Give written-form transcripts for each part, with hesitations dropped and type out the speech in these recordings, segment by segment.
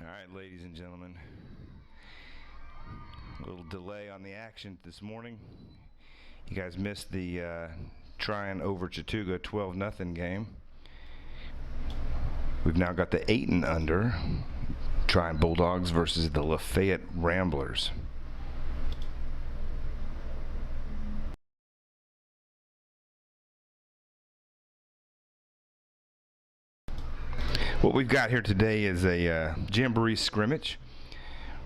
All right, ladies and gentlemen, a little delay on the action this morning. You guys missed the Tryon over Chattooga 12-0 game. We've now got the 8 and under Tryon Bulldogs versus the Lafayette Ramblers. What we've got here today is a Jamboree scrimmage.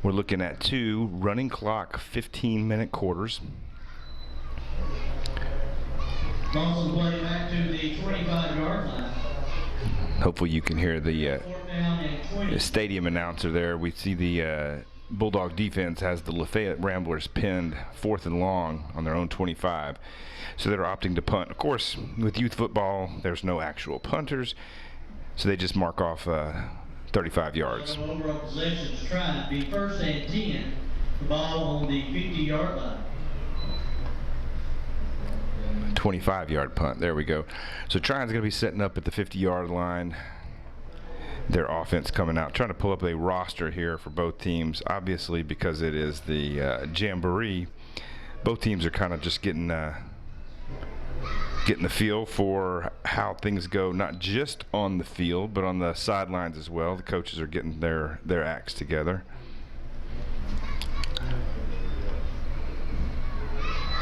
We're looking at 2 running clock 15-minute quarters. Also play back to the 25-yard line. Hopefully you can hear the stadium announcer there. We see the Bulldog defense has the Lafayette Ramblers pinned 4th and long on their own 25. So they're opting to punt. Of course, with youth football, there's no actual punters. So they just mark off 35 yards. Overall possessions trying to be 1st and 10. The ball on the 50-yard line. 25-yard punt. There we go. So Tryon's going to be setting up at the 50-yard line. Their offense coming out. Trying to pull up a roster here for both teams. Obviously, because it is the Jamboree, both teams are kind of just getting the feel for how things go, not just on the field, but on the sidelines as well. The coaches are getting their acts together.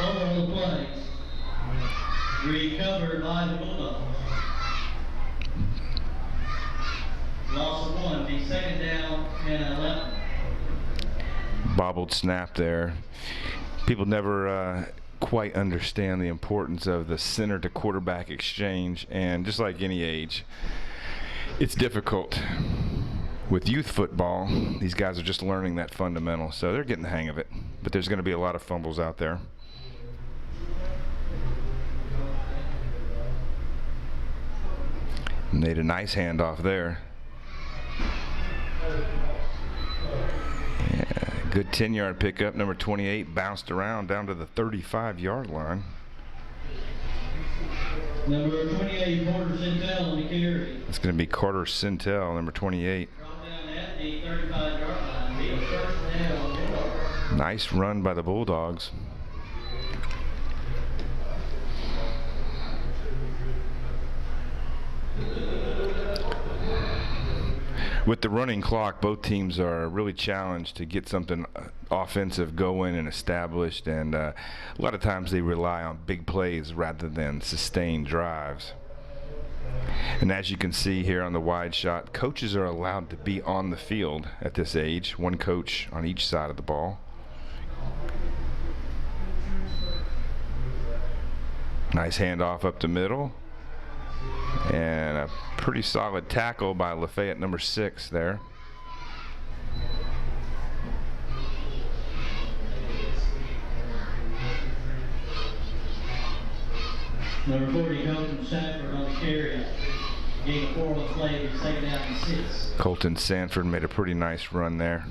Over the plays. Recovered by the Bulldogs. Loss of 1, the 2nd down and 11. Bobbled snap there. People never quite understand the importance of the center to quarterback exchange, and just like any age, it's difficult. With youth football, these guys are just learning that fundamental, so they're getting the hang of it, but there's going to be a lot of fumbles out there. Made a nice handoff there. Yeah, good 10-yard pickup. Number 28 bounced around down to the 35-yard line. Number 28, Carter Sintel on the carry. It's going to be Carter Sintel, number 28. Brought down at the 35-yard line. Be a 1st down Bulldogs. Nice run by the Bulldogs. With the running clock, both teams are really challenged to get something offensive going and established, and a lot of times they rely on big plays rather than sustained drives. And as you can see here on the wide shot, coaches are allowed to be on the field at this age, 1 coach on each side of the ball. Nice handoff up the middle. And a pretty solid tackle by Lafayette, number 6 there. Number 40, Colton Sanford on the carry. Getting a 4-1 play, 2nd down and 6. Colton Sanford made a pretty nice run there.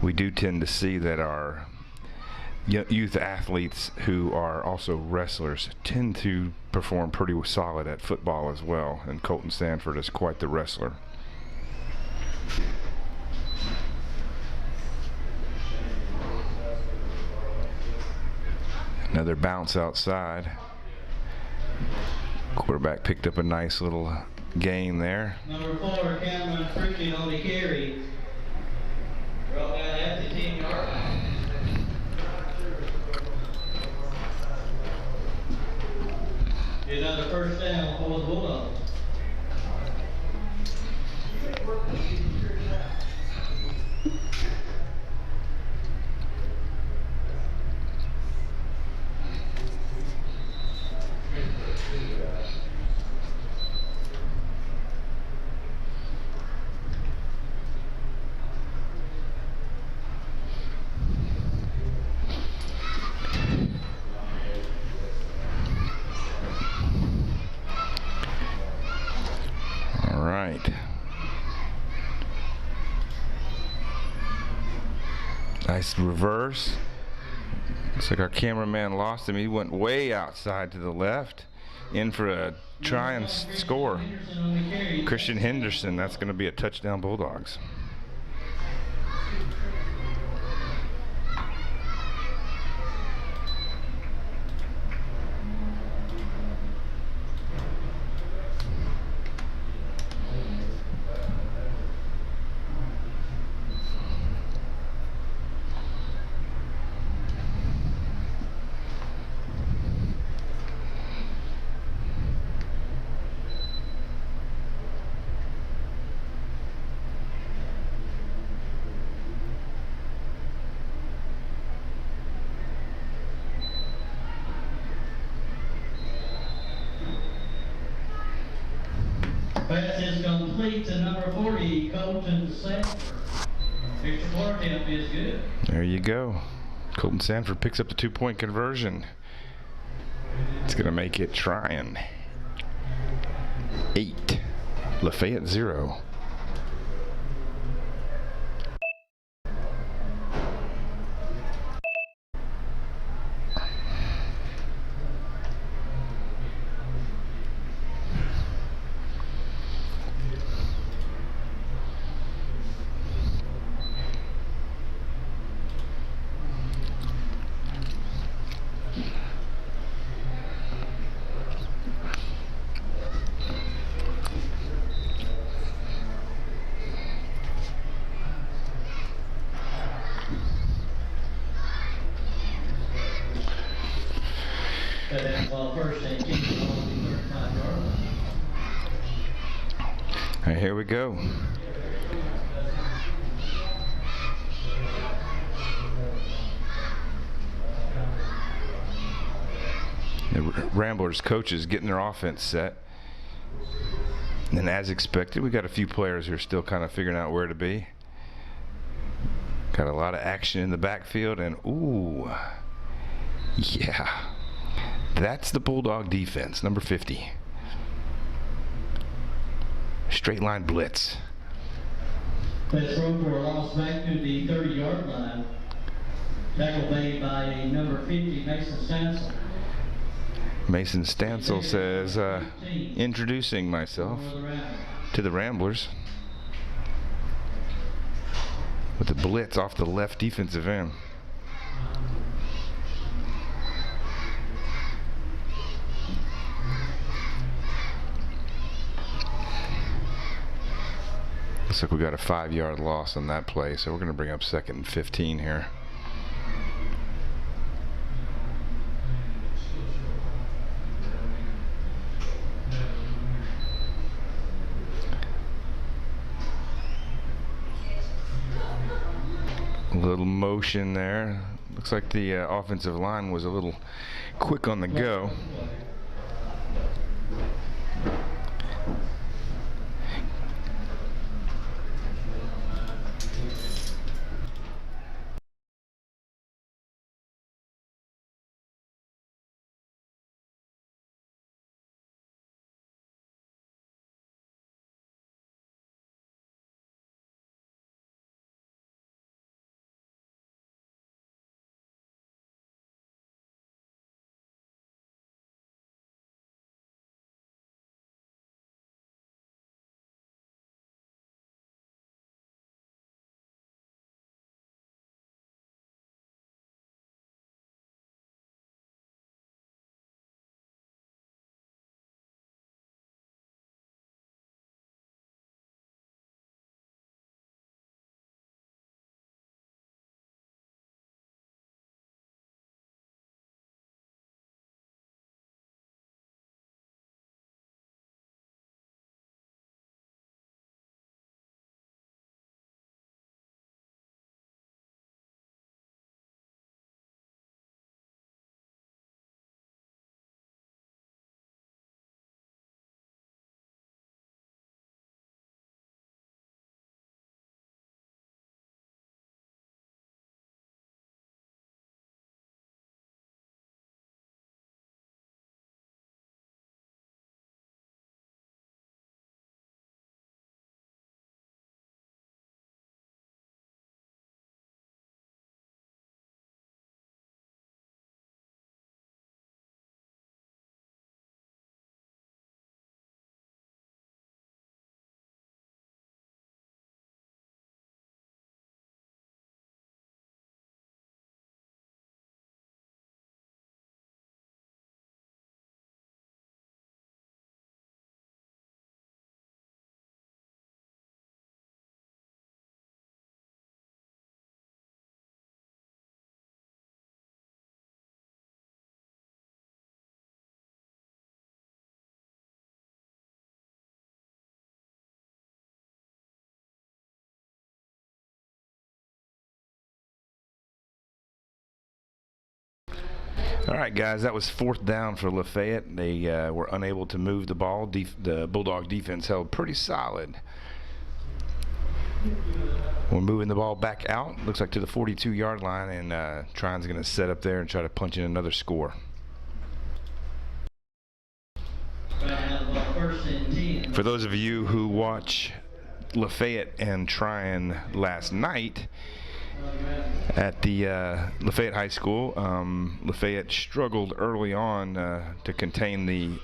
We do tend to see that our youth athletes who are also wrestlers tend to perform pretty solid at football as well, and Colton Sanford is quite the wrestler. Another bounce outside. Quarterback picked up a nice little gain there. Number 4, Cameron Freaking on the carry. Brought down at the 10-yard line. Another 1st down for the Bulldogs. Nice reverse. Looks like our cameraman lost him. He went way outside to the left. In for a try and score. Christian Henderson, that's going to be a touchdown Bulldogs. Press is complete to number 40, Colton Sanford. Extra point attempt is good. There you go. Colton Sanford picks up the 2-point conversion. It's going to make it Tryon 8, Lafayette 0. First and 10 on the 35-yard line. All right, here we go. The Ramblers coaches getting their offense set. And as expected, we got a few players who are still kind of figuring out where to be. Got a lot of action in the backfield, and ooh, yeah. That's the Bulldog defense, number 50. Straight line blitz. Let's throw for a loss back to the 30-yard line. Tackle made by number 50, Mason Stansel. Mason Stansel says, introducing myself to the Ramblers with the blitz off the left defensive end. Looks like we got a 5-yard loss on that play, so we're going to bring up 2nd and 15 here. A little motion there. Looks like the offensive line was a little quick on the go. All right, guys, that was 4th down for Lafayette. They were unable to move the ball. The Bulldog defense held pretty solid. We're moving the ball back out, looks like to the 42-yard line, and Tryon's going to set up there and try to punch in another score. For those of you who watch Lafayette and Tryon last night at the Lafayette High School, Lafayette struggled early on to contain the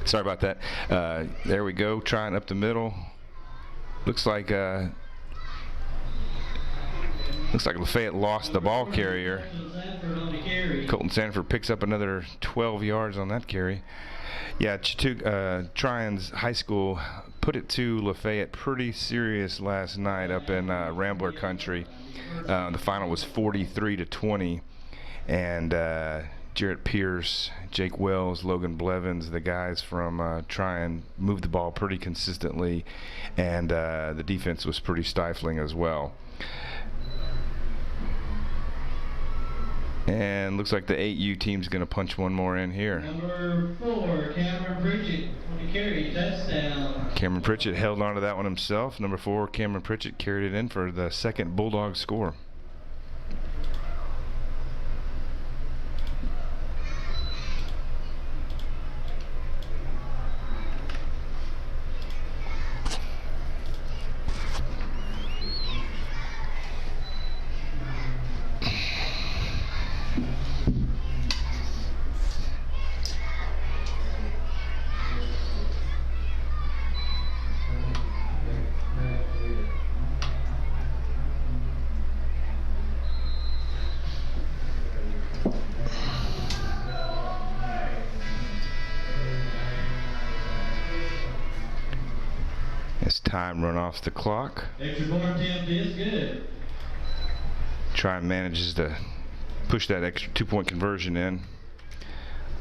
sorry about that. There we go, Tryon up the middle. Looks like Lafayette lost the ball carrier. Colton Sanford picks up another 12 yards on that carry. Yeah, Chattooga, Tryon's high school put it to Lafayette pretty serious last night up in Rambler country. The final was 43-20, and Jarrett Pierce, Jake Wells, Logan Blevins, the guys from Tryon moved the ball pretty consistently, and the defense was pretty stifling as well. And looks like the 8U team's going to punch one more in here. Number 4, Cameron Pritchett, on the carry, touchdown. Cameron Pritchett held on to that one himself. Number 4, Cameron Pritchett carried it in for the second Bulldog score. Time run off the clock. Extra point attempt is good. Tryon manages to push that extra 2-point conversion in.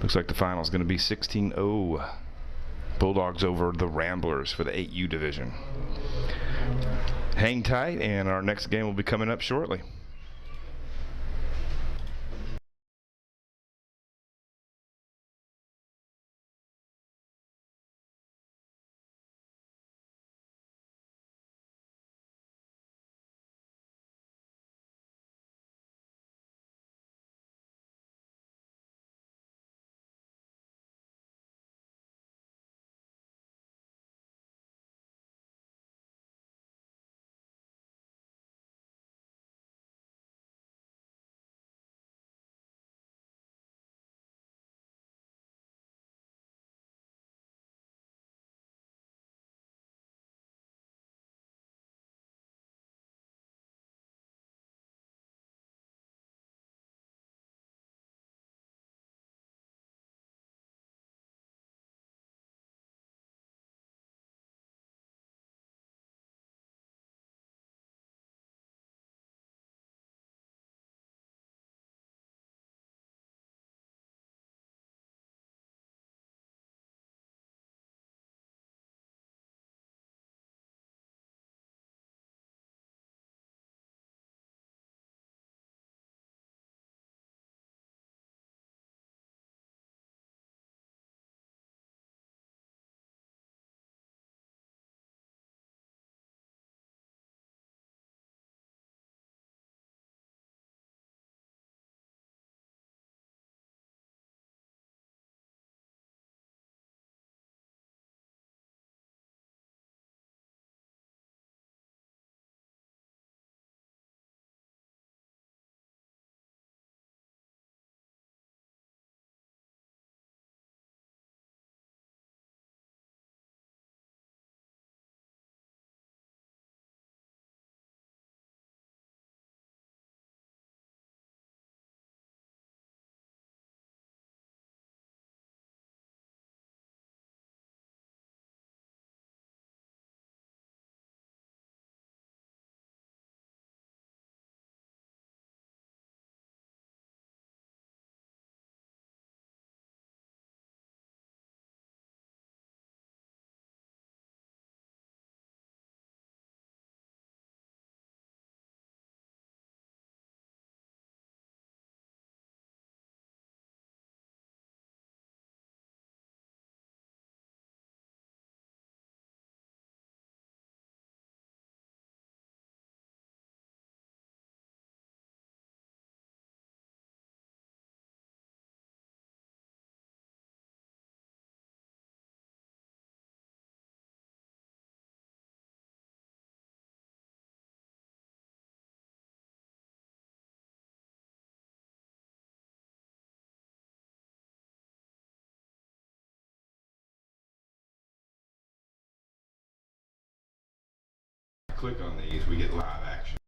Looks like the final is going to be 16-0. Bulldogs over the Ramblers for the 8U division. Hang tight, and our next game will be coming up shortly. click on these, we get live action.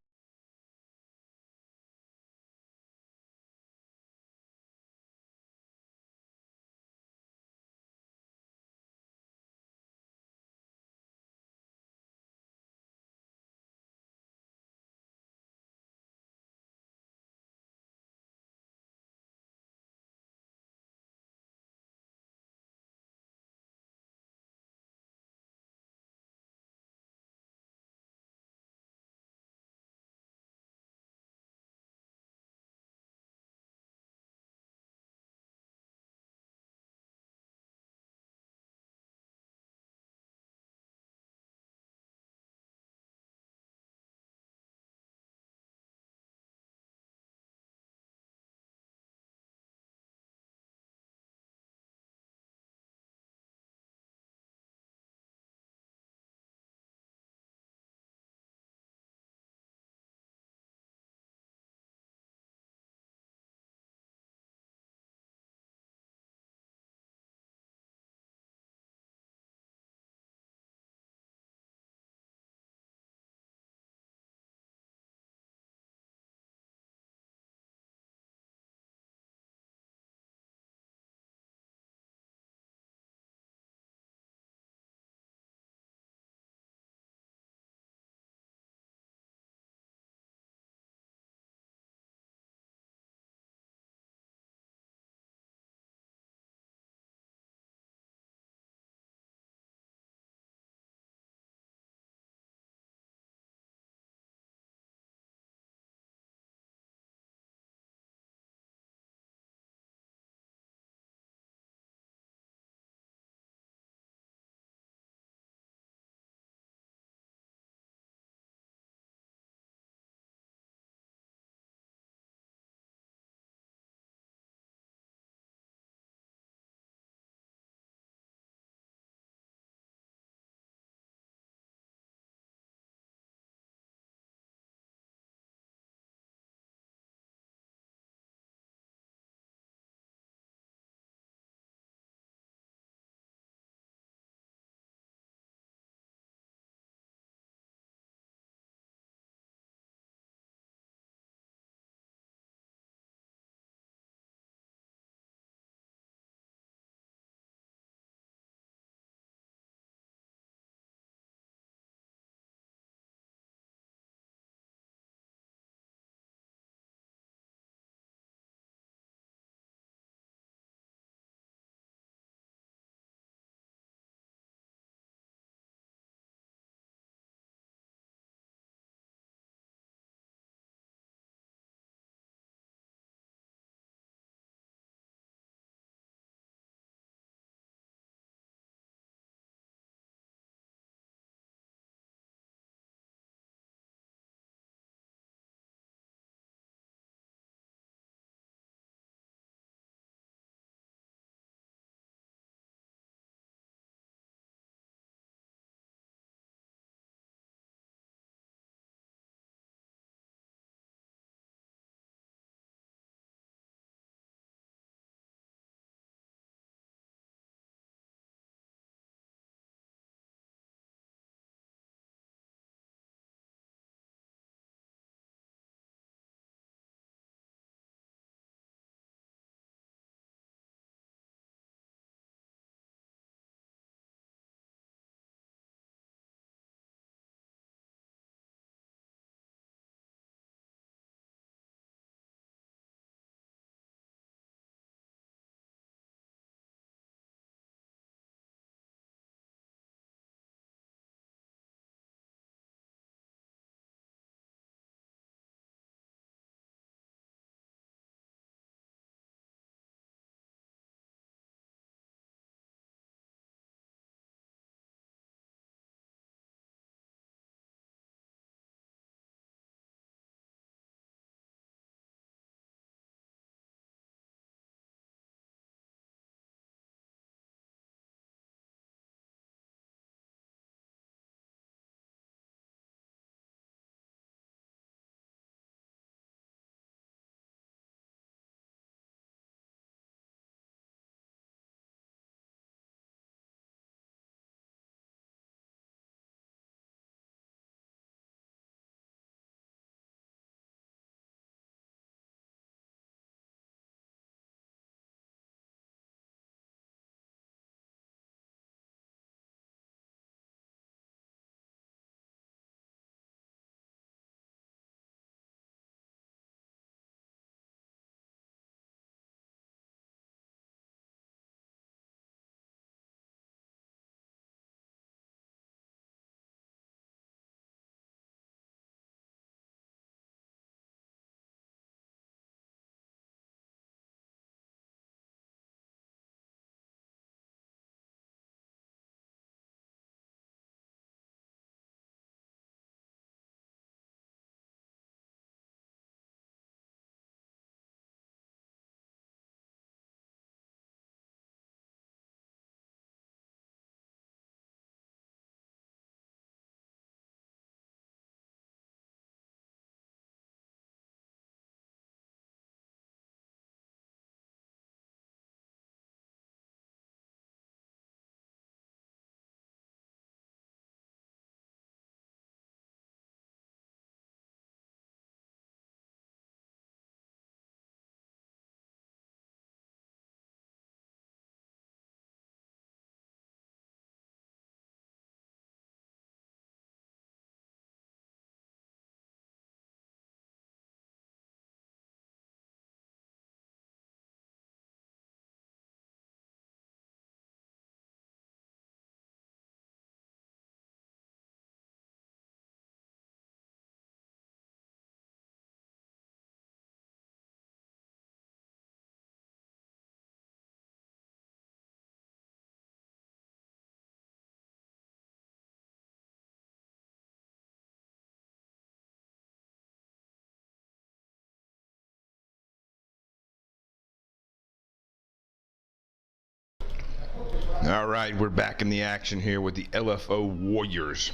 All right, we're back in the action here with the LFO Warriors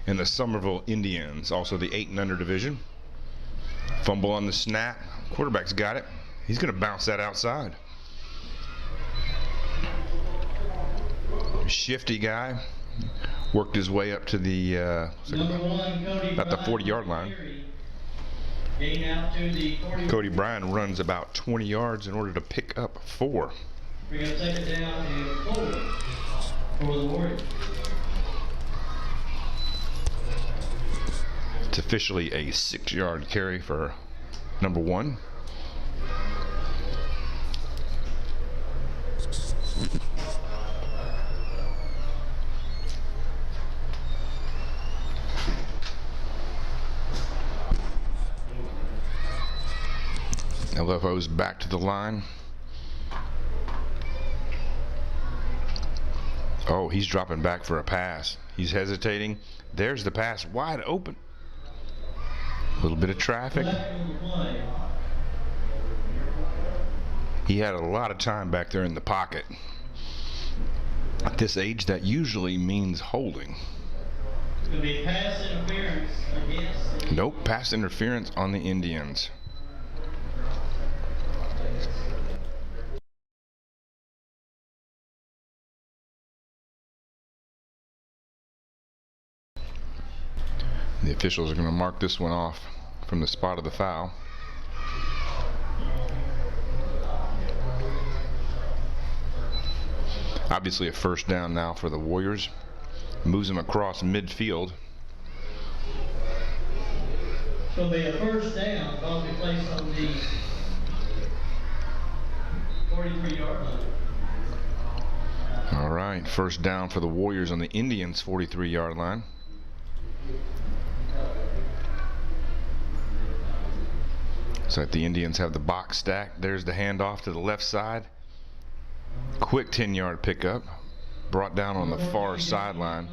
and the Summerville Indians, also the 8 and under division. Fumble on the snap. Quarterback's got it. He's going to bounce that outside. Shifty guy. Worked his way up to the about the 40-yard line. Cody Bryan runs about 20 yards in order to pick up 4. We're going to take it down to 4 for the Warriors. It's officially a 6-yard carry for number 1. LFO's back to the line. Oh, he's dropping back for a pass. He's hesitating. There's the pass, wide open. A little bit of traffic. He had a lot of time back there in the pocket. At this age, that usually means holding. It's going to be pass interference against. Nope, pass interference on the Indians. The officials are going to mark this one off from the spot of the foul. Obviously a first down now for the Warriors. Moves them across midfield. It'll be a first down, ball be placed on the 43-yard line. All right, first down for the Warriors on the Indians' 43-yard line. So that the Indians have the box stacked. There's the handoff to the left side. Quick 10-yard pickup. Brought down on the far sideline.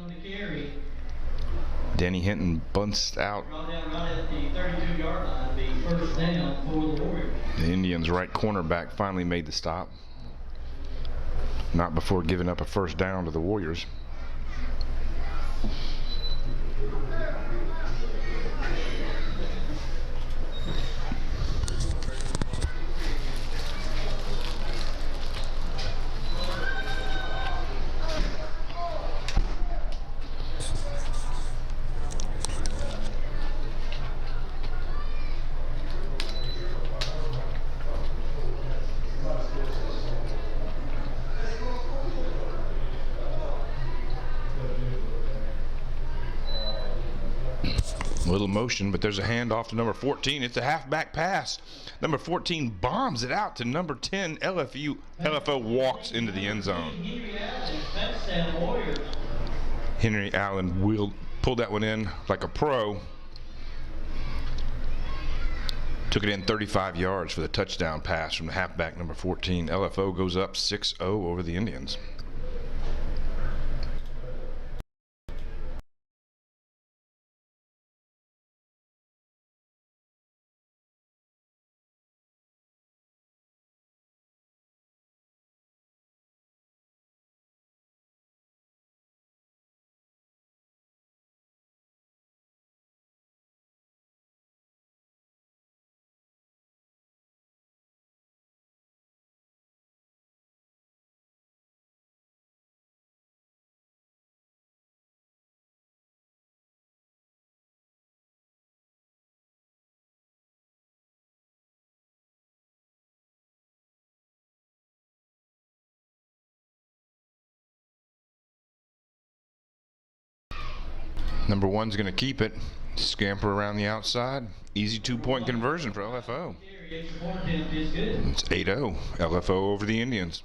Danny Hinton bunts out. Brought down right at the 32-yard line, be first down for the Warriors. The Indians' right cornerback finally made the stop. Not before giving up a first down to the Warriors. Little motion, but there's a handoff to number 14. It's a halfback pass. Number 14 bombs it out to number 10. LFO walks into the end zone. Henry Allen pulled that one in like a pro. Took it in 35 yards for the touchdown pass from the halfback number 14. LFO goes up 6-0 over the Indians. Number 1's going to keep it. Scamper around the outside. Easy 2-point conversion for LFO. It's 8-0. LFO over the Indians.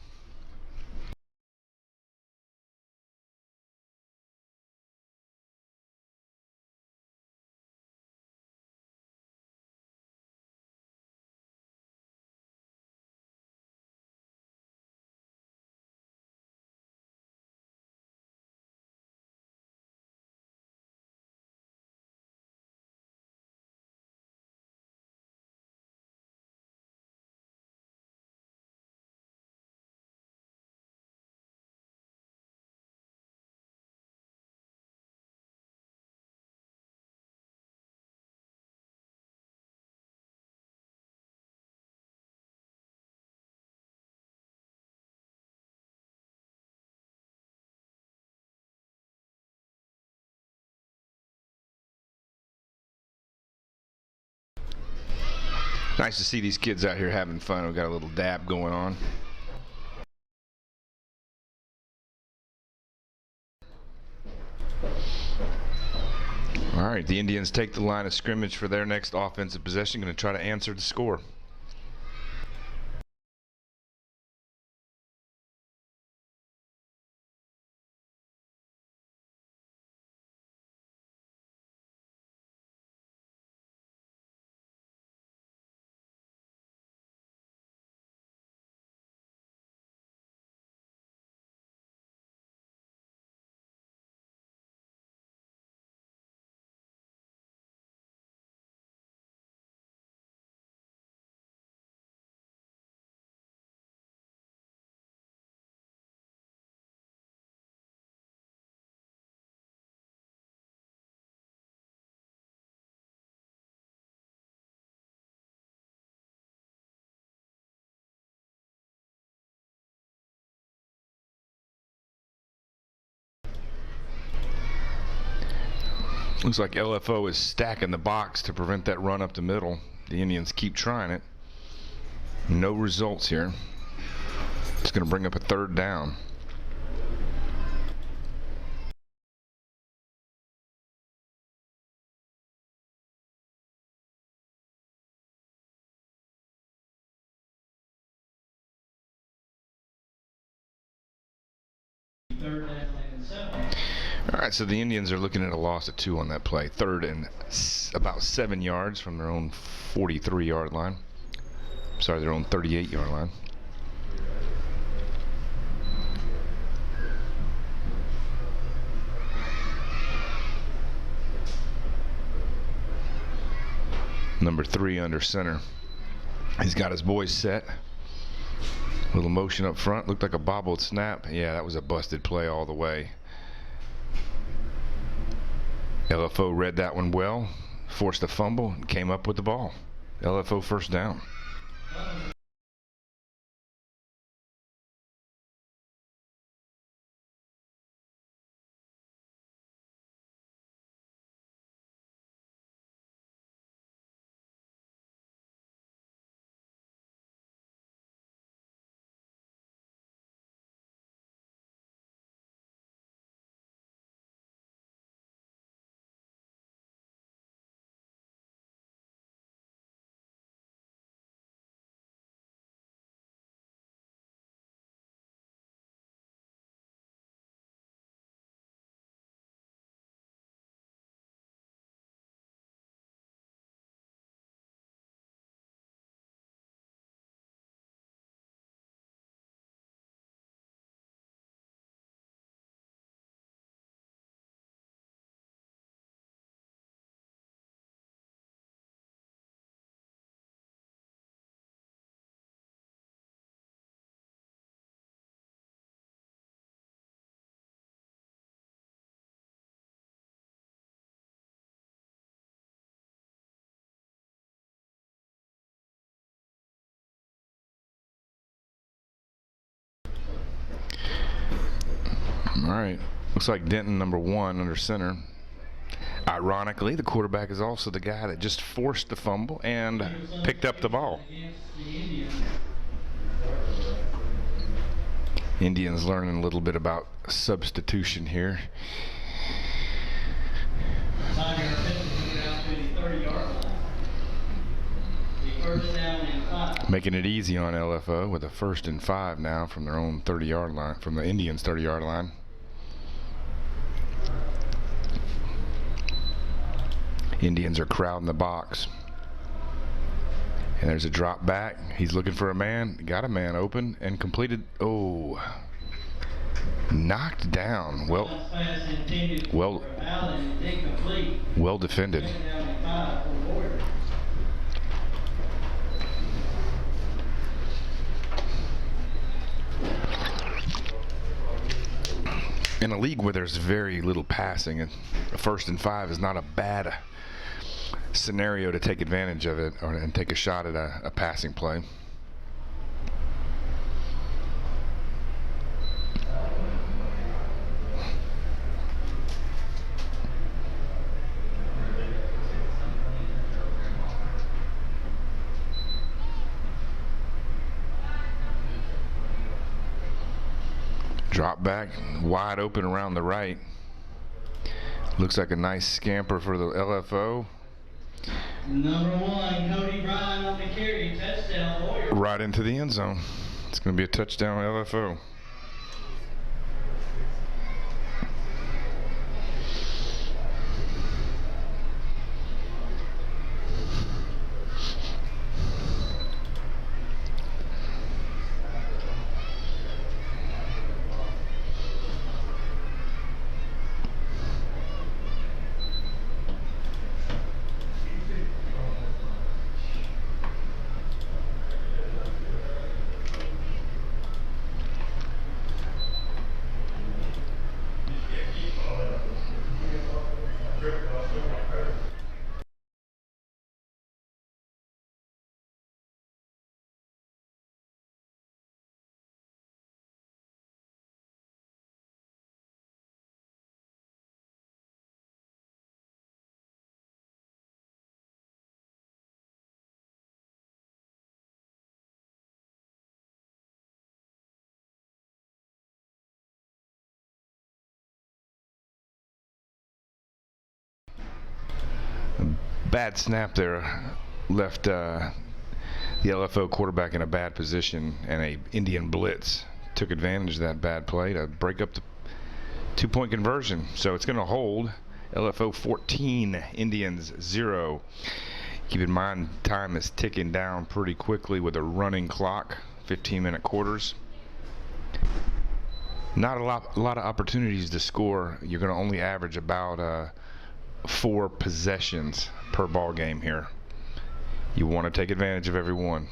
Nice to see these kids out here having fun. We've got a little dab going on. All right, the Indians take the line of scrimmage for their next offensive possession. Going to try to answer the score. Looks like LFO is stacking the box to prevent that run up the middle. The Indians keep trying it. No results here. It's going to bring up a 3rd down. All right, so the Indians are looking at a loss of 2 on that play. 3rd and about 7 yards from their own 43-yard line. Sorry, their own 38-yard line. Number 3 under center. He's got his boys set. Little motion up front. Looked like a bobbled snap. Yeah, that was a busted play all the way. LFO read that one well, forced a fumble, and came up with the ball. LFO 1st down. All right, looks like Denton, number 1 under center. Ironically, the quarterback is also the guy that just forced the fumble and picked up the ball. Indians learning a little bit about substitution here. Making it easy on LFO with a 1st and 5 now from their own 30-yard line, from the Indians' 30-yard line. Indians are crowding the box. And there's a drop back. He's looking for a man. Got a man open and completed. Oh. Knocked down. Well defended. In a league where there's very little passing, and a 1st and 5 is not a bad scenario to take advantage of it and take a shot at a passing play. Drop back, wide open around the right. Looks like a nice scamper for the LFO. Number 1, Cody Bryan on the carry, touchdown Warriors. Right into the end zone. It's going to be a touchdown LFO. Bad snap there left the LFO quarterback in a bad position, and a Indian blitz took advantage of that bad play to break up the 2-point conversion. So it's going to hold. LFO 14, Indians 0. Keep in mind, time is ticking down pretty quickly with a running clock, 15-minute quarters. Not a lot of opportunities to score. You're going to only average about 4 possessions per ball game here. You want to take advantage of every one.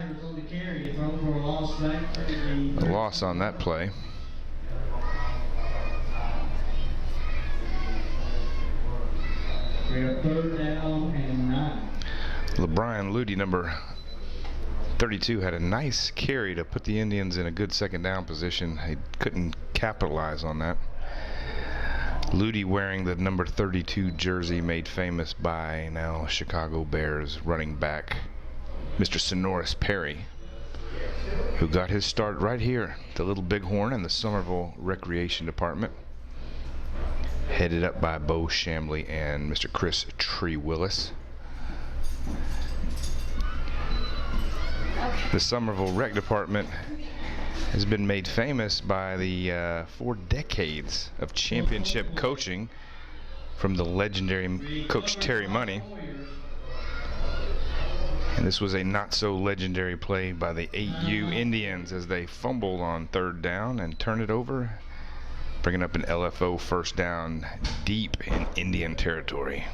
On the carry, thrown for a loss back to A loss on that play. We have 3rd down and 9. LeBron Ludy, number 32, had a nice carry to put the Indians in a good second down position. He couldn't capitalize on that. Ludy wearing the number 32 jersey, made famous by now Chicago Bears running back Mr. Sonoris Perry, who got his start right here, the Little Bighorn in the Summerville Recreation Department, headed up by Bo Shamley and Mr. Chris Tree Willis. The Summerville Rec Department has been made famous by the 4 decades of championship coaching from the legendary Coach Terry Money. And this was a not-so-legendary play by the 8U Indians as they fumbled on 3rd down and turn it over, bringing up an LFO first down deep in Indian territory.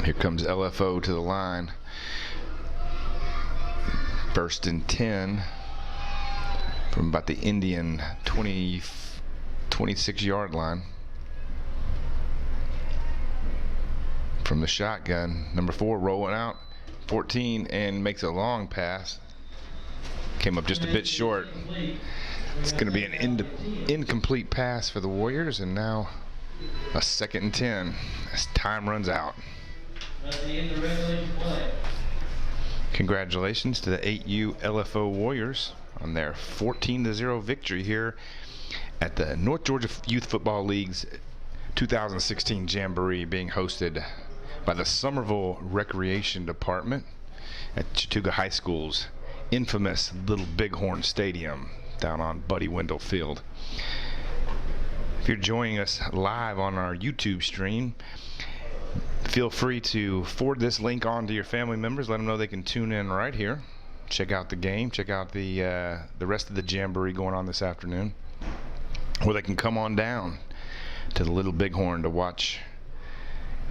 Here comes LFO to the line. First and 10 from about the Indian 26-yard line. From the shotgun, number 4 rolling out, 14, and makes a long pass. Came up just a bit short. It's going to be an incomplete pass for the Warriors, and now a 2nd and 10 as time runs out. Congratulations to the 8U LFO Warriors on their 14-0 victory here at the North Georgia Youth Football League's 2016 Jamboree, being hosted by the Summerville Recreation Department at Chattooga High School's infamous Little Bighorn Stadium down on Buddy Wendell Field. If you're joining us live on our YouTube stream, feel free to forward this link on to your family members. Let them know they can tune in right here. Check out the game. Check out the rest of the Jamboree going on this afternoon. Or they can come on down to the Little Bighorn to watch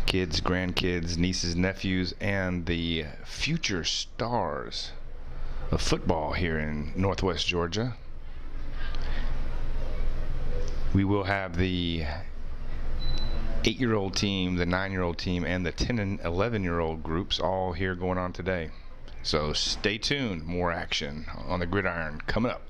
kids, grandkids, nieces, nephews, and the future stars of football here in Northwest Georgia. We will have the 8-year-old team, the 9-year-old team, and the 10 and 11-year-old groups all here going on today. So stay tuned. More action on the gridiron coming up.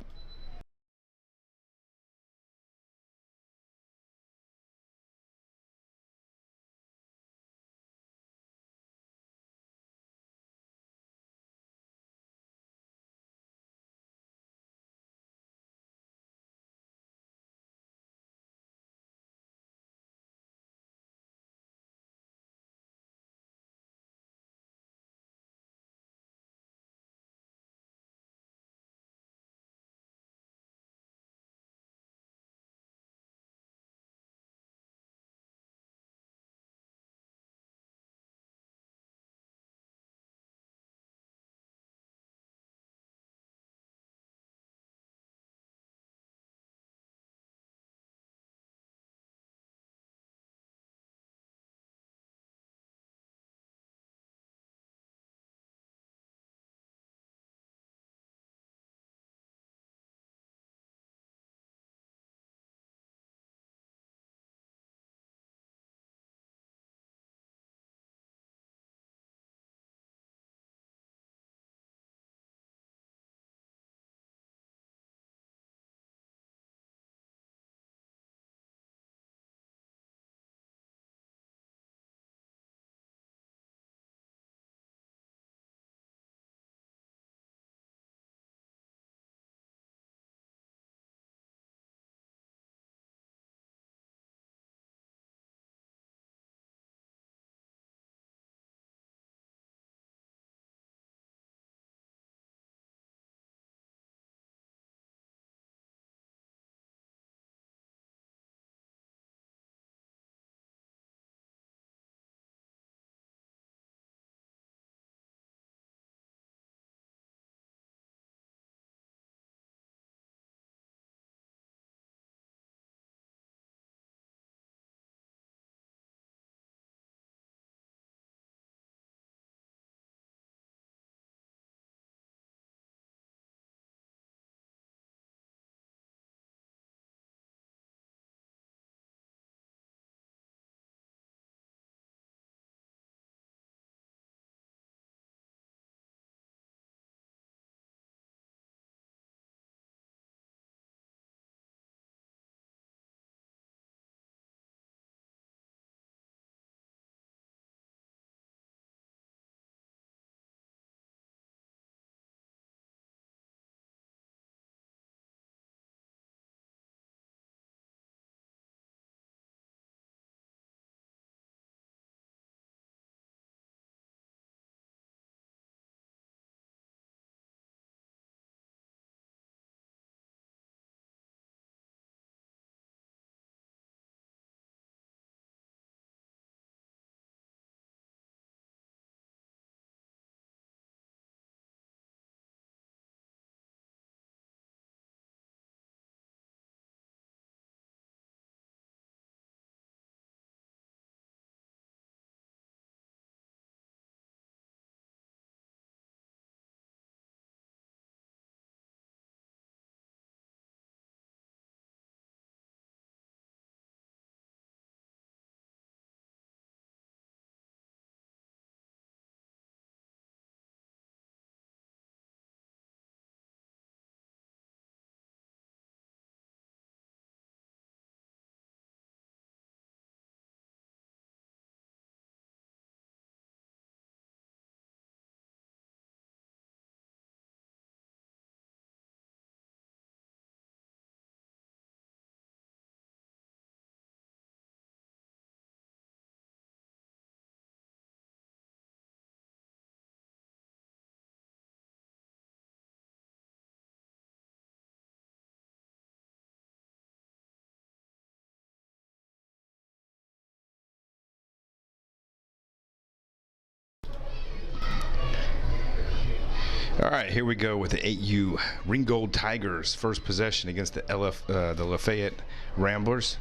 All right, here we go with the 8U Ringgold Tigers. First possession against the Lafayette Ramblers.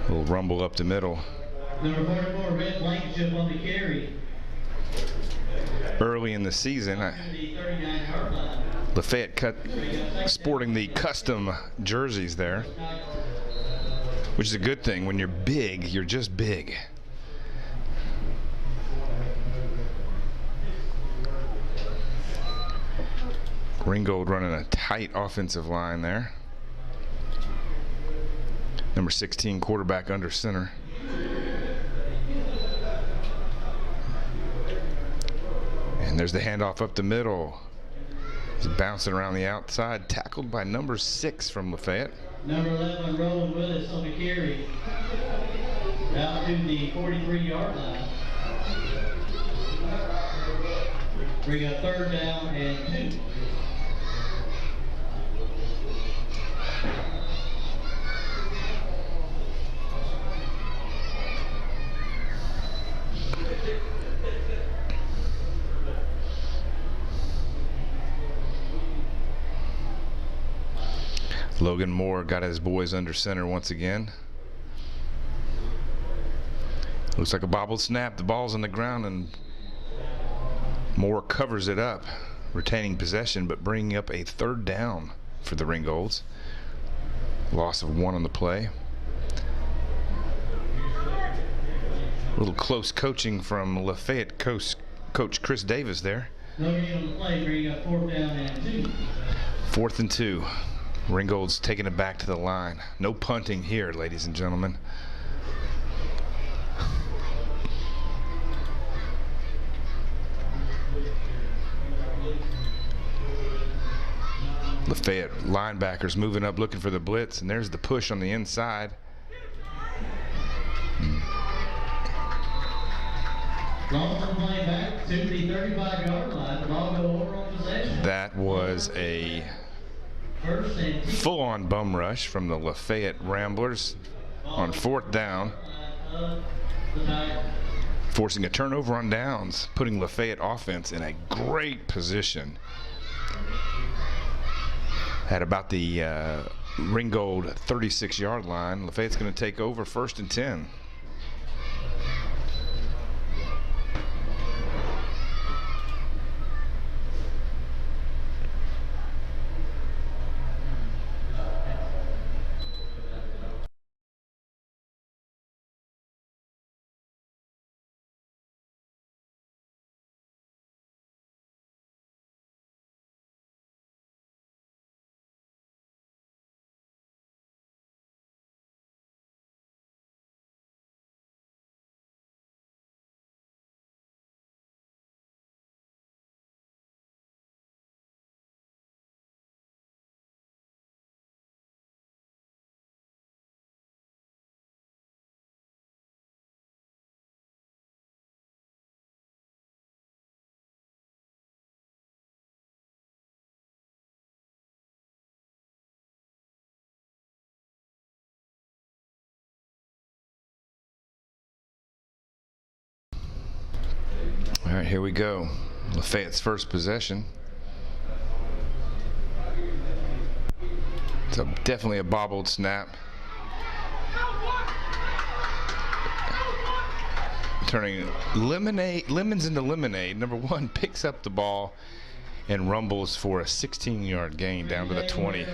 We'll rumble up the middle. Number 44, Red Blankenship on the carry. Early in the season, Lafayette sporting the custom jerseys there, which is a good thing. When you're big, you're just big. Ringgold running a tight offensive line there. Number 16 quarterback under center. And there's the handoff up the middle. He's bouncing around the outside, tackled by number 6 from Lafayette. Number 11, Roland Willis on the carry. Out to the 43-yard line. Bring up 3rd down and 2. Logan Moore got his boys under center once again. Looks like a bobbled snap. The ball's on the ground and Moore covers it up, retaining possession but bringing up a 3rd down for the Ringgolds. Loss of 1 on the play. A little close coaching from Lafayette Coach Chris Davis there. No need on the play, bring up 4th down and 2. 4th and 2. Ringgold's taking it back to the line. No punting here, ladies and gentlemen. Lafayette linebackers moving up looking for the blitz, and there's the push on the inside. Lawson playing back to the 35-yard line, but all go over on possession. That was a full-on bum rush from the Lafayette Ramblers on 4th down, forcing a turnover on downs, putting Lafayette offense in a great position at about the Ringgold 36-yard line. Lafayette's going to take over 1st and 10. All right, here we go. Lafayette's first possession. It's definitely a bobbled snap. Turning lemons into lemonade. Number 1 picks up the ball and rumbles for a 16-yard gain down to the 20.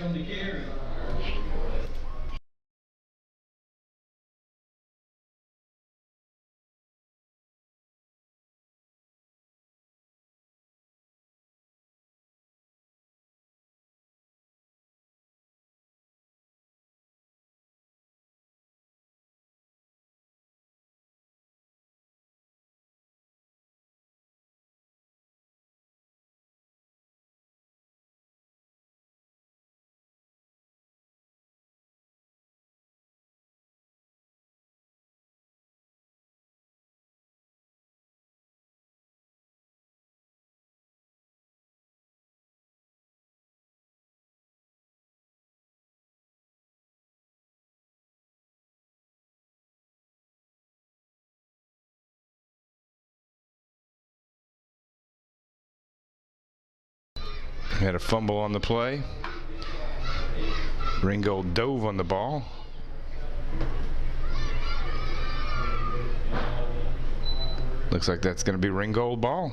Had a fumble on the play. Ringgold dove on the ball. Looks like that's going to be Ringgold ball.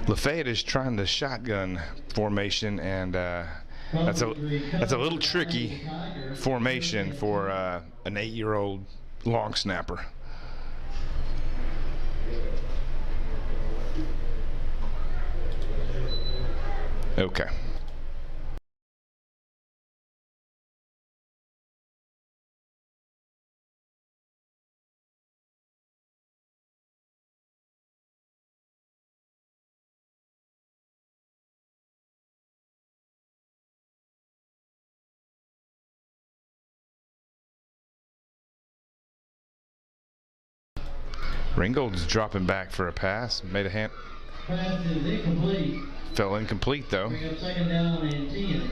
Lafayette is trying the shotgun formation, and that's a little tricky formation for an 8-year-old long snapper. Okay. Ringgold's dropping back for a pass. Made a hand. Pass is incomplete. Fell incomplete though. Bring up second down and 10.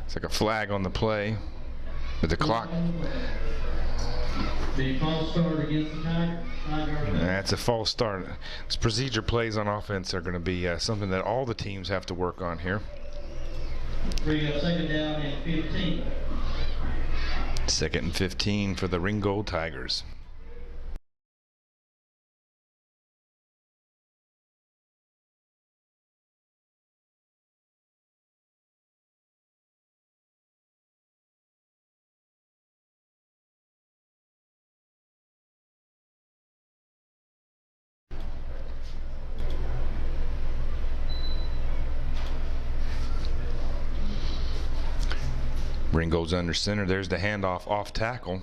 It's like a flag on the play with the clock. The false start against the Tigers. That's a false start. These procedure plays on offense are going to be something that all the teams have to work on here. Bring up second down and 15. Second and 15 for the Ringgold Tigers. Ringgold's under center. There's the handoff off tackle.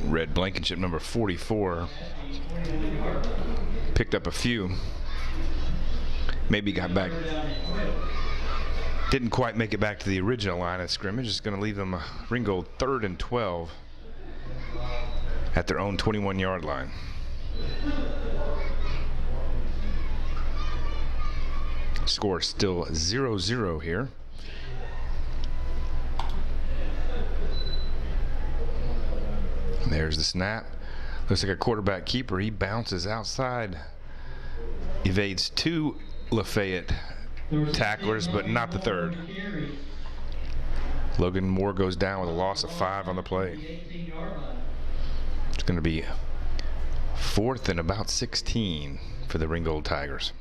Red Blankenship number 44. Picked up a few. Maybe got back. Didn't quite make it back to the original line of scrimmage. It's going to leave them Ringgold 3rd and 12 at their own 21-yard line. Score still 0-0 here. There's the snap. Looks like a quarterback keeper. He bounces outside. Evades 2 Lafayette tacklers, but not the 3rd. Logan Moore goes down with a loss of 5 on the play. It's going to be 4th and about 16 for the Ringgold Tigers.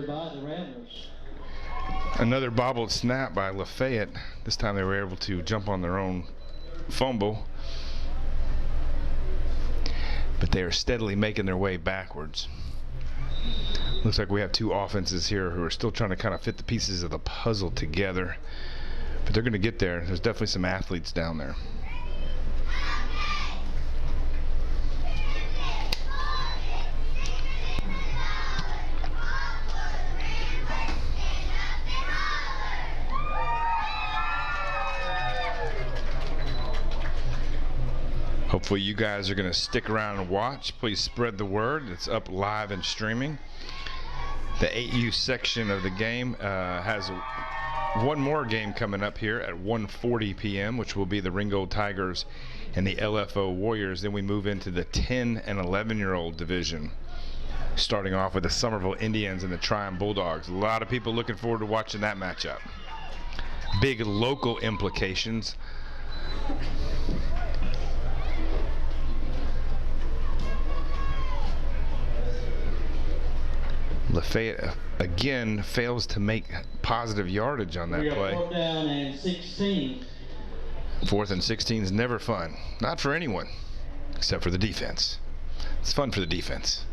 by the Ramblers. Another bobbled snap by Lafayette. This time they were able to jump on their own fumble, but they are steadily making their way backwards. Looks like we have two offenses here who are still trying to kind of fit the pieces of the puzzle together, but they're going to get there. There's definitely some athletes down there. Hopefully you guys are going to stick around and watch. Please spread the word. It's up live and streaming. The 8U section of the game has one more game coming up here at 1:40 p.m., which will be the Ringgold Tigers and the LFO Warriors. Then we move into the 10 and 11-year-old division, starting off with the Summerville Indians and the Tryon Bulldogs. A lot of people looking forward to watching that matchup. Big local implications. Lafayette again fails to make positive yardage on that play. 4th down and 16. 4th and 16 is never fun. Not for anyone, except for the defense. It's fun for the defense.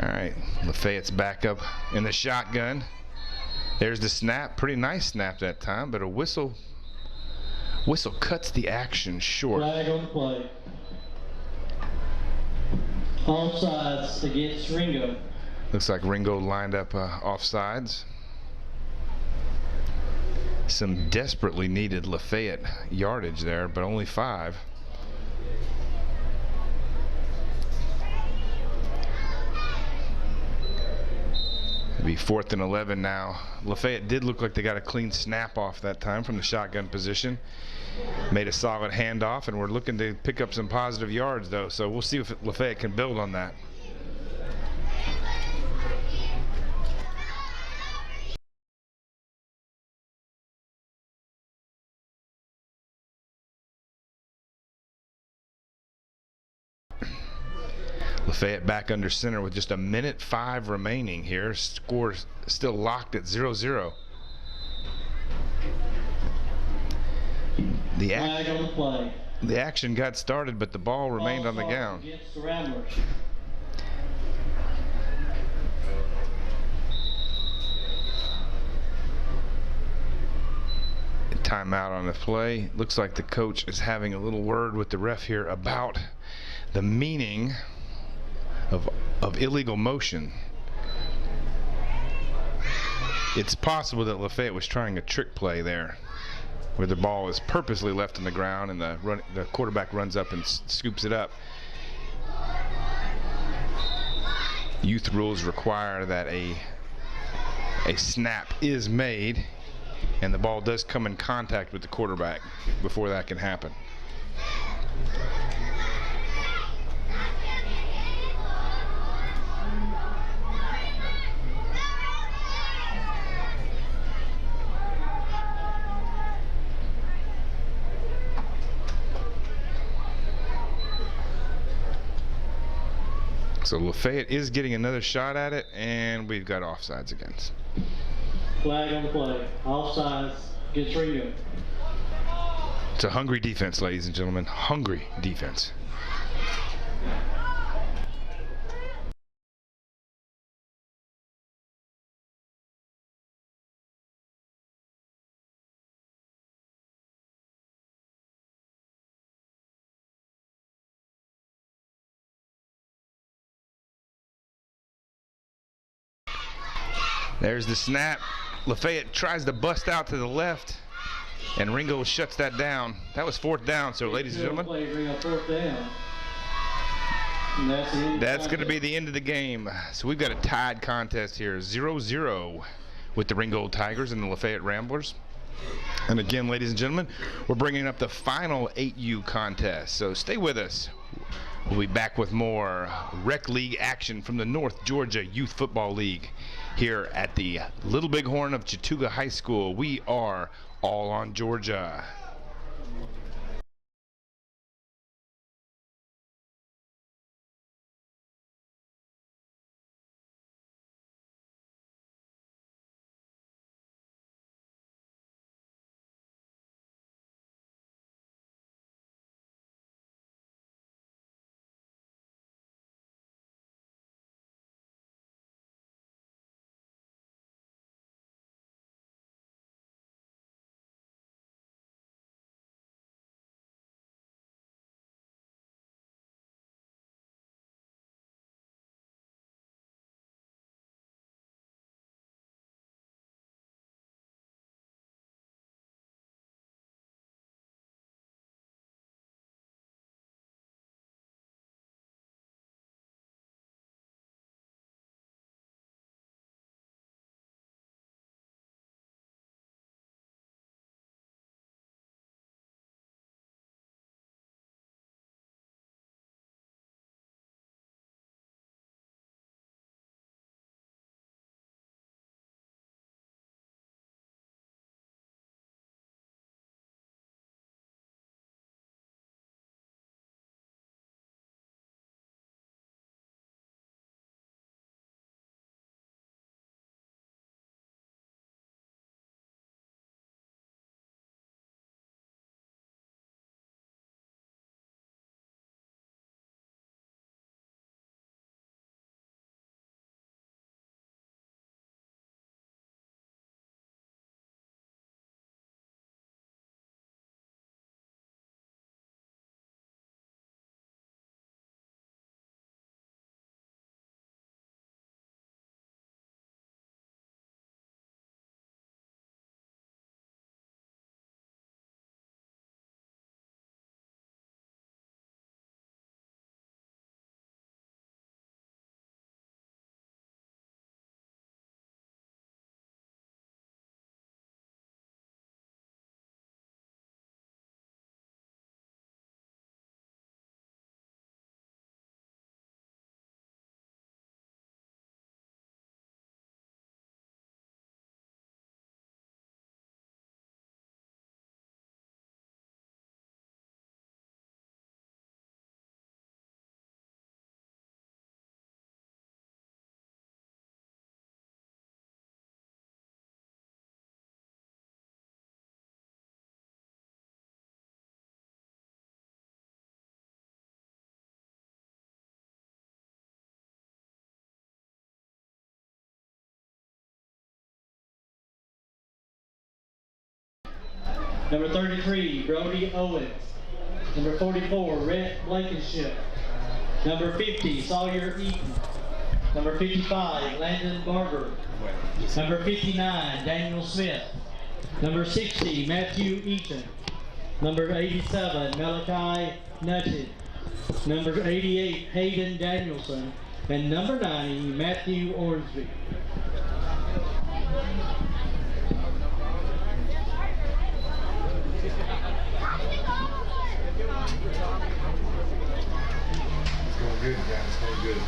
All right, Lafayette's back up in the shotgun. There's the snap. Pretty nice snap that time, but a whistle cuts the action short. Flag on the play. Offsides against Ringo. Looks like Ringo lined up offsides. Some desperately needed Lafayette yardage there, but only 5. It'll be 4th and 11 now. Lafayette did look like they got a clean snap off that time from the shotgun position. Made a solid handoff, and we're looking to pick up some positive yards, though. So we'll see if Lafayette can build on that. Lafayette back under center with just 1:05 remaining here. Score still locked at 0-0. Flag on the play. The action got started, but the ball remained on the ground. Against the Ramblers. Timeout on the play. Looks like the coach is having a little word with the ref here about the meaning of illegal motion. It's possible that Lafayette was trying a trick play there, where the ball is purposely left on the ground and the quarterback runs up and scoops it up. Youth rules require that a snap is made and the ball does come in contact with the quarterback before that can happen. So Lafayette is getting another shot at it, and we've got offsides against. Flag on the play. Offsides against Ringo. It's a hungry defense, ladies and gentlemen. Hungry defense. There's the snap. Lafayette tries to bust out to the left, and Ringo shuts that down. That was 4th down, so ladies and gentlemen, Ringo 4th down. And that's going to be the end of the game. So we've got a tied contest here, 0-0, with the Ringgold Tigers and the Lafayette Ramblers. And again, ladies and gentlemen, we're bringing up the final 8U contest, so stay with us. We'll be back with more Rec League action from the North Georgia Youth Football League here at the Little Bighorn of Chattooga High School. We are all on Georgia. Number 33, Brody Owens. Number 44, Rhett Blankenship. Number 50, Sawyer Eaton. Number 55, Landon Barber. Number 59, Daniel Smith. Number 60, Matthew Eaton. Number 87, Malachi Nutted. Number 88, Hayden Danielson. And number 90, Matthew Ormsby. It's going good, guys. It's going good.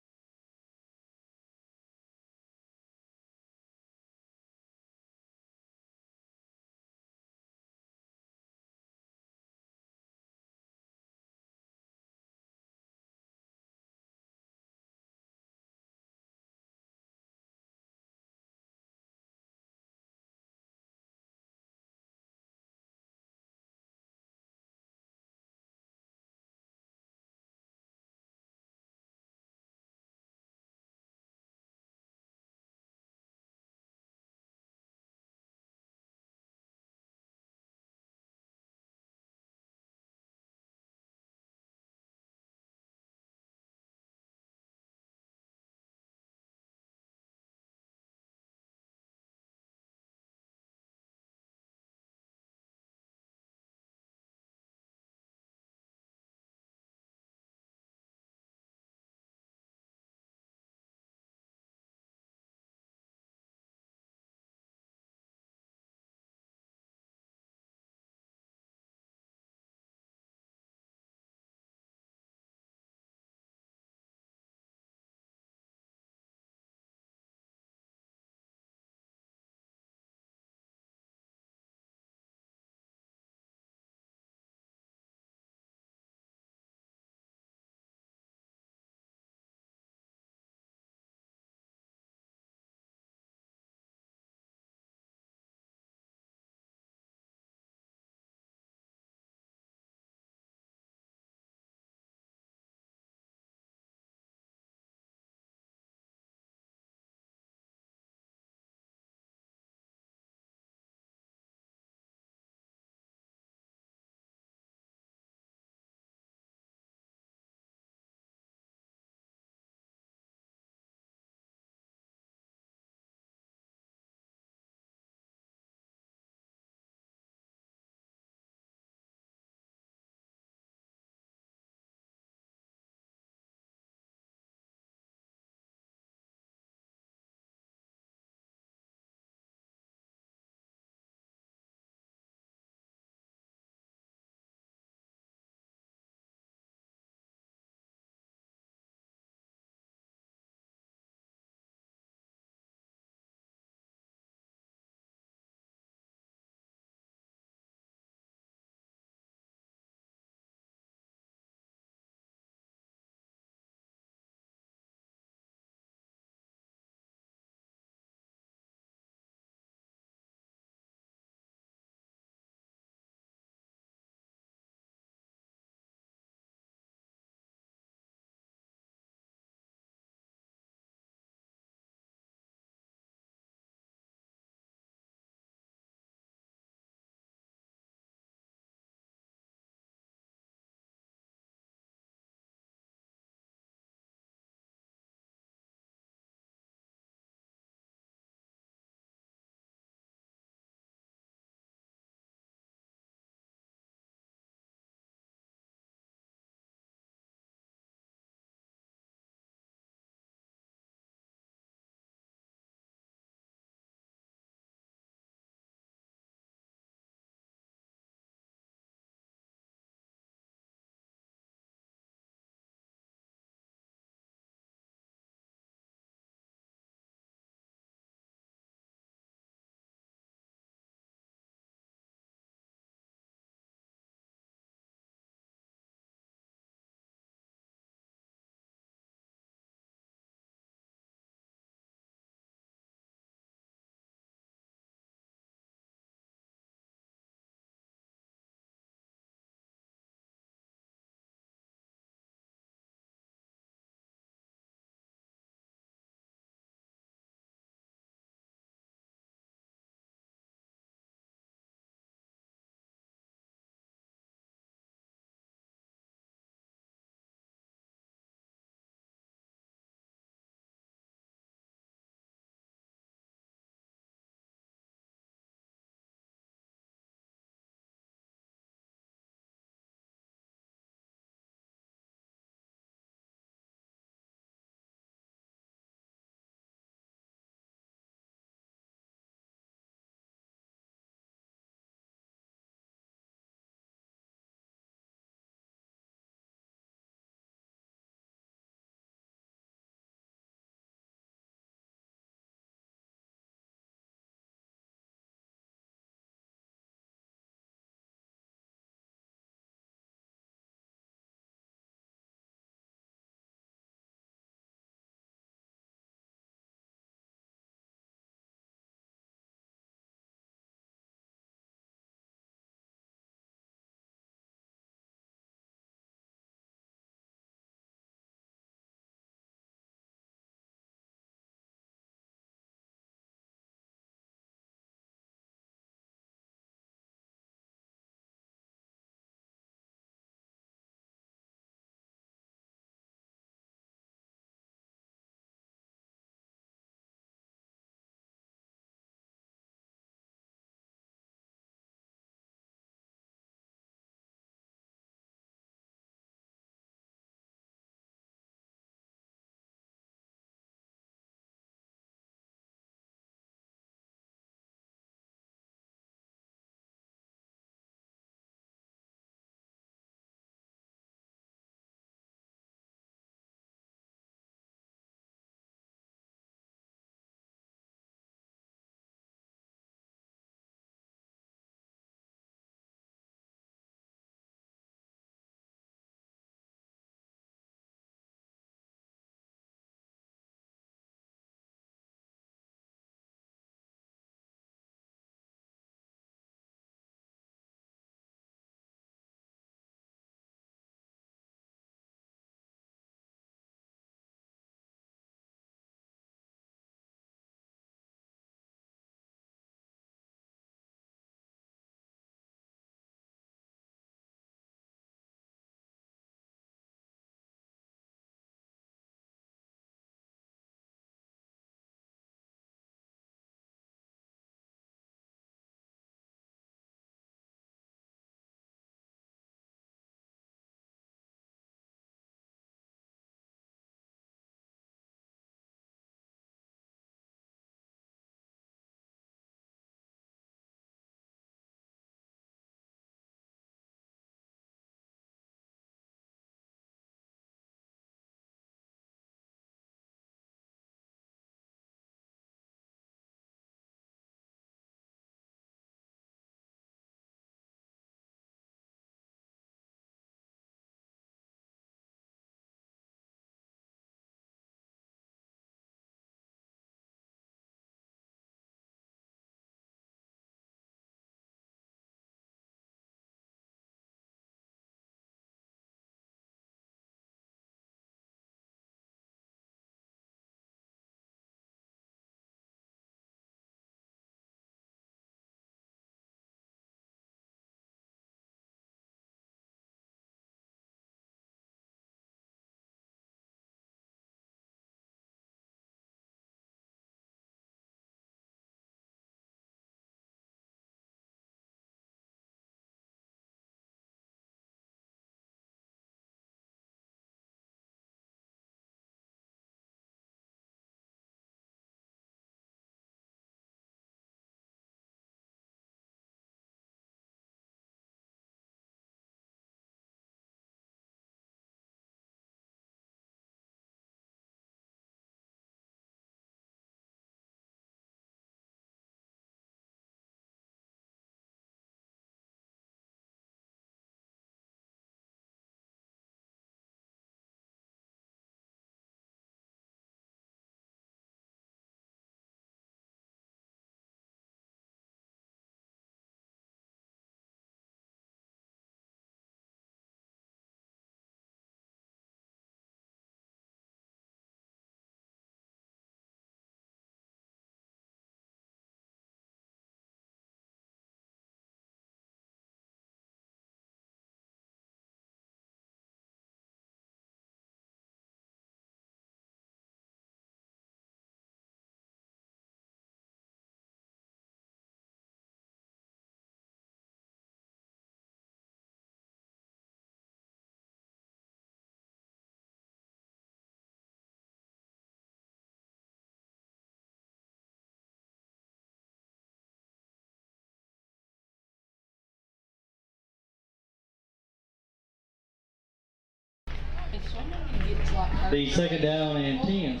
The second down and 10.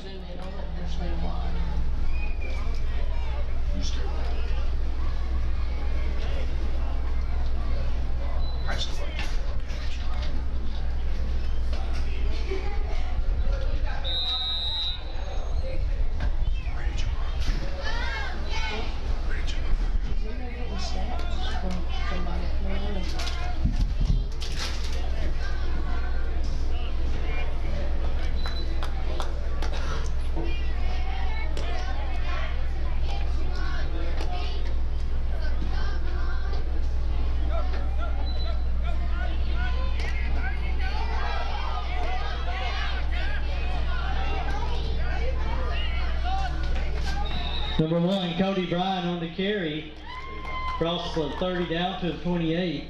Number 1, Cody Bryan on the carry. Cross the 30 down to the 28.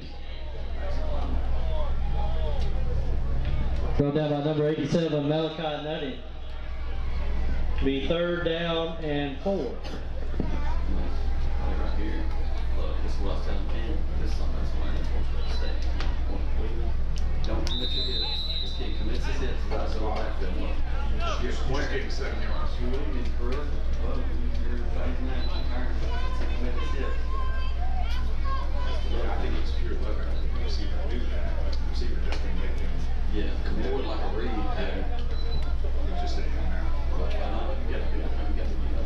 Brought down by number 87, Malachi Nutty. Be third down and 4. Right here. Look, this is what I was telling Ken. This is something that's why I'm supposed to stay. Don't commit your hips. This kid commits his hips, but I said, all right, good luck. Just 187 yards. You really need to correct it. Well, you're fighting that. Commit his hips. Yeah, I think it's pure luck. I don't think the receiver do that, but the receiver definitely made him. Yeah, more like a read there. It just didn't come out. But you gotta be on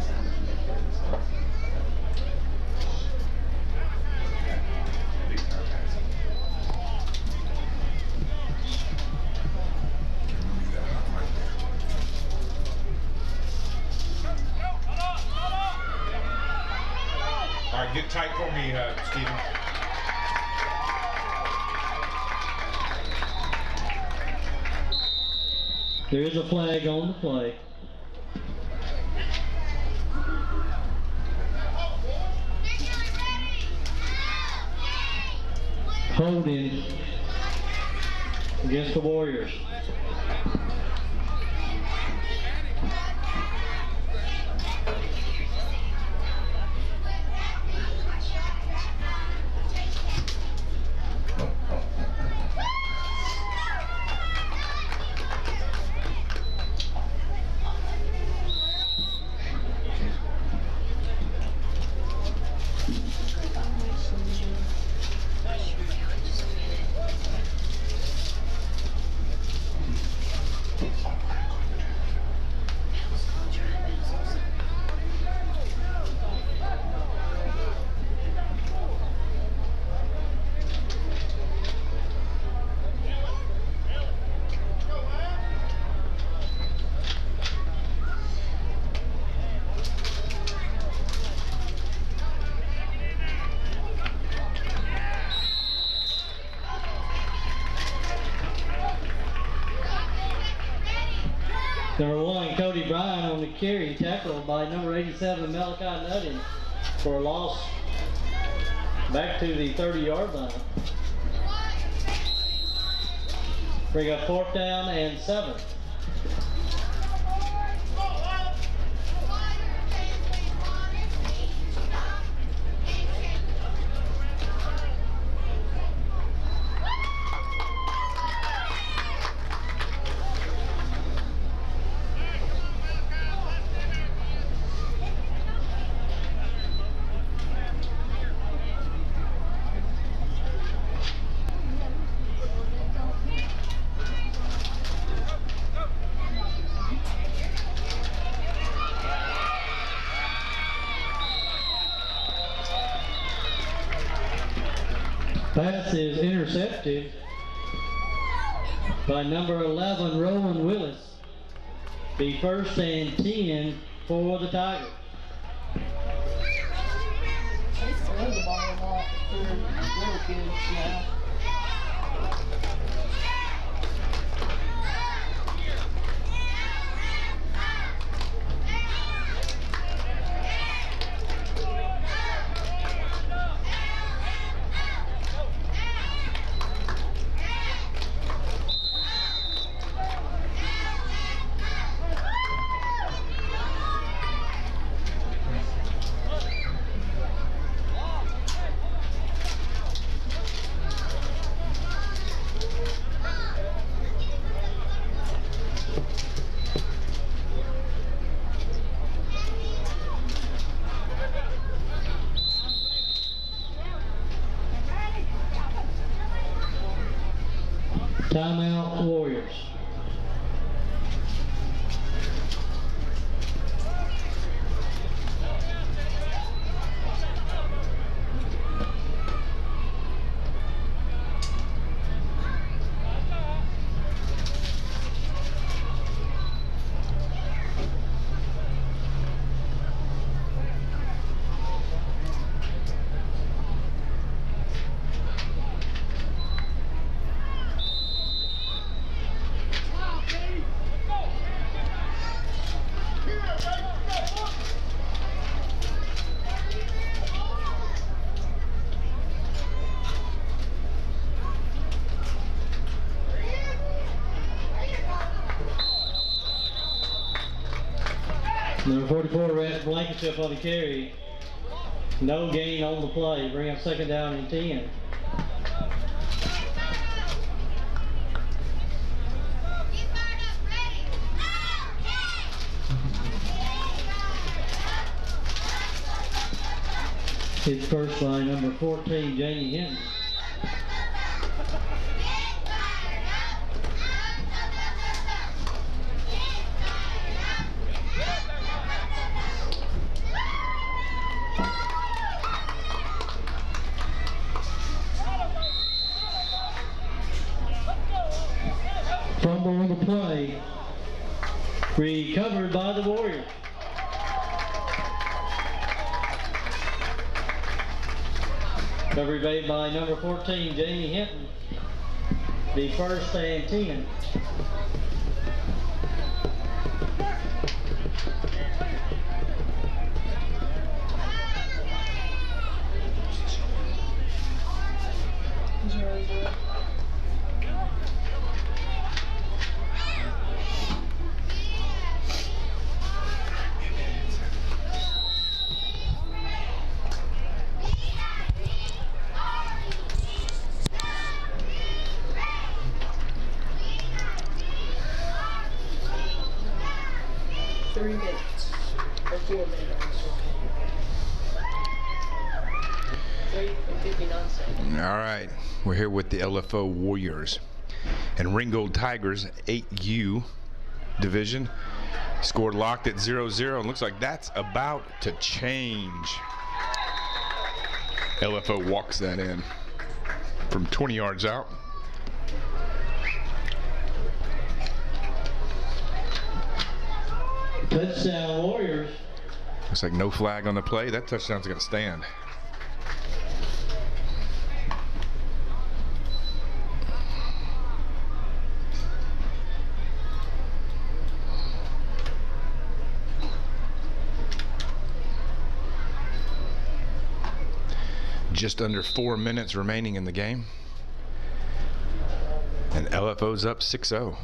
sandwich and make sure this stuff. Big power pass. Leave that out right there. All right, get tight for me, Steven. There is a flag on the play. Holding against the Warriors. Number 1, Cody Bryan on the carry, tackled by number 87, Malachi Nutting for a loss back to the 30-yard line. Bring up 4th down and 7. Pass is intercepted by number 11, Rowan Willis. Be 1st and 10 for the Tigers. They throw the ball a lot for little kids now. Number 44, Red Blankenship on the carry. No gain on the play. Bring up second down and 10. Hit first by number 14, Jamie Hinton. Fumble on the play. Recovered by the Warriors. Recovery made by number 14, Jamie Hinton. The first and 10. All right, we're here with the LFO Warriors and Ringgold Tigers 8U division. Scored locked at 0-0 and looks like that's about to change. LFO walks that in from 20 yards out. Touchdown Warriors. Looks like no flag on the play. That touchdown's going to stand. Just under 4 minutes remaining in the game. And LFO's up 6-0.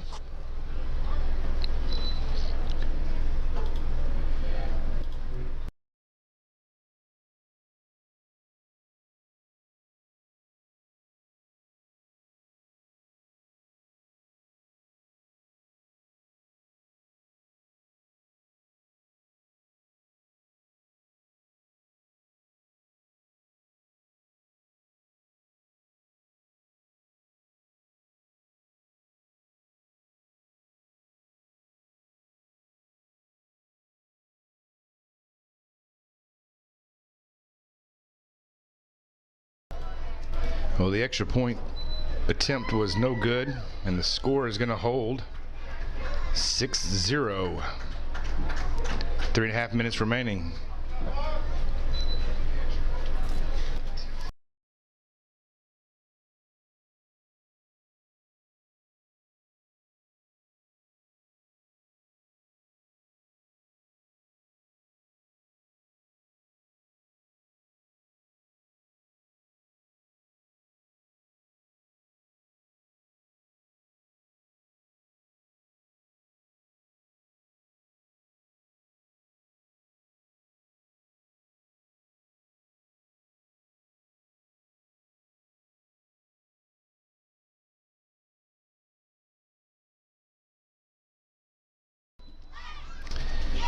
Well, the extra point attempt was no good, and the score is going to hold 6-0. 3.5 minutes remaining.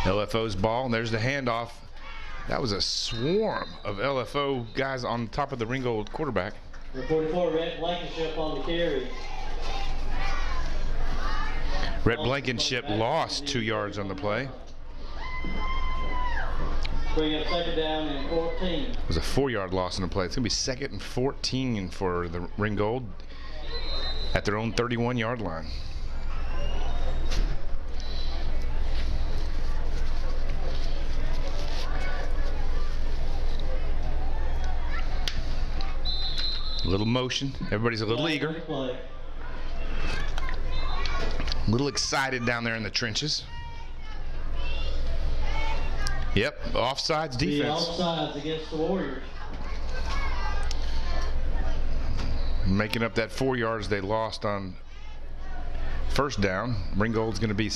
LFO's ball, and there's the handoff. That was a swarm of LFO guys on top of the Ringgold quarterback. 44, Red Blankenship on the carry. Red Blankenship lost 2 yards on the play. Bring up second down and 14. It was a 4-yard loss on the play. It's going to be 2nd and 14 for the Ringgold at their own 31-yard line. A little motion. Everybody's a little eager. A little excited down there in the trenches. Yep, offsides defense. The offsides against the Warriors. Making up that 4 yards they lost on first down. Ringgold's going to be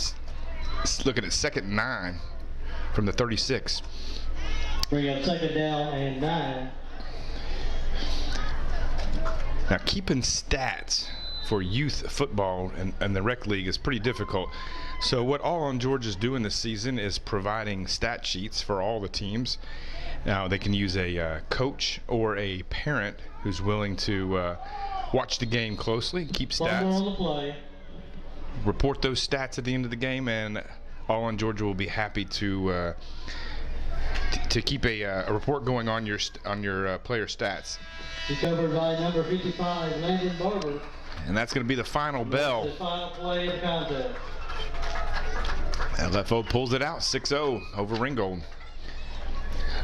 looking at 2nd and 9 from the 36. Bring up 2nd down and 9. Now, keeping stats for youth football and the rec league is pretty difficult. So what All on Georgia is doing this season is providing stat sheets for all the teams. Now, they can use a coach or a parent who's willing to watch the game closely, keep Fumble on stats, the play. report those stats at the end of the game, and All on Georgia will be happy to keep a report going on your player stats. Recovered by number 55, Landon Barber. And that's going to be the final bell. The final play of the contest. LFO pulls it out 6-0 over Ringgold.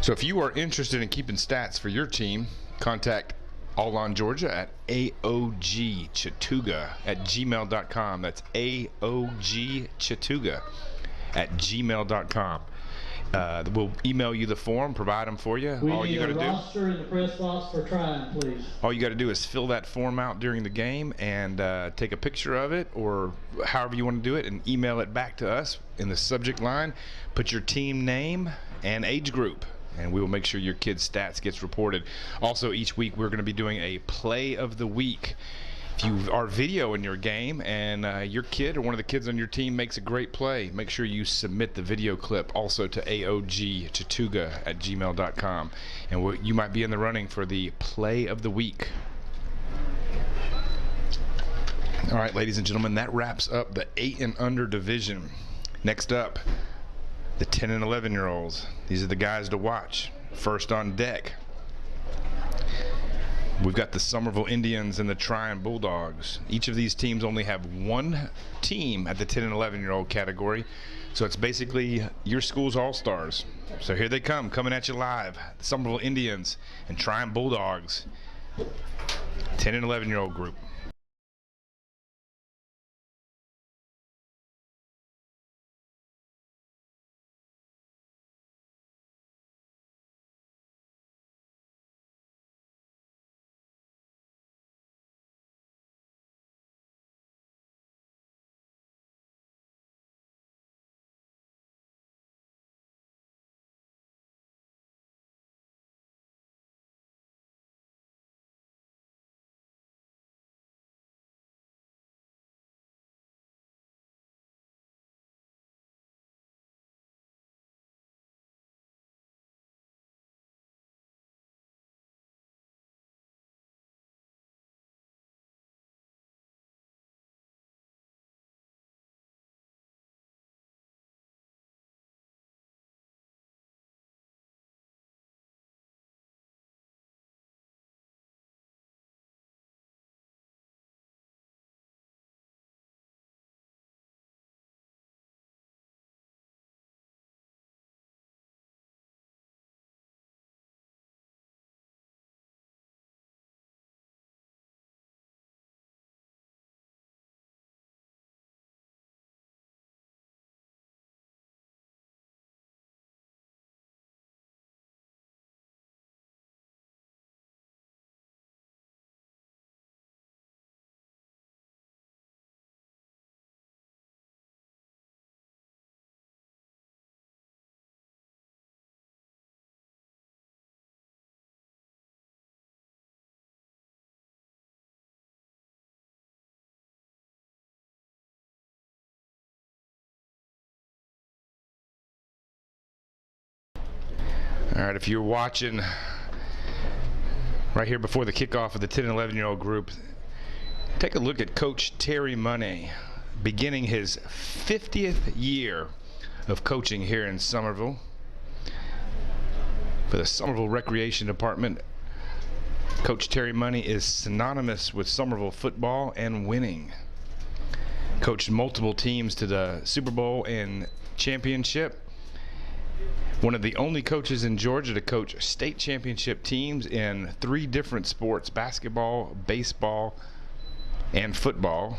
So if you are interested in keeping stats for your team, contact All on Georgia at aogchattooga@gmail.com. That's aogchattooga@gmail.com. We'll email you the form, provide them for you. We All need you got a to do, roster in the press box for trying, please. all you got to do is fill that form out during the game and take a picture of it, or however you want to do it, and email it back to us in the subject line. Put your team name and age group, and we will make sure your kid's stats gets reported. Also, each week we're going to be doing a play of the week. If you are videoing your game and your kid or one of the kids on your team makes a great play, make sure you submit the video clip also to aogchattooga@gmail.com, and you might be in the running for the play of the week. All right, ladies and gentlemen, that wraps up the 8 and under division. Next up, the 10 and 11-year-olds. These are the guys to watch. First on deck, we've got the Summerville Indians and the Tryon Bulldogs. Each of these teams only have one team at the 10 and 11-year-old category, so it's basically your school's all-stars. So here they come, coming at you live. The Summerville Indians and Tryon Bulldogs, 10 and 11-year-old group. All right, if you're watching right here before the kickoff of the 10 and 11-year-old group, take a look at Coach Terry Money, beginning his 50th year of coaching here in Summerville. For the Summerville Recreation Department, Coach Terry Money is synonymous with Summerville football and winning. Coached multiple teams to the Super Bowl and championship. One of the only coaches in Georgia to coach state championship teams in 3 different sports: basketball, baseball, and football.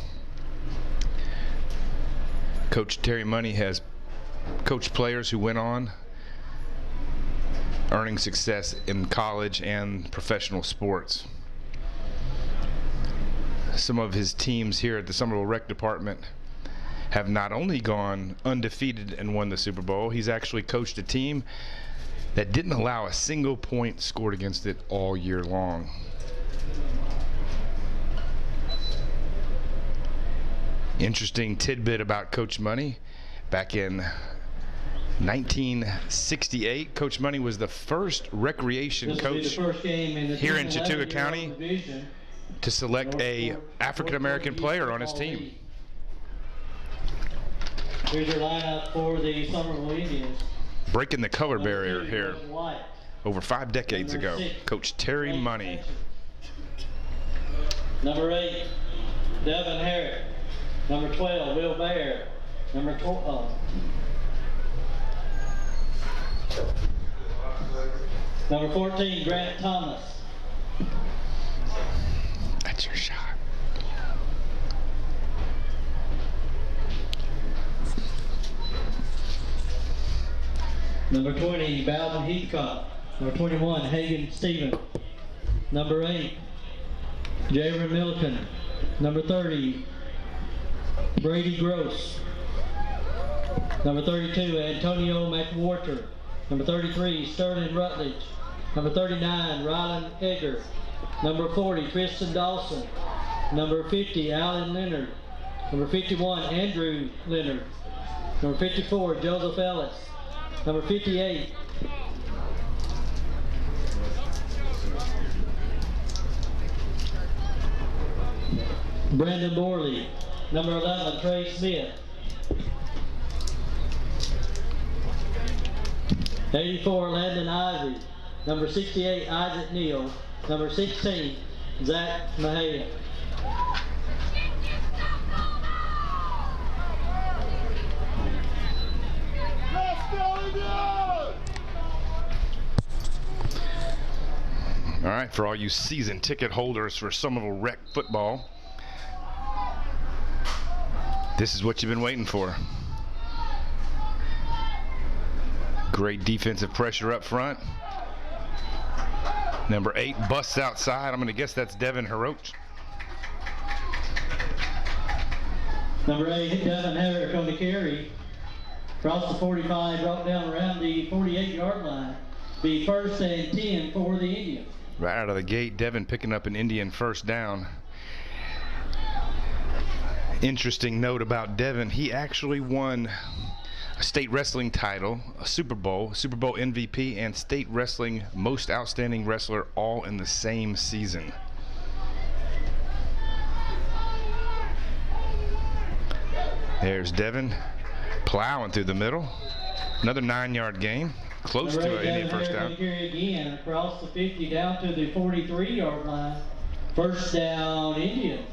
Coach Terry Money has coached players who went on earning success in college and professional sports. Some of his teams here at the Summerville Rec Department have not only gone undefeated and won the Super Bowl, he's actually coached a team that didn't allow a single point scored against it all year long. Interesting tidbit about Coach Money. Back in 1968, Coach Money was the first recreation coach here in Chattooga County to select a African-American player on his team. Here's your lineup for the Summerville Indians. Breaking the color barrier here over 5 decades ago. Coach Terry Money. Number 8, Devin Herrick. Number 12, Will Bear. Number 14, Grant Thomas. That's your shot. Number 20, Bowden Heathcock. Number 21, Hagan Stephen. Number 8, Jaron Milliken. Number 30, Brady Gross. Number 32, Antonio McWhorter. Number 33, Sterling Rutledge. Number 39, Rylan Egger. Number 40, Tristan Dawson. Number 50, Alan Leonard. Number 51, Andrew Leonard. Number 54, Joseph Ellis. Number 58, Brandon Borley. Number 11, Trey Smith. 84, Landon Ivory. Number 68, Isaac Neal. Number 16, Zach Mahia. All right, for all you season ticket holders for Summerville Rec football, this is what you've been waiting for. Great defensive pressure up front. Number 8 busts outside. I'm going to guess that's Devin Heroach. Number 8, Devin Herrick on the carry. Across the 45, brought down around the 48-yard line. Be 1st and 10 for the Indians. Right out of the gate, Devin picking up an Indian first down. Interesting note about Devin, he actually won a state wrestling title, a Super Bowl MVP, and state wrestling most outstanding wrestler all in the same season. There's Devin plowing through the middle. Another 9-yard gain, close to an Indian first down. Again, across the 50 down to the 43-yard line. First down, Indians.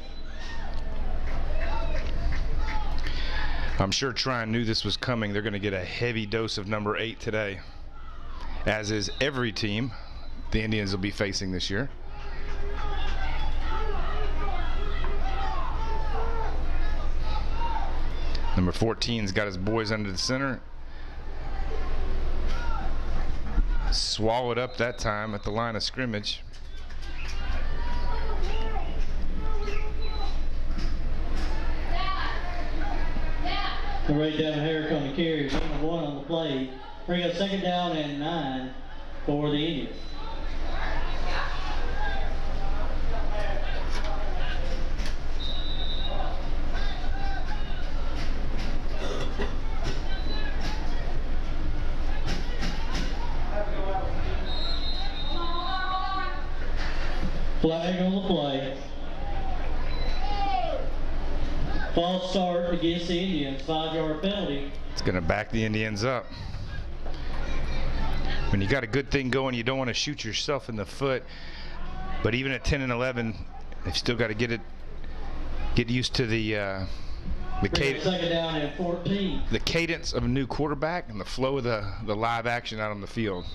I'm sure Tryon knew this was coming. They're going to get a heavy dose of number 8 today, as is every team the Indians will be facing this year. Number 14's got his boys under the center. Swallowed up that time at the line of scrimmage. Number 8, Devin Herrick on the carry. Number 1 on the play. Bring up 2nd down and 9 for the Indians. Flag on the play. False start against the Indians, 5-yard penalty. It's going to back the Indians up. When you got a good thing going, you don't want to shoot yourself in the foot. But even at 10 and 11, they've still got to get used to the cadence. 2nd down and 14. The cadence of a new quarterback and the flow of the live action out on the field.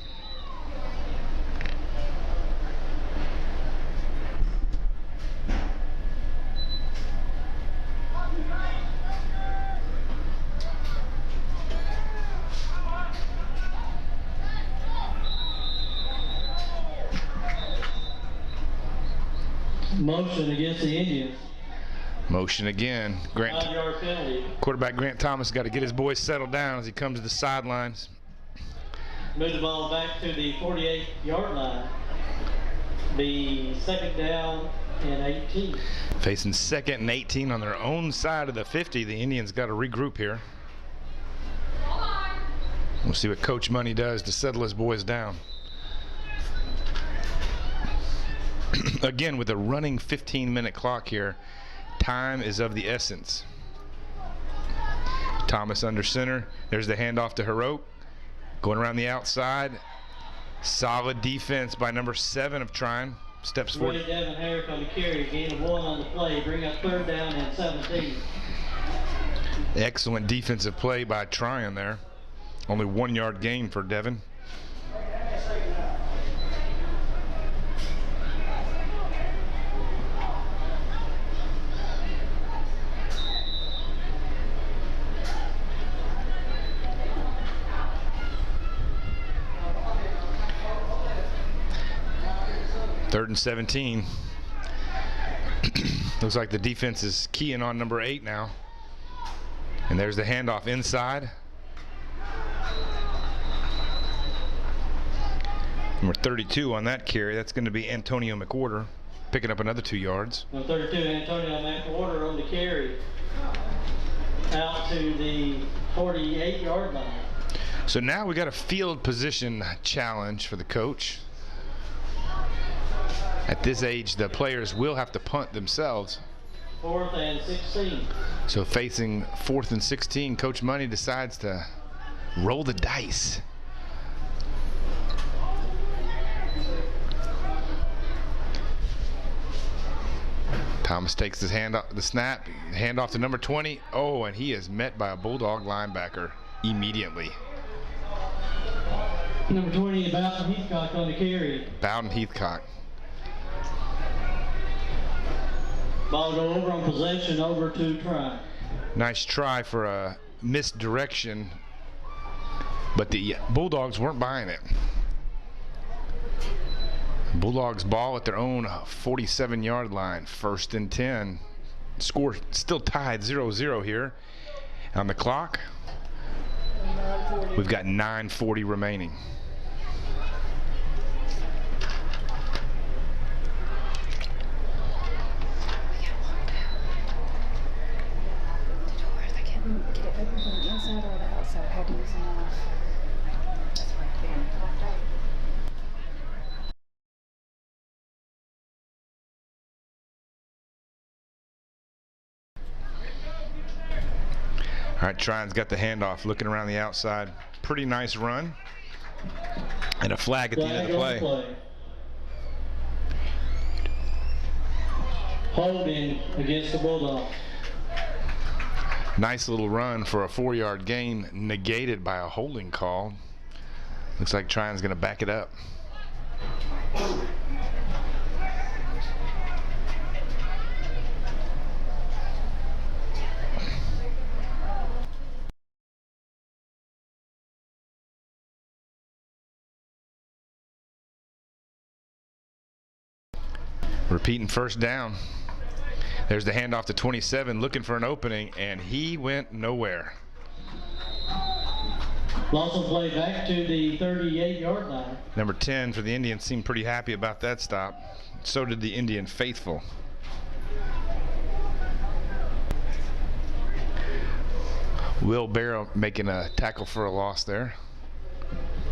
Motion against the Indians. Motion again. 5-yard penalty. Quarterback Grant Thomas got to get his boys settled down as he comes to the sidelines. Move the ball back to the 48-yard line. The 2nd down and 18. Facing 2nd and 18 on their own side of the 50. The Indians got to regroup here. We'll see what Coach Money does to settle his boys down. Again, with a running 15-minute clock here, time is of the essence. Thomas under center. There's the handoff to Heroic. Going around the outside. Solid defense by number 7 of Trine. Steps forward. Ray Devin Herrick on the carry. Gain of 1 on the play. Bring up 3rd down and 17. Excellent defensive play by Trine there. Only 1-yard gain for Devin. Third and 17. Looks like the defense is keying on number 8 now. And there's the handoff inside. Number 32 on that carry. That's going to be Antonio McWhorter, picking up another 2 yards. Number 32, Antonio McWhorter on the carry. Out to the 48-yard line. So now we got a field position challenge for the coach. At this age, the players will have to punt themselves. 4th and 16. So facing 4th and 16, Coach Money decides to roll the dice. Thomas takes his the snap, handoff to number 20. Oh, and he is met by a Bulldog linebacker immediately. Number 20, Bowden Heathcock on the carry. Bowden Heathcock. Ball go over on possession, over to Trine. Nice try for a misdirection, but the Bulldogs weren't buying it. Bulldogs ball at their own 47-yard line. 1st and 10. Score still tied 0-0 here. On the clock, we've got 9:40 remaining. Get it open from the inside or the outside. How do you use it off? That's right there. All right, Trine's got the handoff, looking around the outside. Pretty nice run. And a flag at the end of the play. Holding against the Bulldogs. Nice little run for a 4-yard gain, negated by a holding call. Looks like Trine's going to back it up. Repeating 1st down. There's the handoff to 27, looking for an opening, and he went nowhere. Loss of play back to the 38-yard line. Number 10 for the Indians seemed pretty happy about that stop. So did the Indian faithful. Will Barrow making a tackle for a loss there.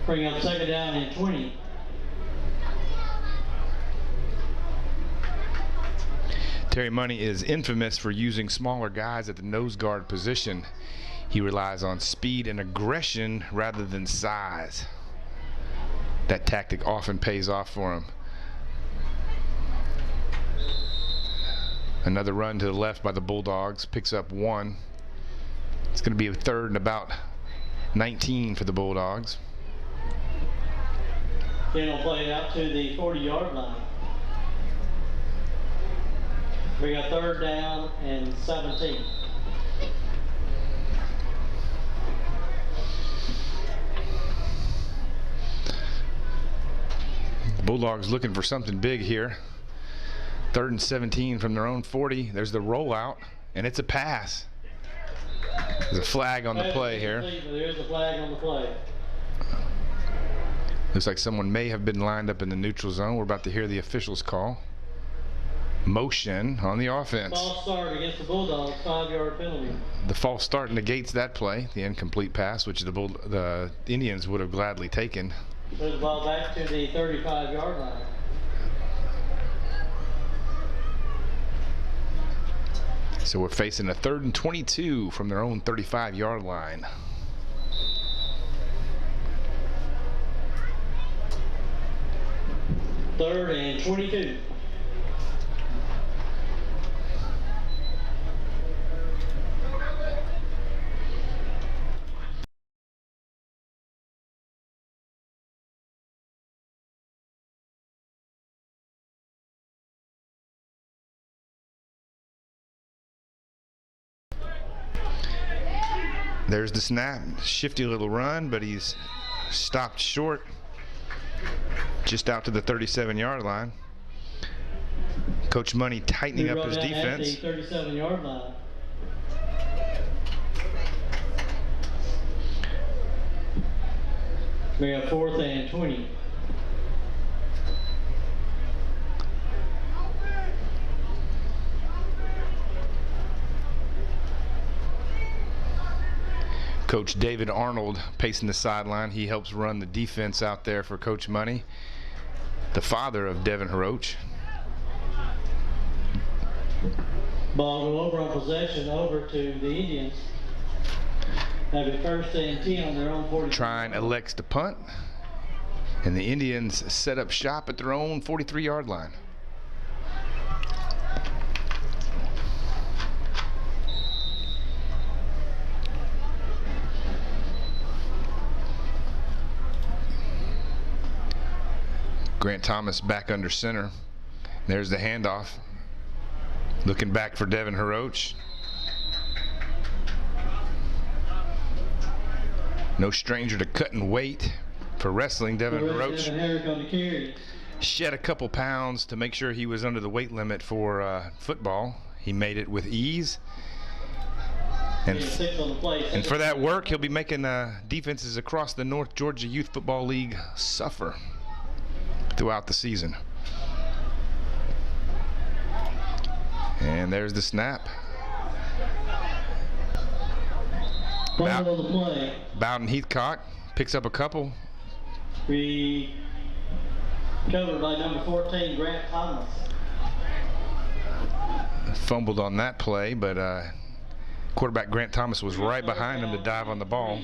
Bring up 2nd down and 20. Terry Money is infamous for using smaller guys at the nose guard position. He relies on speed and aggression rather than size. That tactic often pays off for him. Another run to the left by the Bulldogs, picks up 1. It's going to be a 3rd and about 19 for the Bulldogs. Then we'll play it out to the 40-yard line. Bring a 3rd down and 17. Bulldogs looking for something big here. 3rd and 17 from their own 40. There's the rollout, and it's a pass. There's a flag on the play here. There is a flag on the play. Looks like someone may have been lined up in the neutral zone. We're about to hear the officials call. Motion on the offense. False start against the Bulldogs, 5-yard penalty. The false start negates that play, the incomplete pass, which the Indians would have gladly taken. There's the ball back to the 35-yard line. So we're facing a 3rd and 22 from their own 35-yard line. Third and 22. There's the snap. Shifty little run, but he's stopped short. Just out to the 37-yard line. Coach Money tightening up his defense. At the 37-yard line. We have 4th and 20. Coach David Arnold pacing the sideline. He helps run the defense out there for Coach Money, the father of Devin Heroach. Ball go over on possession over to the Indians. Have it 1st and 10 on their own 40. Trine elects to punt, and the Indians set up shop at their own 43-yard line. Grant Thomas back under center. There's the handoff. Looking back for Devin Heroach. No stranger to cutting weight for wrestling. Devin Heroach shed a couple pounds to make sure he was under the weight limit for football. He made it with ease. And for that work, he'll be making defenses across the North Georgia Youth Football League suffer throughout the season. And there's the snap. Bowden Heathcock picks up a couple. Covered by number 14, Grant Thomas. Fumbled on that play, but quarterback Grant Thomas was right behind him to dive on the ball.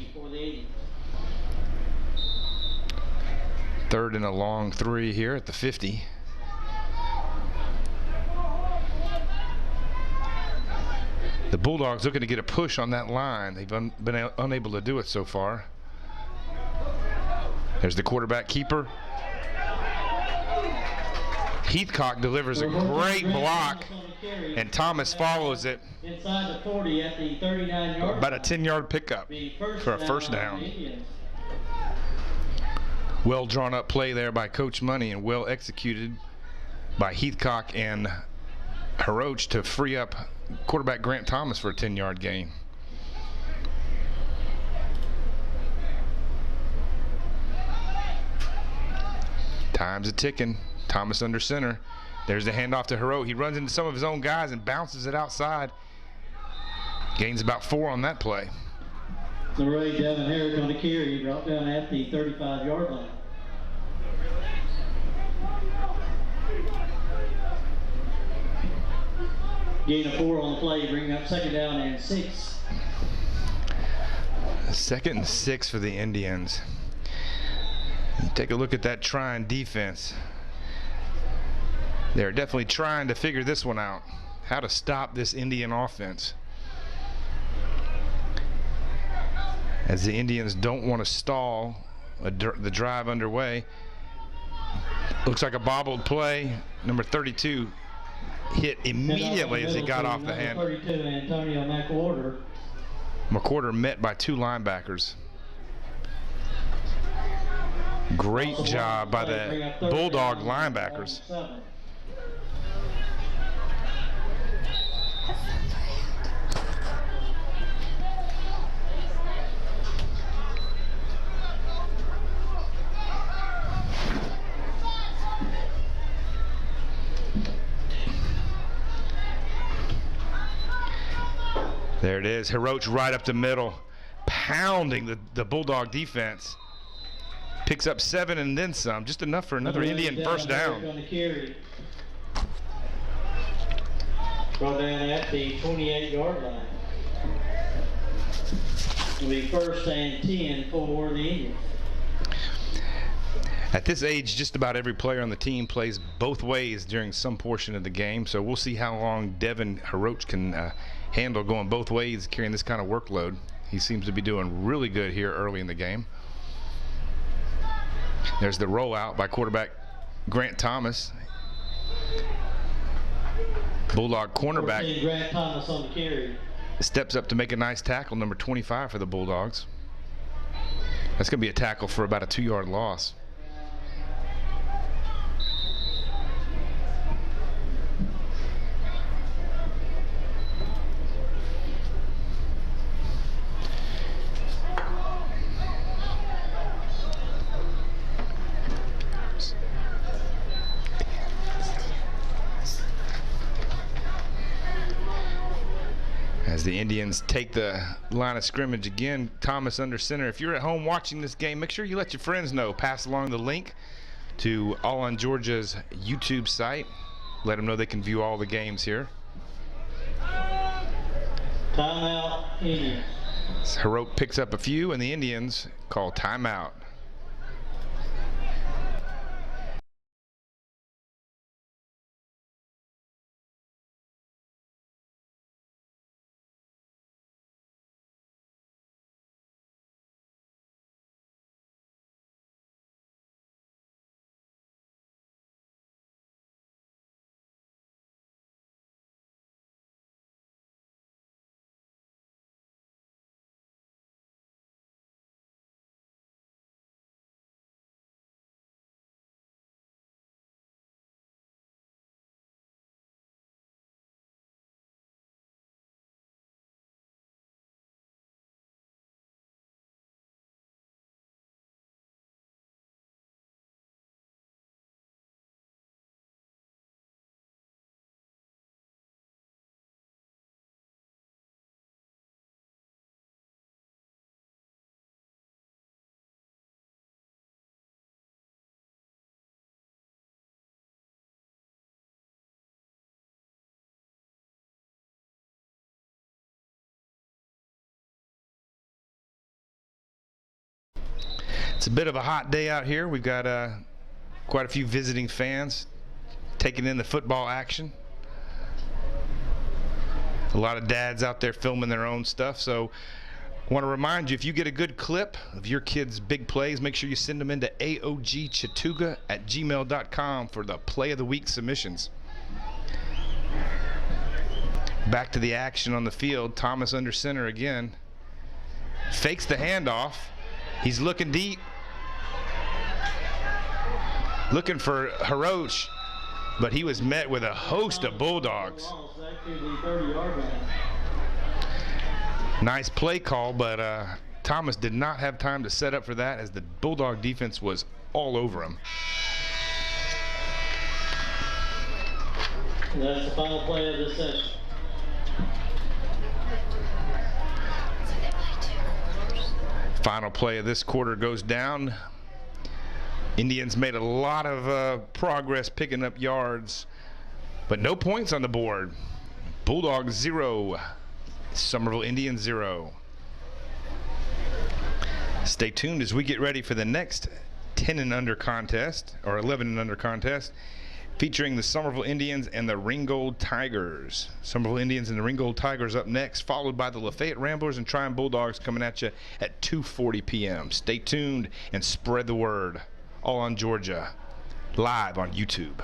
3rd and a long 3 here at the 50. The Bulldogs looking to get a push on that line. They've been unable to do it so far. There's the quarterback keeper. Heathcock delivers a great block, and Thomas follows it. Inside the 40 at the 39-yard. About a 10-yard pickup for a first down. Well drawn up play there by Coach Money and well executed by Heathcock and Heroach to free up quarterback Grant Thomas for a 10-yard gain. Time's a ticking. Thomas under center. There's the handoff to Heroach. He runs into some of his own guys and bounces it outside. Gains about 4 on that play. Number 8, Devin Herrick on the carry, brought down at the 35-yard line. Gain of 4 on the play, bring up 2nd down and 6. 2nd and 6 for the Indians. You take a look at that Trine defense. They're definitely trying to figure this one out, how to stop this Indian offense. As the Indians don't want to stall the drive underway. Looks like a bobbled play. Number 32 hit immediately as he got off the hand. 32, Antonio McWhorter. McWhorter met by 2 linebackers. Great job by the Bulldog linebackers. There it is. Hiroch right up the middle, pounding the Bulldog defense. Picks up 7 and then some, just enough for another Indian first down. On the carry. Brought down at the 28-yard line. It'll be first and 10 for the Indians. At this age, just about every player on the team plays both ways during some portion of the game, so we'll see how long Devin Hiroch can handle going both ways, carrying this kind of workload. He seems to be doing really good here early in the game. There's the rollout by quarterback Grant Thomas. Bulldog cornerback Grant Thomas on the carry. steps up to make a nice tackle, number 25 for the Bulldogs. That's going to be a tackle for about a 2-yard loss. As the Indians take the line of scrimmage again, Thomas under center. If you're at home watching this game, make sure you let your friends know. Pass along the link to All on Georgia's YouTube site. Let them know they can view all the games here. Timeout, Indians. Hiroch picks up a few, and the Indians call timeout. It's a bit of a hot day out here. We've got quite a few visiting fans taking in the football action. A lot of dads out there filming their own stuff. So I want to remind you, if you get a good clip of your kids' big plays, make sure you send them into aogchattooga@gmail.com for the play of the week submissions. Back to the action on the field. Thomas under center again. Fakes the handoff. He's looking deep. Looking for Hiroch, but he was met with a host of Bulldogs. Nice play call, but Thomas did not have time to set up for that as the Bulldog defense was all over him. And that's the final play of this session. Final play of this quarter goes down. Indians made a lot of progress picking up yards, but no points on the board. Bulldogs 0, Summerville Indians 0. Stay tuned as we get ready for the next 10 and under contest, or 11 and under contest, featuring the Summerville Indians and the Ringgold Tigers. Summerville Indians and the Ringgold Tigers up next, followed by the Lafayette Ramblers and Tryon Bulldogs coming at you at 2:40 p.m. Stay tuned and spread the word. All on Georgia, live on YouTube.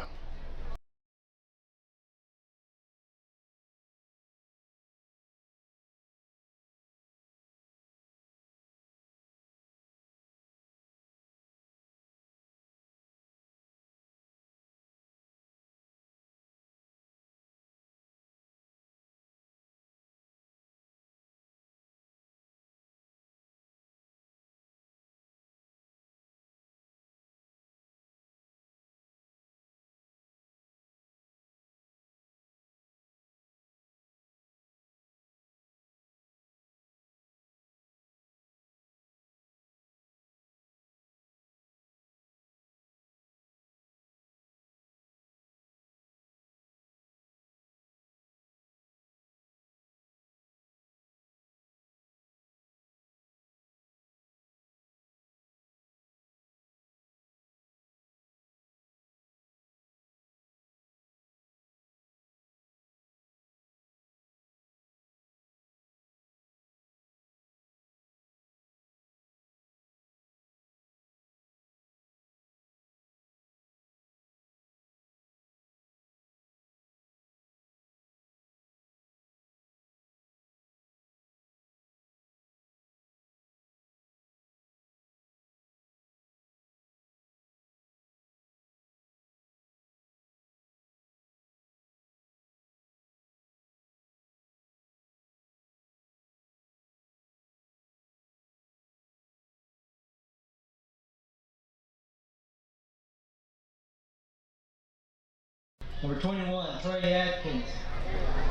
Number 21, Trey Atkins.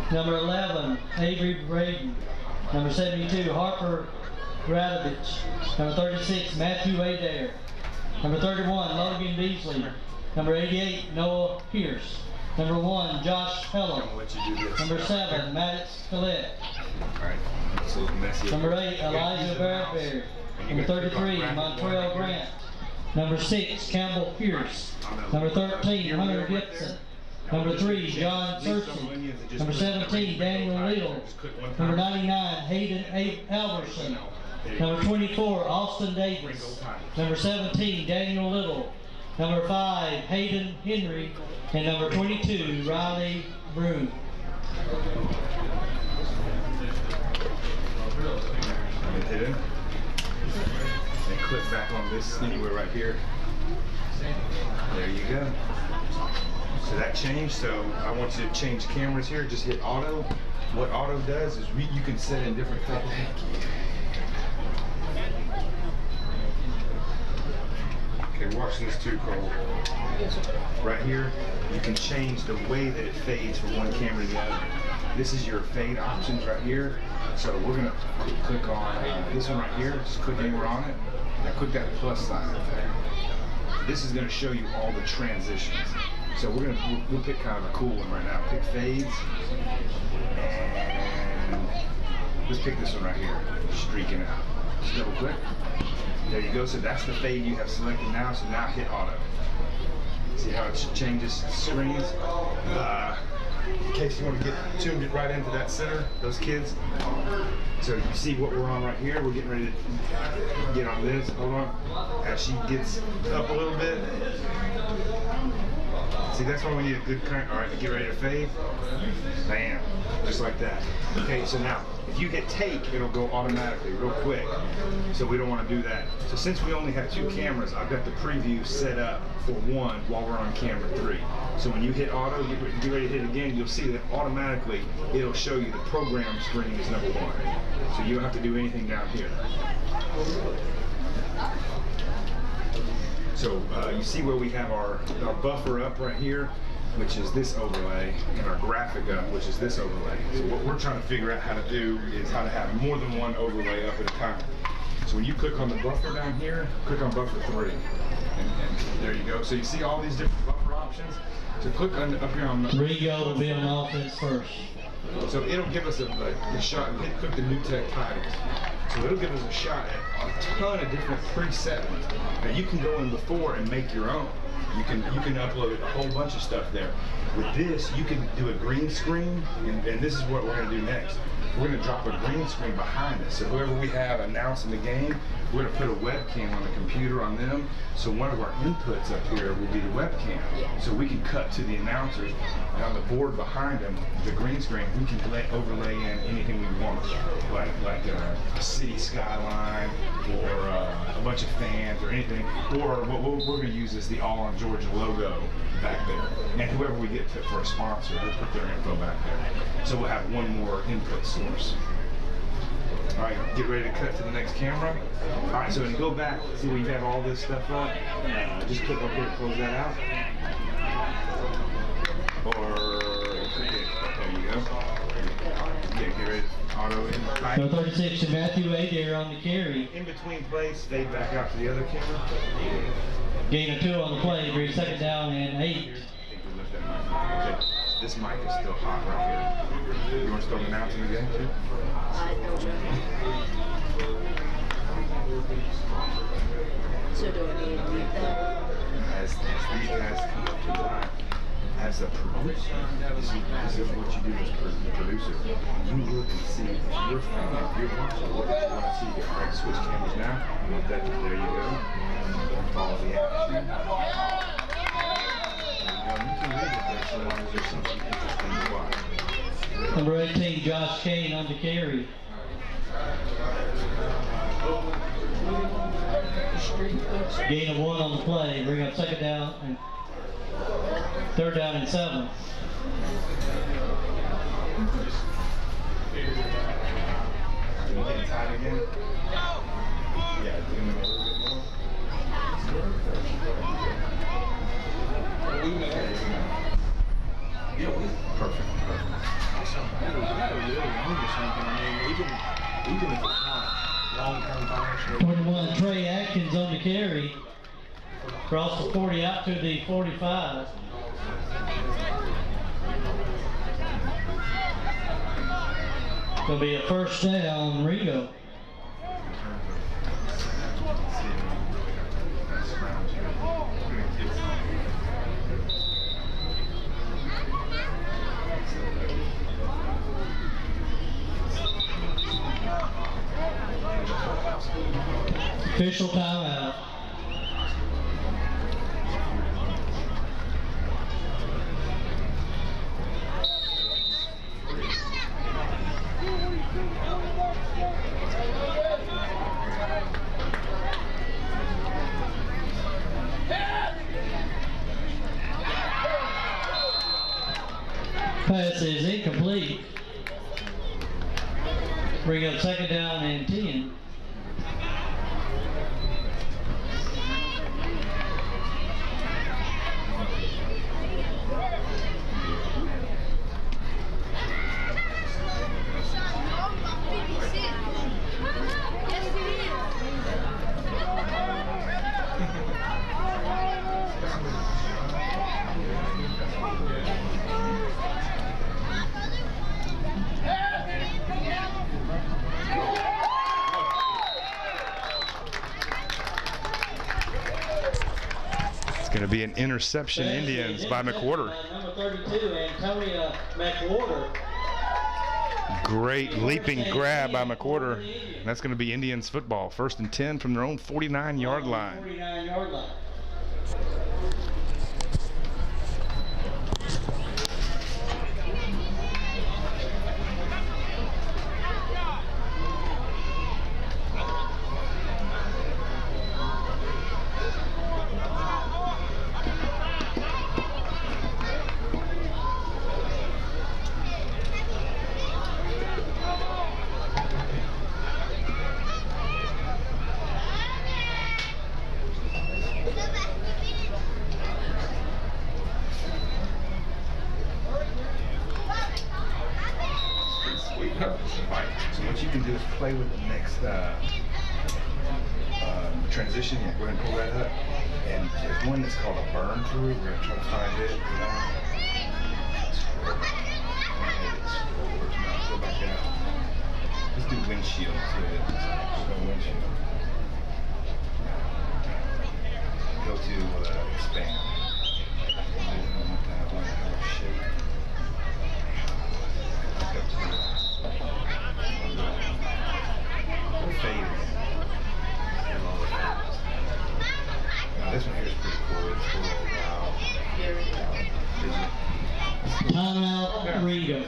Number 11, Avery Braden. Number 72, Harper Radovich. Number 36, Matthew Adair. Number 31, Logan Beasley. Number 88, Noah Pierce. Number 1, Josh Heller. Number 7, Maddox Collette. Number 8, Elijah Bradbury. Number 33, Montrell Grant. Number 6, Campbell Pierce. Number 13, Hunter Gibson. Number 3, John Searson. Number 17, Daniel Little. Number 99, Hayden Alberson. Number 24, Austin Davis. Number 17, Daniel Little. Number 5, Hayden Henry. And number 22, Riley Broom. Hit him. And click back on this anywhere right here. There you go. So that changed. So I want you to change cameras here. Just hit auto. What auto does is you can set in different things. Okay, watch this too, Cole. Right here, you can change the way that it fades from one camera to the other. This is your fade options right here. So we're gonna click on this one right here. Just click anywhere on it. Now click that plus sign. This is gonna show you all the transitions. So we'll pick kind of a cool one right now. Pick fades, and let's pick this one right here. Streaking out. Just double click. There you go. So that's the fade you have selected now. So now hit auto. See how it changes screens? In case you want to get tuned it right into that center, those kids. So you see what we're on right here. We're getting ready to get on this. Hold on. As she gets up a little bit. See, that's why we need a good current. All right, get ready to fade. Bam. Just like that. Okay, so now, if you hit take, it'll go automatically, real quick. So we don't want to do that. So since we only have 2 cameras, I've got the preview set up for 1 while we're on camera 3. So when you hit auto, get ready to hit again, you'll see that automatically it'll show you the program screen is number 1. So you don't have to do anything down here. So you see where we have our buffer up right here, which is this overlay, and our graphic up, which is this overlay. So what we're trying to figure out how to do is how to have more than one overlay up at a time. So when you click on the buffer down here, click on buffer 3. And there you go. So you see all these different buffer options. So click on, up here on the... Rigo will be on offense first. So it'll give us a shot. Click the new tech titles. So it'll give us a shot at a ton of different presets. Now you can go in before and make your own. You can upload a whole bunch of stuff there. With this, you can do a green screen, and this is what we're going to do next. We're going to drop a green screen behind us. So whoever we have announcing the game, we're going to put a webcam on the computer on them. So one of our inputs up here will be the webcam. So we can cut to the announcers, and on the board behind them, the green screen, we can overlay in anything we want, like a city skyline or a bunch of fans or anything. Or what we're going to use is the All on Georgia logo back there. And whoever we get to for a sponsor, we'll put their info back there. So we'll have one more input source. All right, get ready to cut to the next camera. All right, so when you go back, see where you have all this stuff up? Just click up here to close that out. Or, there you go. Get ready to auto in. Number 36, Matthew Adair on the carry. In between plays, fade back out to the other camera. Gain of 2 on the play, bring 2nd down and 8. I think we lift that mic. Okay. This mic is still hot right here. You want to start announcing again too? So do I need to read that? As these guys come up to line, as a producer, this is what you do as a producer. You look and see if you're fan, if you're watching, what do you want to see? All right, switch cameras now. You want that? There you go. Follow the action. You can read it there so long as there's something interesting to watch. Number 18, Josh Kane on the carry. Gain of 1 on the play, bring up 2nd down and 3rd down and 7. Getting tight again. Yeah, doing it a little bit more. carry. Across the 40 out to the 45. Gonna be a first down, Ringo. Official timeout. Pass is incomplete. Bring up second down and 10. Going to be an interception, Indians, by McWhorter. Number 32, Antonia McWhorter. Great leaping grab by McWhorter. And that's going to be Indians football. 1st and 10 from their own 49-yard line. 49-yard line. So what you can do is play with the next transition. Yeah, go ahead and pull that up. And there's one that's called a burn through. We're going to try to find it. Go back down. Let's do windshield. Go windshield. Go to expand. This one here is pretty cool. It's cool. Timeout, Ringo.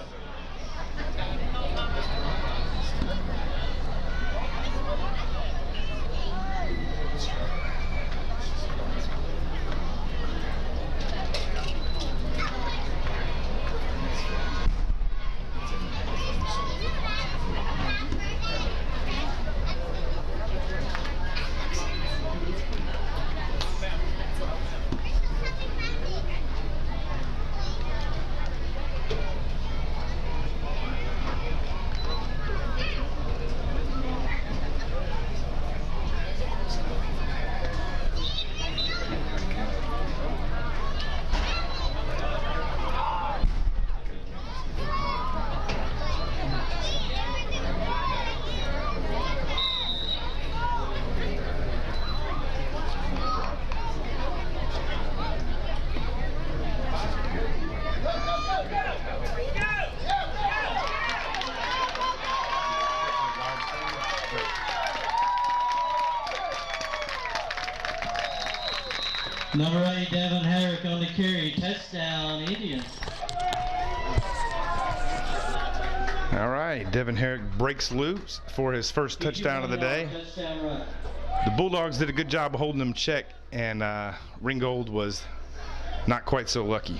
Number 8, Devin Herrick on the carry. Touchdown, Indians. All right, Devin Herrick breaks loose for his first touchdown of the day. Touchdown run. The Bulldogs did a good job of holding them in check, and Ringgold was not quite so lucky.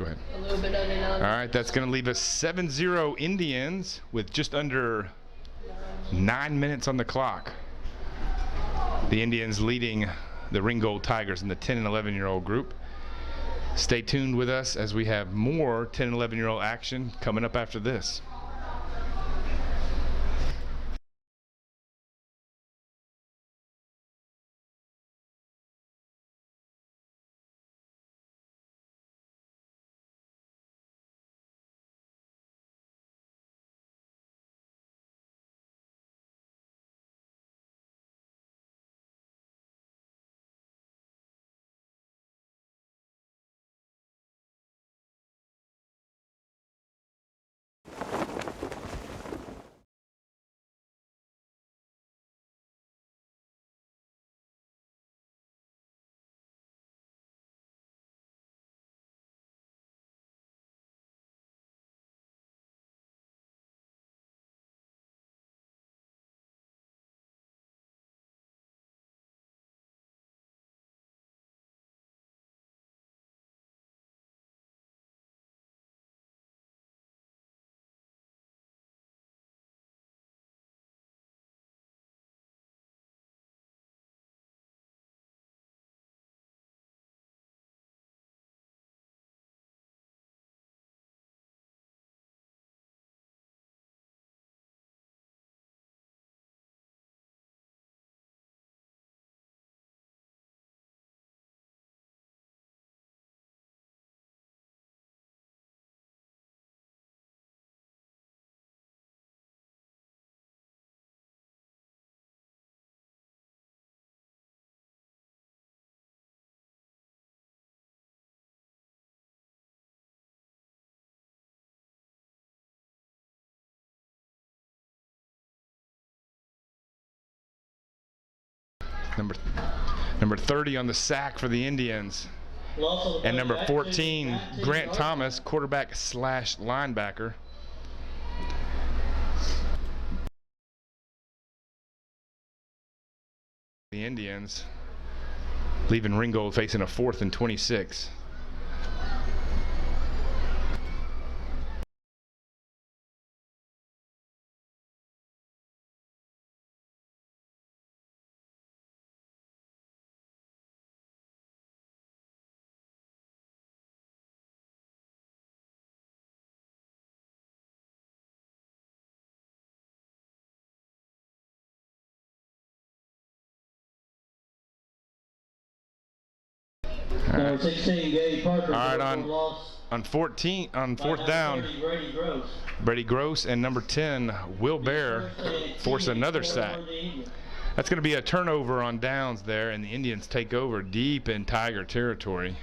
Go ahead. A little bit under 9. All right, that's going to leave us 7-0 Indians with just under 9 minutes on the clock. The Indians leading the Ringgold Tigers in the 10 and 11-year-old group. Stay tuned with us as we have more 10 and 11-year-old action coming up after this. Number 30 on the sack for the Indians. And number 14, Grant Thomas, quarterback / linebacker. The Indians leaving Ringgold facing a 4th and 26. Number 16, Gabe Parker. All right, on 4th down, Brady Gross and number 10, Will Bear, force another sack. That's going to be a turnover on downs there, and the Indians take over deep in Tiger territory.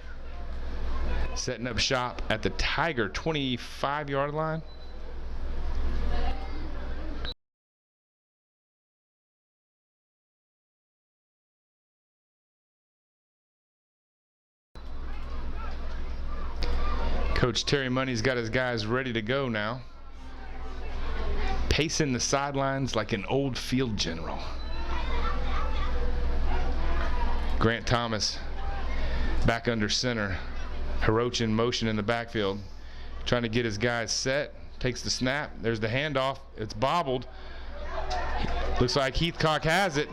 Setting up shop at the Tiger 25-yard line. Coach Terry Money's got his guys ready to go now. Pacing the sidelines like an old field general. Grant Thomas back under center. Hirochi in motion in the backfield. Trying to get his guys set. Takes the snap. There's the handoff. It's bobbled. Looks like Heathcock has it.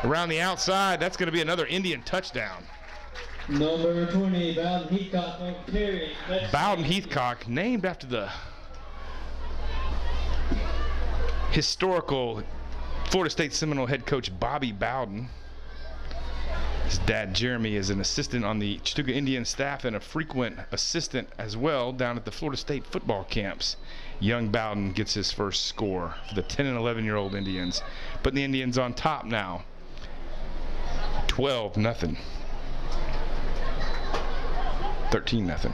Around the outside. That's going to be another Indian touchdown. Number 20, Bowden Heathcock. Bowden Heathcock, named after the historical Florida State Seminole head coach Bobby Bowden. His dad Jeremy is an assistant on the Chattooga Indian staff and a frequent assistant as well down at the Florida State football camps. Young Bowden gets his first score for the 10 and 11-year-old Indians. Putting the Indians on top now. 12-0. 13-0.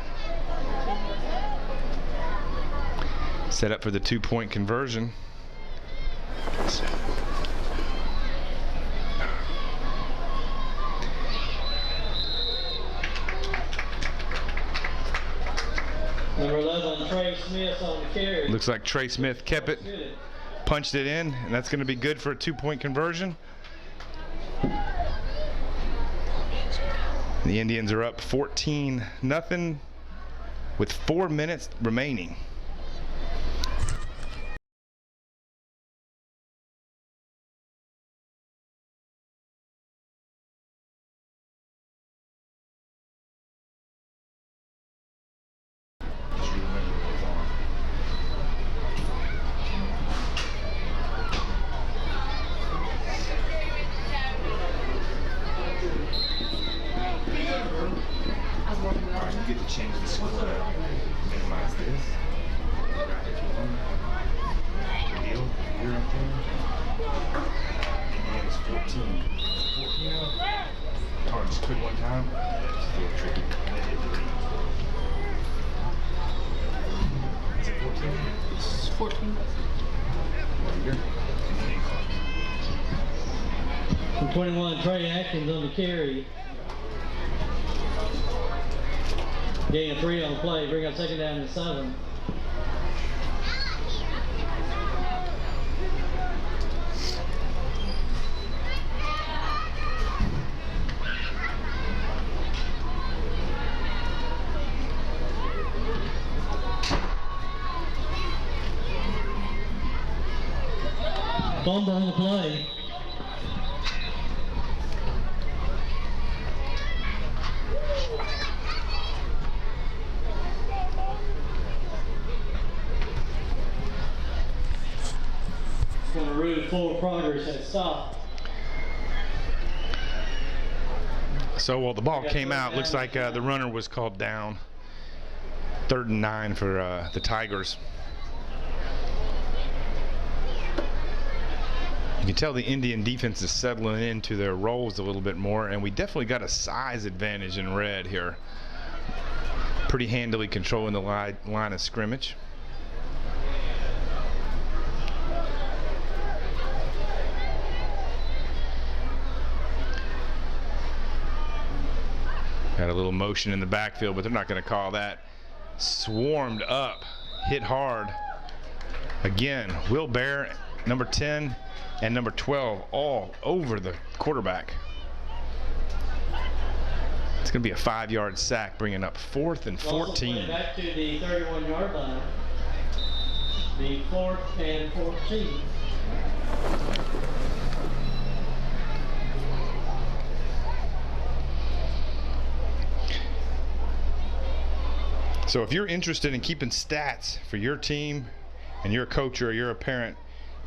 Set up for the 2-point conversion. Number 11, Trey Smith on the carry. Looks like Trey Smith kept it, punched it in, and that's going to be good for a 2-point conversion. The Indians are up 14-0 with 4 minutes remaining. You get to change the score. Minimize this. Deal. You're up there. Indiana's 14. 14. Hard, just quit one time. It's a little tricky. Is it 14? It's 14. Here. From 21, Trey Atkins on the carry. Gain of 3 on the play, bring up second down and 7. Fumble on the play. Forward progress has stopped. So while the ball came out, looks like the runner was called down. 3rd and 9 for the Tigers. You can tell the Indian defense is settling into their roles a little bit more, and we definitely got a size advantage in red here. Pretty handily controlling the line of scrimmage. Got a little motion in the backfield, but they're not going to call that. Swarmed up, hit hard. Again, Will Bear, number 10 and number 12, all over the quarterback. It's going to be a 5-yard sack, bringing up 4th and 14. Back to the 31-yard line. The 4th and 14. So if you're interested in keeping stats for your team and you're a coach or you're a parent,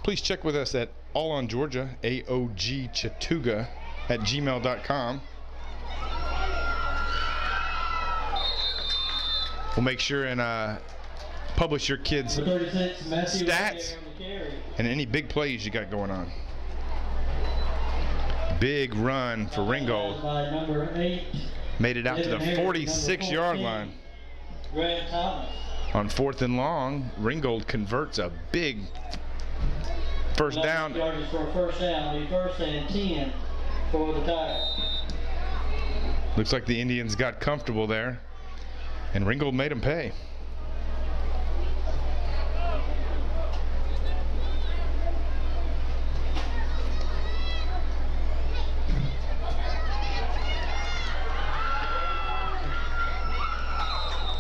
please check with us at All on Georgia, AOG Chattooga at gmail.com. We'll make sure and publish your kids' stats and any big plays you got going on. Big run for Ringgold. Made it out to the 46-yard line. On 4th and long, Ringgold converts a big first down. For a first down, the 1st and 10 for the Tigers. Looks like the Indians got comfortable there, and Ringgold made them pay.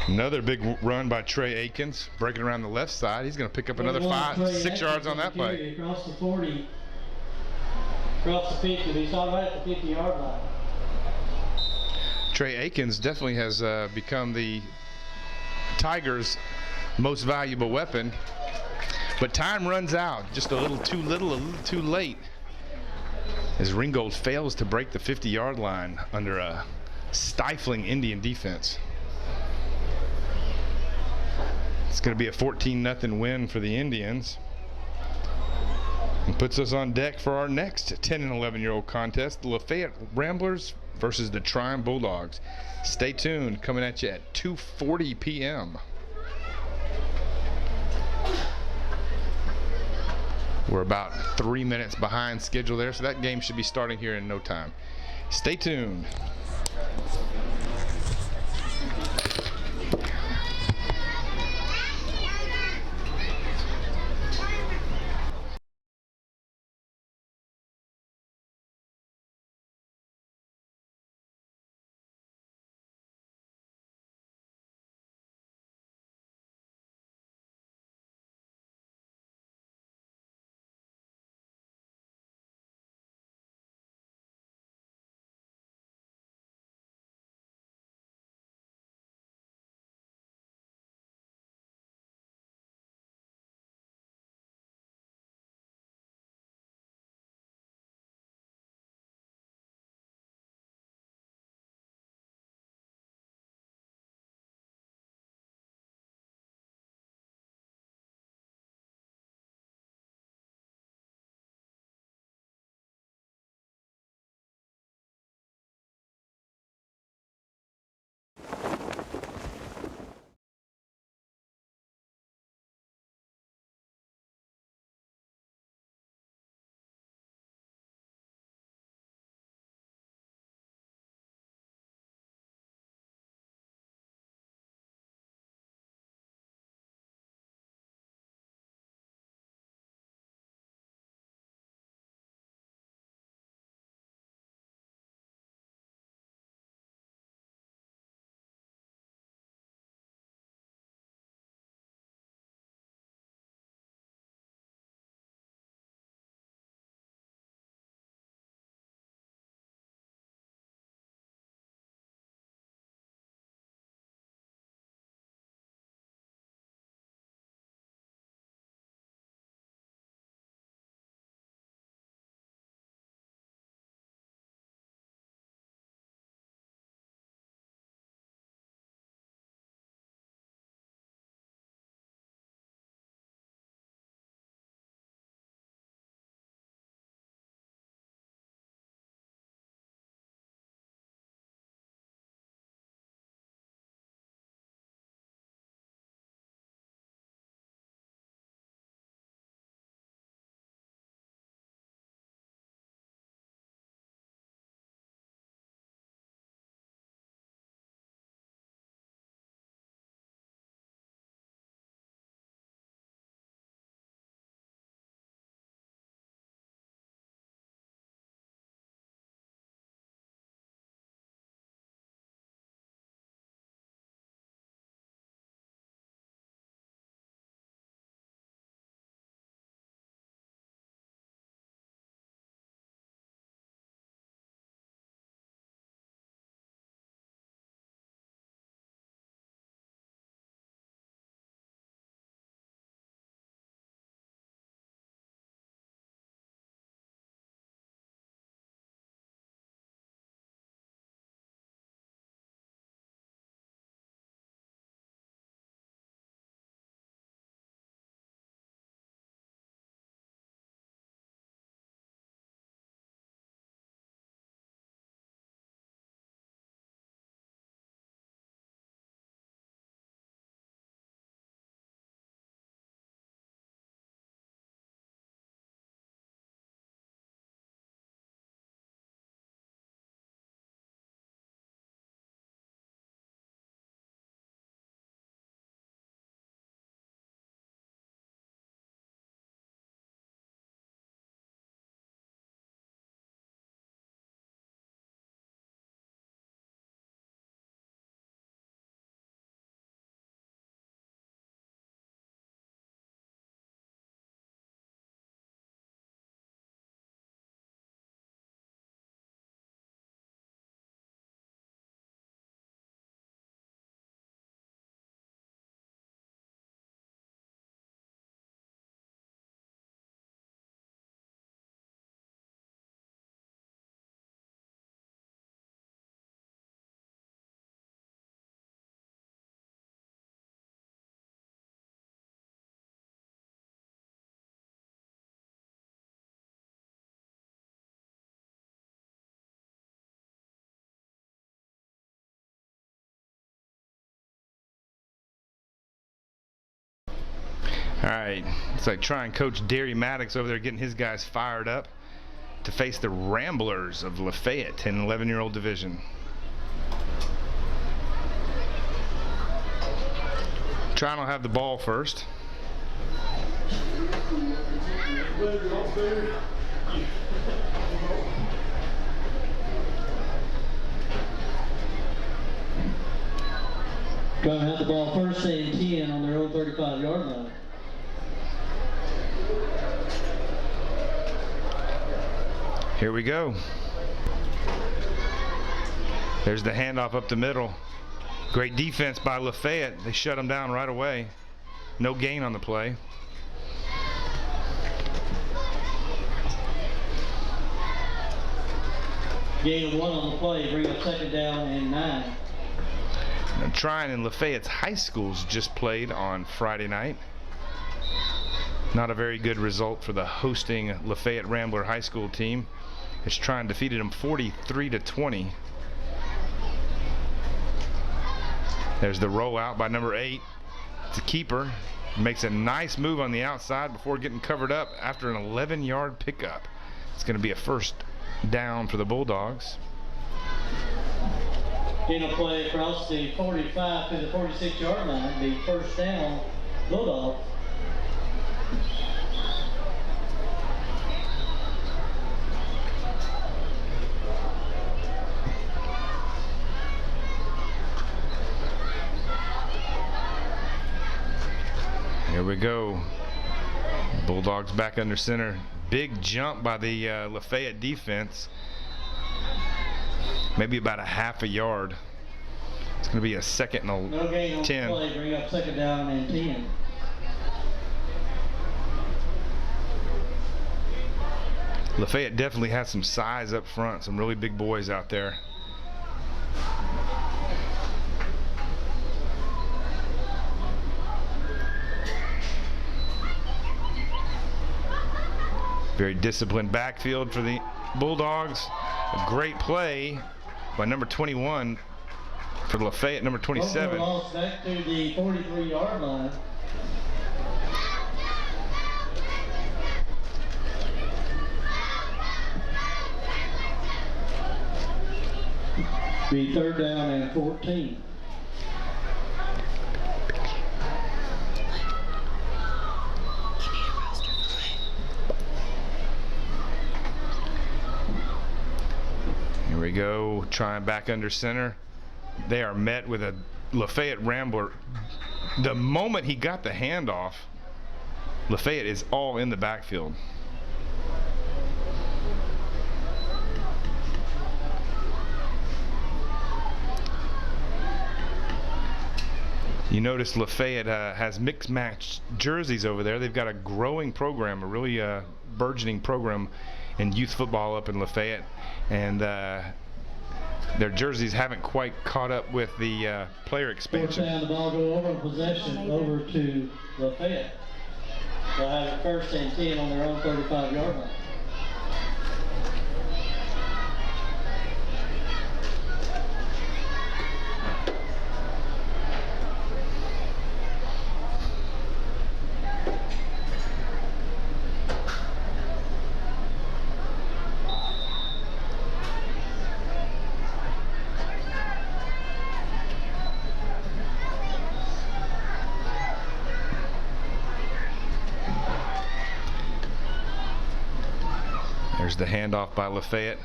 Another big run by Trey Atkins, breaking around the left side. He's going to pick up another 5-6 yards on that play. Across the 40, across the 50. He's all right at the 50-yard line. Trey Atkins definitely has become the Tigers' most valuable weapon. But time runs out, just a little too late, as Ringgold fails to break the 50-yard line under a stifling Indian defense. It's going to be a 14-0 win for the Indians, and puts us on deck for our next 10 and 11-year-old contest, the Lafayette Ramblers versus the Trine Bulldogs. Stay tuned, coming at you at 2:40 p.m. We're about 3 minutes behind schedule there, so that game should be starting here in no time. Stay tuned. All right, it's like trying Coach Derry Maddox over there getting his guys fired up to face the Ramblers of Lafayette, 10 and 11-year-old division. Tryon will have the ball first. Going to have the ball first and 10 on their own 35-yard line. Here we go. There's the handoff up the middle. Great defense by Lafayette. They shut them down right away. No gain on the play. Gain of 1 on the play, bring up 2nd down and 9. Now, Tryon and Lafayette's high schools just played on Friday night. Not a very good result for the hosting Lafayette Rambler High School team, as Tryon defeated them 43-20. There's the rollout by number 8. It's a keeper. Makes a nice move on the outside before getting covered up after an 11-yard pickup. It's going to be a first down for the Bulldogs. Gain of play across the 45 to the 46-yard line. The first down, Bulldogs. Here we go. Bulldogs back under center. Big jump by the Lafayette defense. Maybe about a half a yard. It's going to be a 2nd and No gain on 10. the play, bring up 2nd down and 10. Lafayette definitely has some size up front, some really big boys out there. Very disciplined backfield for the Bulldogs. A great play by number 21 for Lafayette, number 27. Loss back to the 43-yard line. Be 3rd down and 14. Here we go, trying back under center. They are met with a Lafayette Rambler. The moment he got the handoff, Lafayette is all in the backfield. You notice Lafayette has mixed match jerseys over there. They've got a growing program, a really burgeoning program in youth football up in Lafayette, and their jerseys haven't quite caught up with the player expansion. 4th down, the ball go over, possession over to Lafayette. They'll have it 1st and 10 on their own 35-yard line. There's the handoff by Lafayette.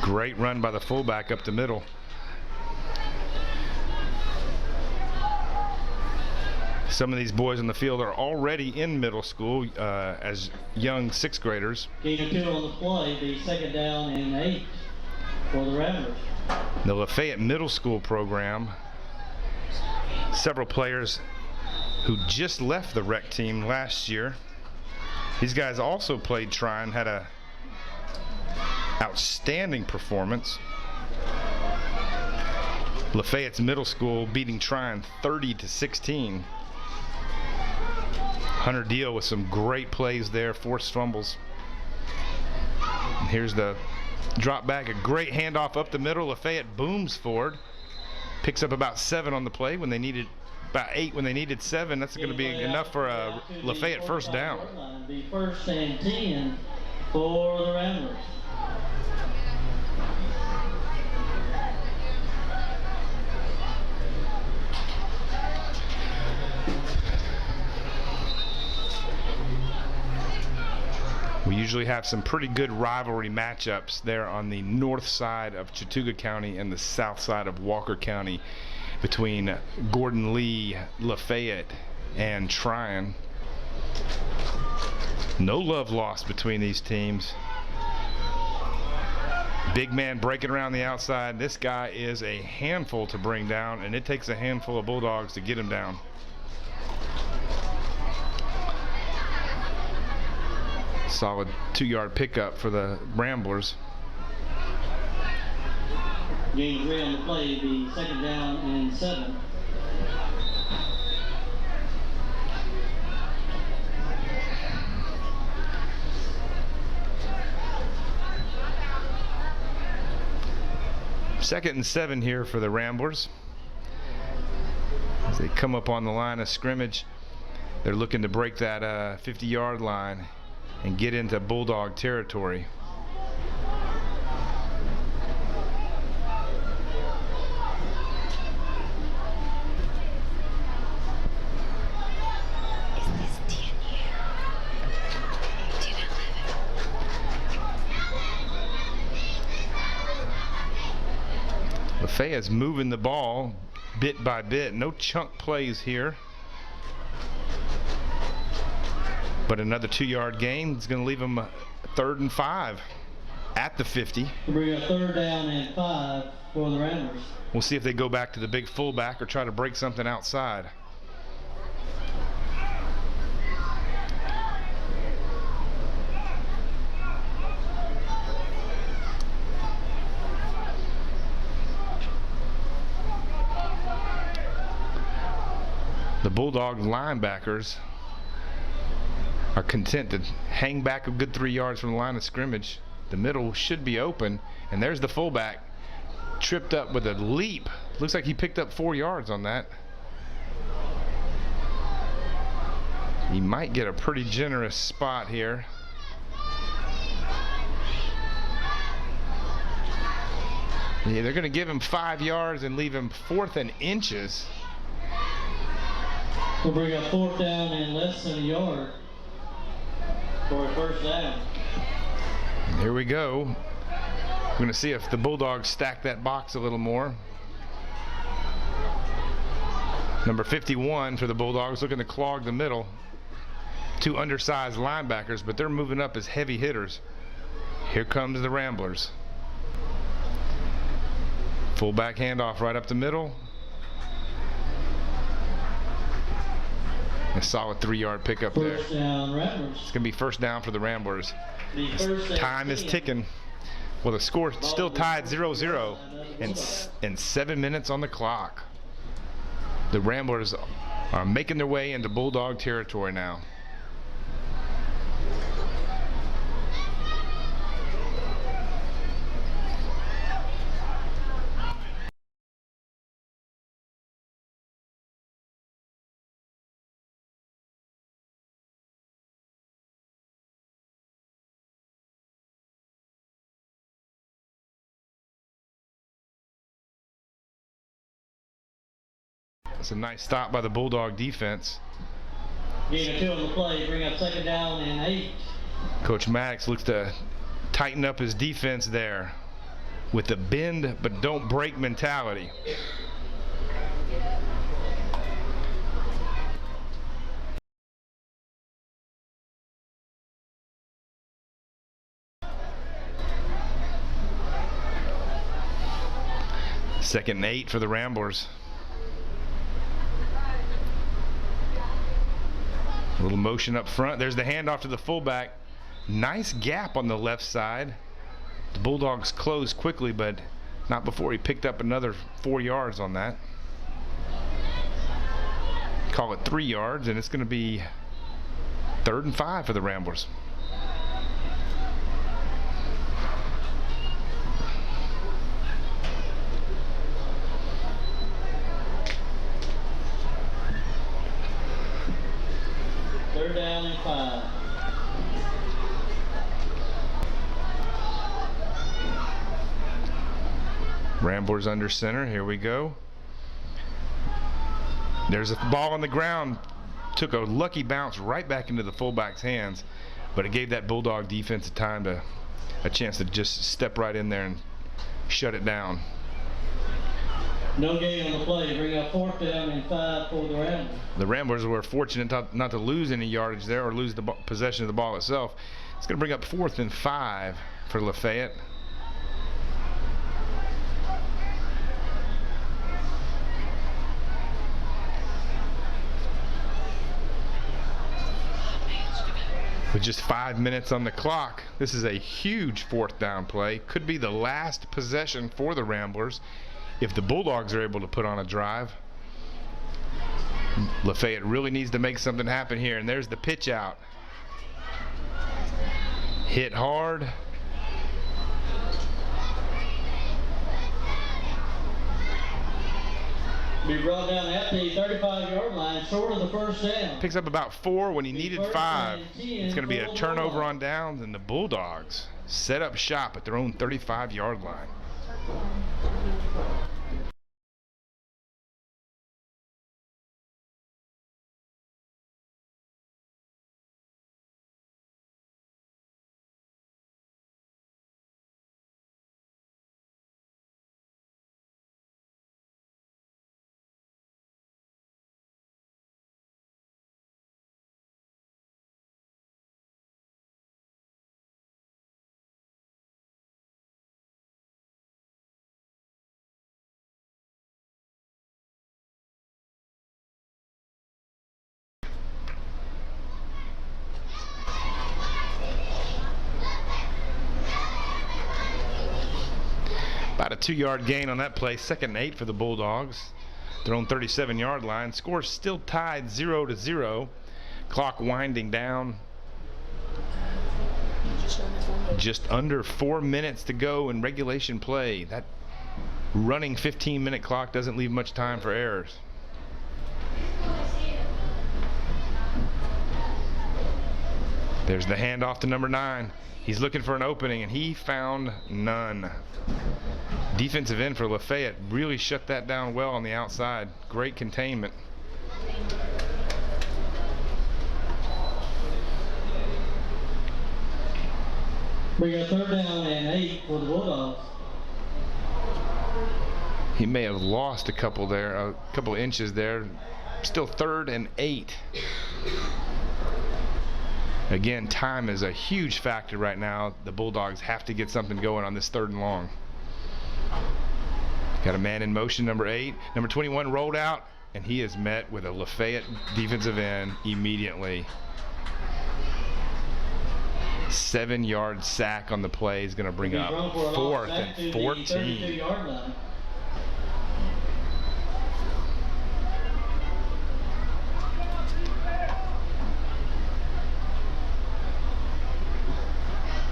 Great run by the fullback up the middle. Some of these boys on the field are already in middle school as young 6th graders. Gain of 2 on the play, the 2nd down and 8 for the Ramblers. The Lafayette middle school program, several players who just left the rec team last year. These guys also played Tryon, had a outstanding performance. Lafayette's middle school beating Tryon 30-16. Hunter Deal with some great plays there, forced fumbles. And here's the drop back, a great handoff up the middle. Lafayette booms forward, picks up about 7 on the play when they needed about 8 when they needed 7. That's going to be enough for a Lafayette first down. Be 1st and 10 for the Ramblers. We usually have some pretty good rivalry matchups there on the north side of Chattooga County and the south side of Walker County between Gordon Lee, Lafayette, and Tryon. No love lost between these teams. Big man breaking around the outside. This guy is a handful to bring down, and it takes a handful of Bulldogs to get him down. Solid 2-yard pickup for the Ramblers. Gain 3 on the play, be 2nd down and 7. Second and 7 here for the Ramblers. As they come up on the line of scrimmage, they're looking to break that 50-yard line and get into Bulldog territory. Lafayette's moving the ball bit by bit. No chunk plays here. But another 2-yard gain is going to leave them 3rd and 5 at the 50. Bring a 3rd down and 5 for the Ramblers. We'll see if they go back to the big fullback or try to break something outside. The Bulldog linebackers are content to hang back a good 3 yards from the line of scrimmage. The middle should be open, and there's the fullback tripped up with a leap. Looks like he picked up 4 yards on that. He might get a pretty generous spot here. Yeah, they're going to give him 5 yards and leave him 4th and inches. We'll bring a 4th down and less than a yard for a 1st down. Here we go. We're going to see if the Bulldogs stack that box a little more. Number 51 for the Bulldogs looking to clog the middle. 2 undersized linebackers, but they're moving up as heavy hitters. Here comes the Ramblers. Fullback handoff right up the middle. A solid 3-yard pickup there. First down, Ramblers. It's going to be 1st down for the Ramblers. Time is ticking. Well, the score still tied 0-0 and 7 minutes on the clock. The Ramblers are making their way into Bulldog territory now. That's a nice stop by the Bulldog defense. Gain of 2 on the play, bring up 2nd down and 8. Coach Maddox looks to tighten up his defense there with the bend but don't break mentality. Second and 8 for the Ramblers. A little motion up front. There's the handoff to the fullback. Nice gap on the left side. The Bulldogs closed quickly, but not before he picked up another 4 yards on that. Call it 3 yards, and it's going to be 3rd and 5 for the Ramblers. down and 5. Ramblers under center. Here we go. There's a ball on the ground. Took a lucky bounce right back into the fullback's hands, but it gave that Bulldog defense a chance to just step right in there and shut it down. No gain on the play. Bring up 4th down and 5 for the Ramblers. The Ramblers were fortunate not to lose any yardage there or lose the possession of the ball itself. It's going to bring up 4th and 5 for Lafayette. With just 5 minutes on the clock, this is a huge 4th down play. Could be the last possession for the Ramblers if the Bulldogs are able to put on a drive. Lafayette really needs to make something happen here, and there's the pitch out. Hit hard. Be brought down at the 35-yard line, short of the 1st down. Picks up about 4 when he needed 5. 10 It's going to be a for the turnover Bulldogs. on downs, and the Bulldogs set up shop at their own 35-yard line. About a 2-yard gain on that play. 2nd and 8 for the Bulldogs. Their own 37-yard line. Score still tied 0-0. Clock winding down. Just under 4 minutes to go in regulation play. That running 15-minute clock doesn't leave much time for errors. There's the handoff to number 9. He's looking for an opening, and he found none. Defensive end for Lafayette really shut that down well on the outside. Great containment. Bring up 3rd down and 8 for the Bulldogs. He may have lost a couple inches there. Still 3rd and 8. Again, time is a huge factor right now. The Bulldogs have to get something going on this 3rd and long. Got a man in motion, number 8. Number 21 rolled out, and he is met with a Lafayette defensive end immediately. 7-yard sack on the play is going to bring up 4th and 14.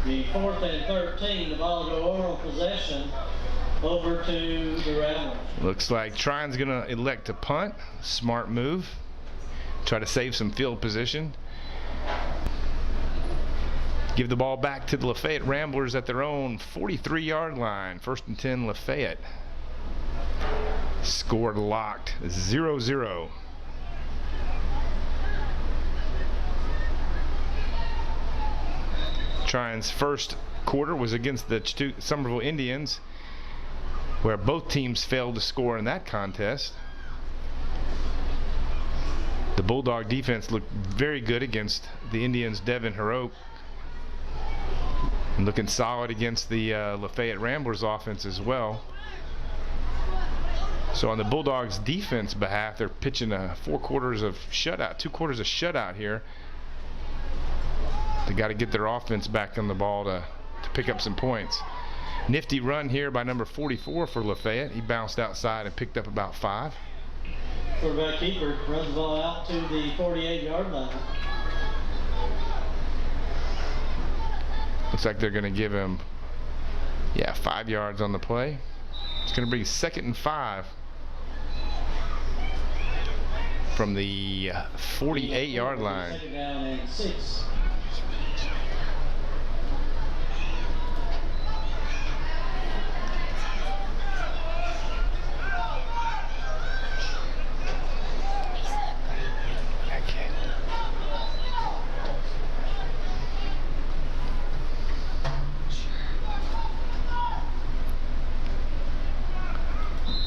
The 4th and 13, the ball go over on possession over to the Ramblers. Looks like Trine's going to elect to punt. Smart move. Try to save some field position. Give the ball back to the Lafayette Ramblers at their own 43-yard line. 1st and 10 Lafayette. Scored locked 0-0. Trine's first quarter was against the Summerville Indians, where both teams failed to score in that contest. The Bulldog defense looked very good against the Indians' Devin Heroic, and looking solid against the Lafayette Ramblers offense as well. So on the Bulldogs defense behalf, they're pitching 2 quarters of shutout here. They got to get their offense back on the ball to pick up some points. Nifty run here by number 44 for Lafayette. He bounced outside and picked up about 5. Quarterback keeper runs the ball out to the 48-yard line. Looks like they're going to give him, 5 yards on the play. It's going to be 2nd and 5. from the 48-yard line. Second down and 6.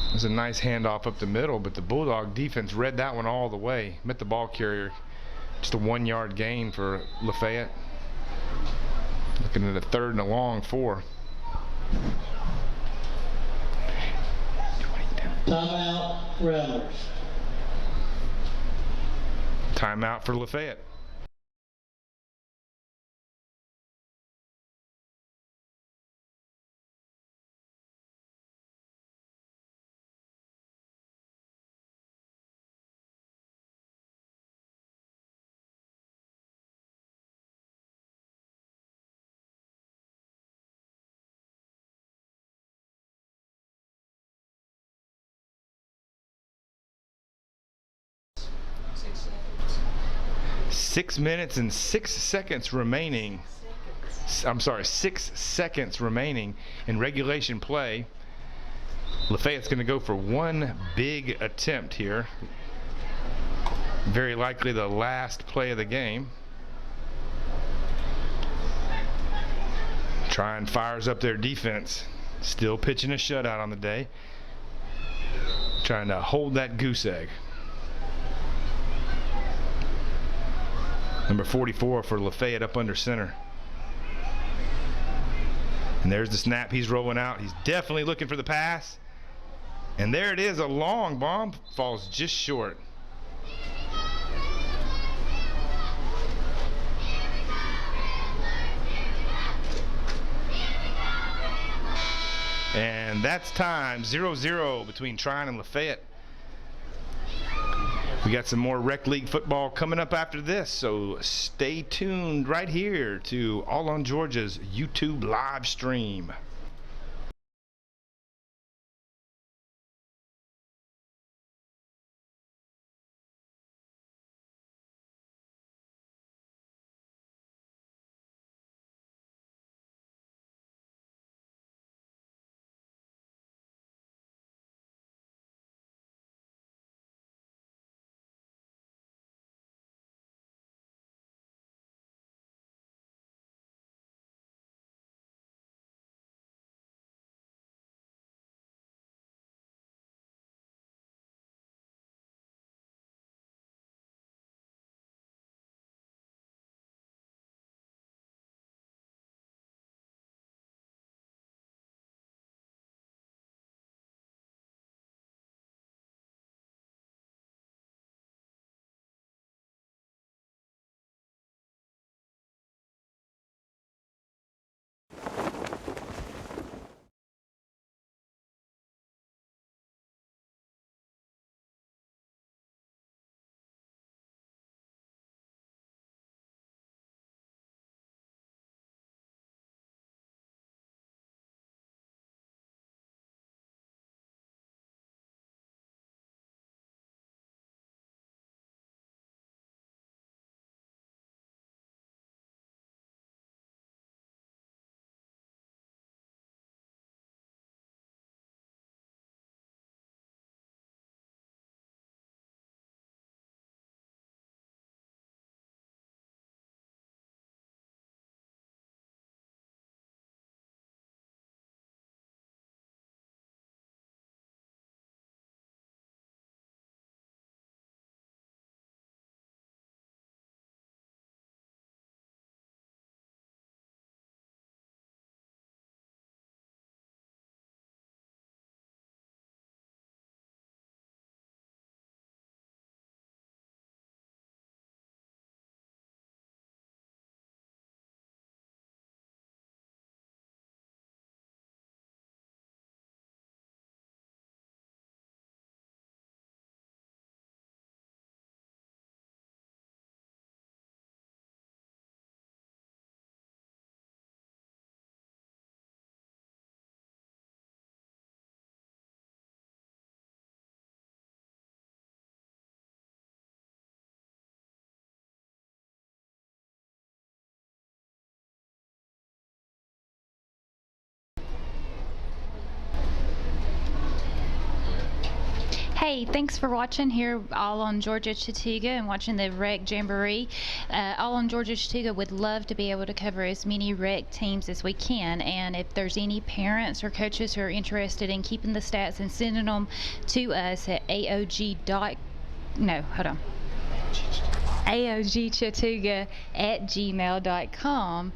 It was a nice handoff up the middle, but the Bulldog defense read that one all the way. Met the ball carrier. Just a 1-yard gain for Lafayette. Looking at a 3rd and a long 4. Timeout, Ramblers. Timeout for Lafayette. Six minutes and 6 seconds remaining. I'm sorry, 6 seconds remaining in regulation play. Lafayette's going to go for one big attempt here. Very likely the last play of the game. Try and fires up their defense. Still pitching a shutout on the day. Trying to hold that goose egg. Number 44 for Lafayette up under center. And there's the snap. He's rolling out. He's definitely looking for the pass. And there it is, a long bomb. Falls just short. And that's time. 0-0 between Tryon and Lafayette. We got some more rec league football coming up after this, so stay tuned right here to All on Georgia's YouTube live stream. Hey, thanks for watching here all on Georgia Chattooga and watching the rec Jamboree. All on Georgia Chattooga would love to be able to cover as many rec teams as we can, and if there's any parents or coaches who are interested in keeping the stats and sending them to us at aogchatooga@gmail.com.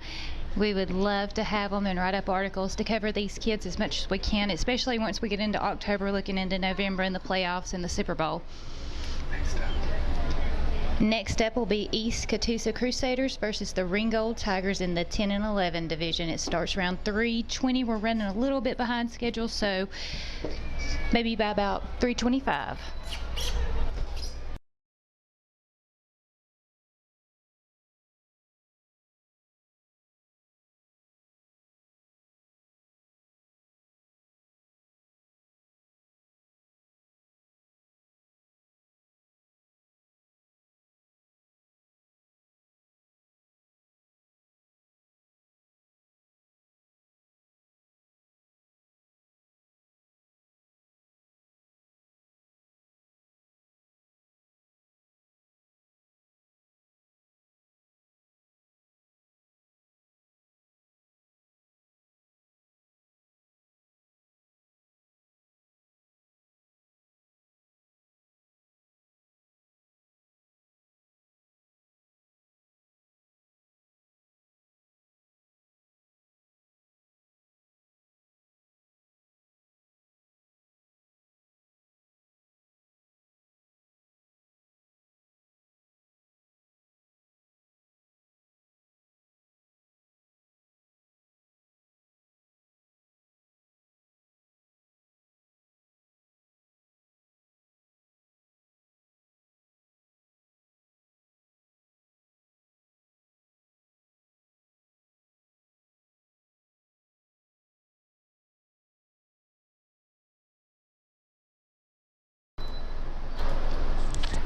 We would love to have them and write up articles to cover these kids as much as we can, especially once we get into October, looking into November and the playoffs and the Super Bowl. Next up will be East Catoosa Crusaders versus the Ringgold Tigers in the 10 and 11 division. It starts around 3:20. We're running a little bit behind schedule, so maybe by about 3:25.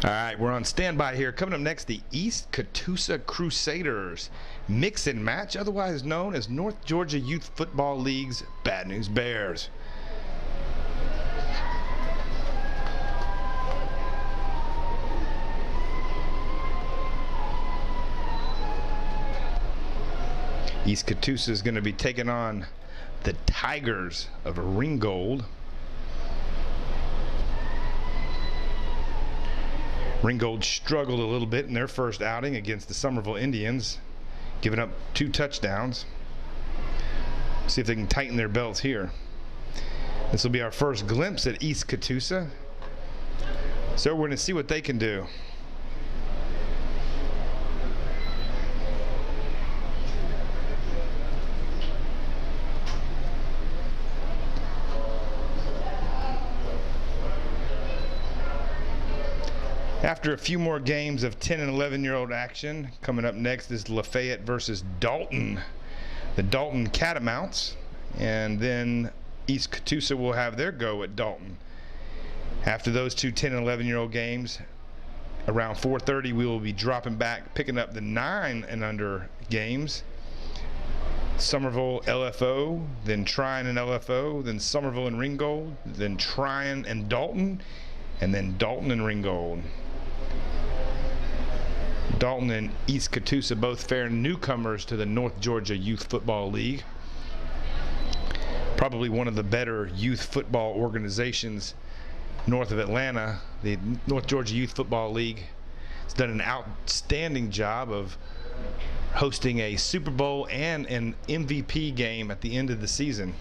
All right, we're on standby here. Coming up next, the East Catoosa Crusaders mix and match, otherwise known as North Georgia Youth Football League's Bad News Bears. East Catoosa is going to be taking on the Tigers of Ringgold. Ringgold struggled a little bit in their first outing against the Summerville Indians, giving up 2 touchdowns. See if they can tighten their belts here. This will be our first glimpse at East Catoosa, so we're going to see what they can do. After a few more games of 10 and 11-year-old action, coming up next is Lafayette versus Dalton. The Dalton Catamounts, and then East Catoosa will have their go at Dalton. After those two 10 and 11-year-old games, around 4:30 we will be dropping back, picking up the 9 and under games. Summerville LFO, then Tryon and LFO, then Summerville and Ringgold, then Tryon and Dalton, and then Dalton and Ringgold. Dalton and East Catoosa both fair newcomers to the North Georgia Youth Football League. Probably one of the better youth football organizations north of Atlanta. The North Georgia Youth Football League has done an outstanding job of hosting a Super Bowl and an MVP game at the end of the season.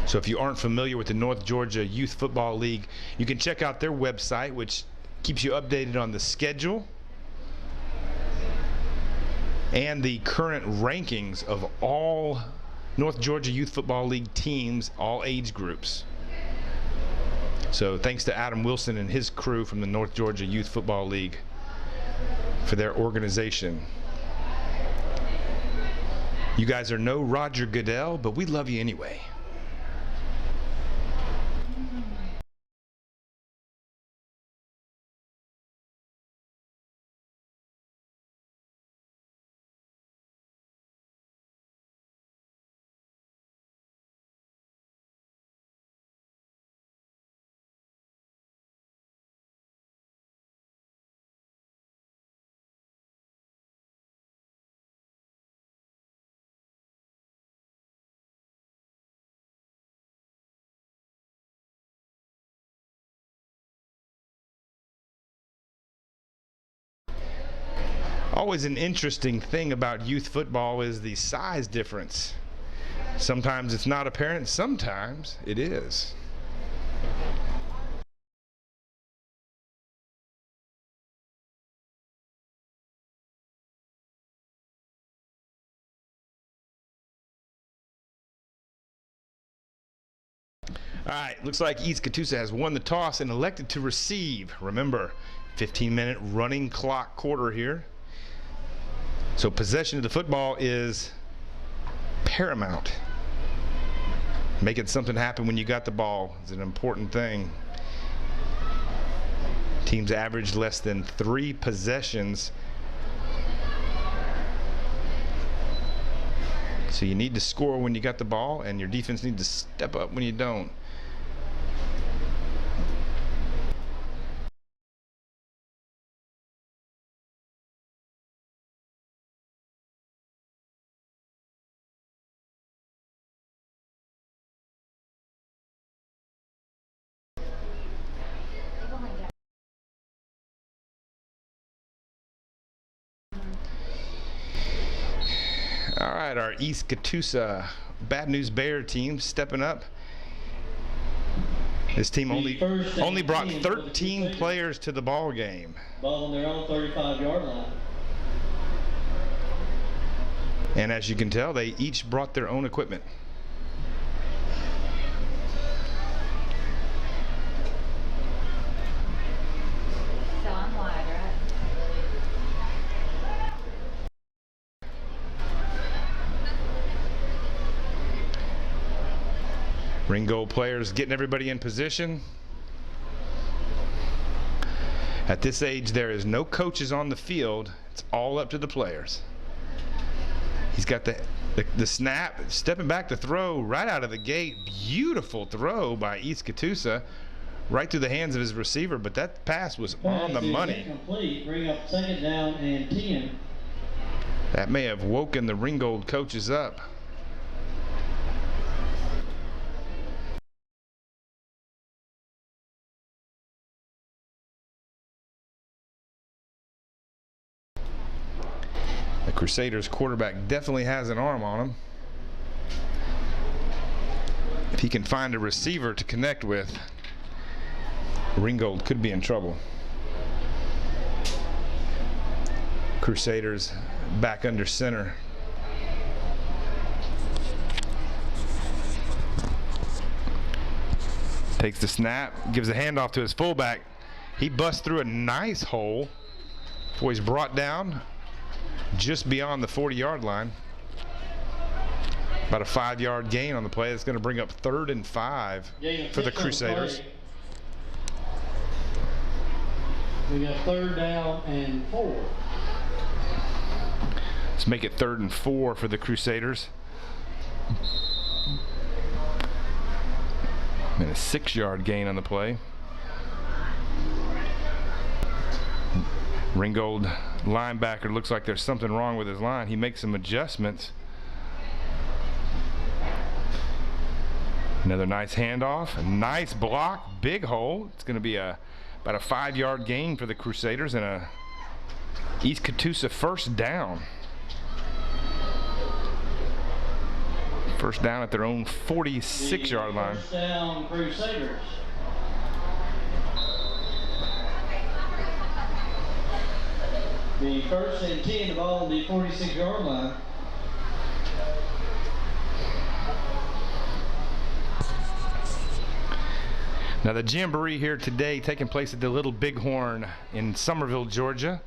So if you aren't familiar with the North Georgia Youth Football League, you can check out their website, which keeps you updated on the schedule and the current rankings of all North Georgia Youth Football League teams, all age groups. So thanks to Adam Wilson and his crew from the North Georgia Youth Football League for their organization. You guys are no Roger Goodell, but we love you anyway. Always an interesting thing about youth football is the size difference. Sometimes it's not apparent, sometimes it is. All right, looks like East Chattooga has won the toss and elected to receive. Remember, 15-minute running clock quarter here. So possession of the football is paramount. Making something happen when you got the ball is an important thing. Teams average less than 3 possessions. So you need to score when you got the ball, and your defense needs to step up when you don't. All right, our East Chattooga Bad News Bear team stepping up. This team only brought 13 players to the ball game. Ball on their own 35-yard line. And as you can tell, they each brought their own equipment. So I'm wide, right? Ringgold players getting everybody in position. At this age, there is no coaches on the field. It's all up to the players. He's got the snap, stepping back to throw right out of the gate. Beautiful throw by East Chattooga, right through the hands of his receiver, but that pass was on the money. Incomplete. Bring up 2nd down and 10. That may have woken the Ringgold coaches up. The Crusaders quarterback definitely has an arm on him. If he can find a receiver to connect with, Ringgold could be in trouble. Crusaders back under center. Takes the snap, gives a handoff to his fullback. He busts through a nice hole before he's brought down just beyond the 40-yard line. About a 5-yard gain on the play. That's going to bring up 3rd and 5 for the Crusaders. We got 3rd down and 4. Let's make it 3rd and 4 for the Crusaders. And a 6-yard gain on the play. Ringgold linebacker looks like there's something wrong with his line. He makes some adjustments. Another nice handoff, a nice block, big hole. It's going to be about a 5-yard gain for the Crusaders and a East Chattooga 1st down. 1st down at their own 46-yard line. 1st down Crusaders. The 1st and 10, the ball on the 46-yard line. Now the Jamboree here today taking place at the Little Bighorn in Summerville, Georgia.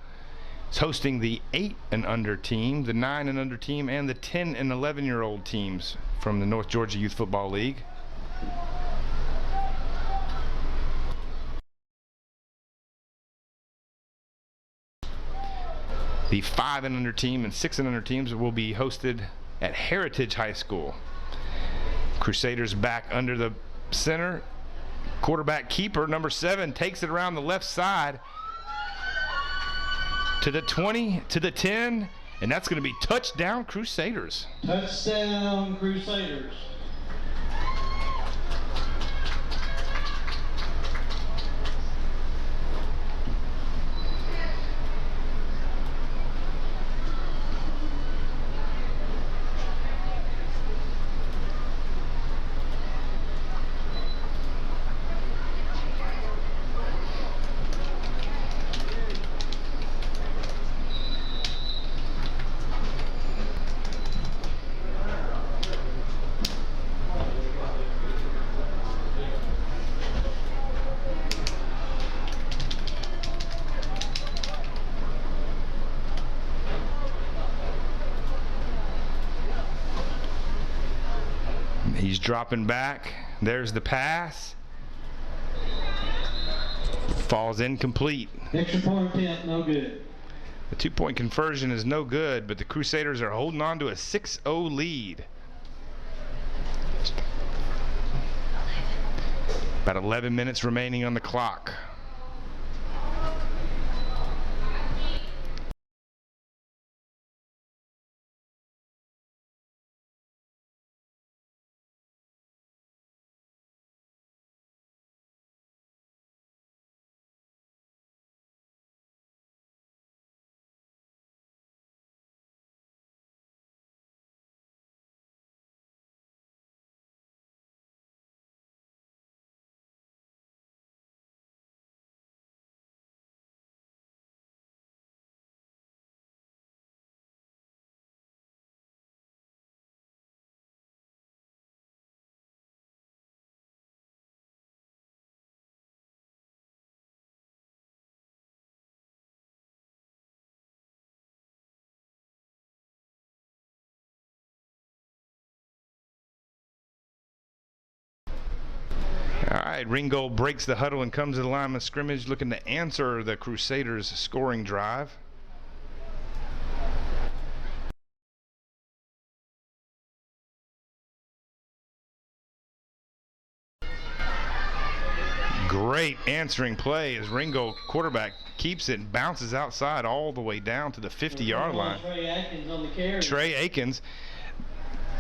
It's hosting the 8 and under team, the 9 and under team, and the 10 and 11-year-old teams from the North Georgia Youth Football League. The 5 and under team and 6 and under teams will be hosted at Heritage High School. Crusaders back under the center. Quarterback keeper, number 7, takes it around the left side to the 20, to the 10, and that's going to be touchdown Crusaders. Touchdown Crusaders. He's dropping back. There's the pass. Falls incomplete. Extra point attempt, no good. The 2-point conversion is no good, but the Crusaders are holding on to a 6-0 lead. About 11 minutes remaining on the clock. All right, Ringgold breaks the huddle and comes to the line of scrimmage looking to answer the Crusaders' scoring drive. Great answering play as Ringgold, quarterback, keeps it and bounces outside all the way down to the 50-yard line. Trey Atkins on the carry. Trey Akins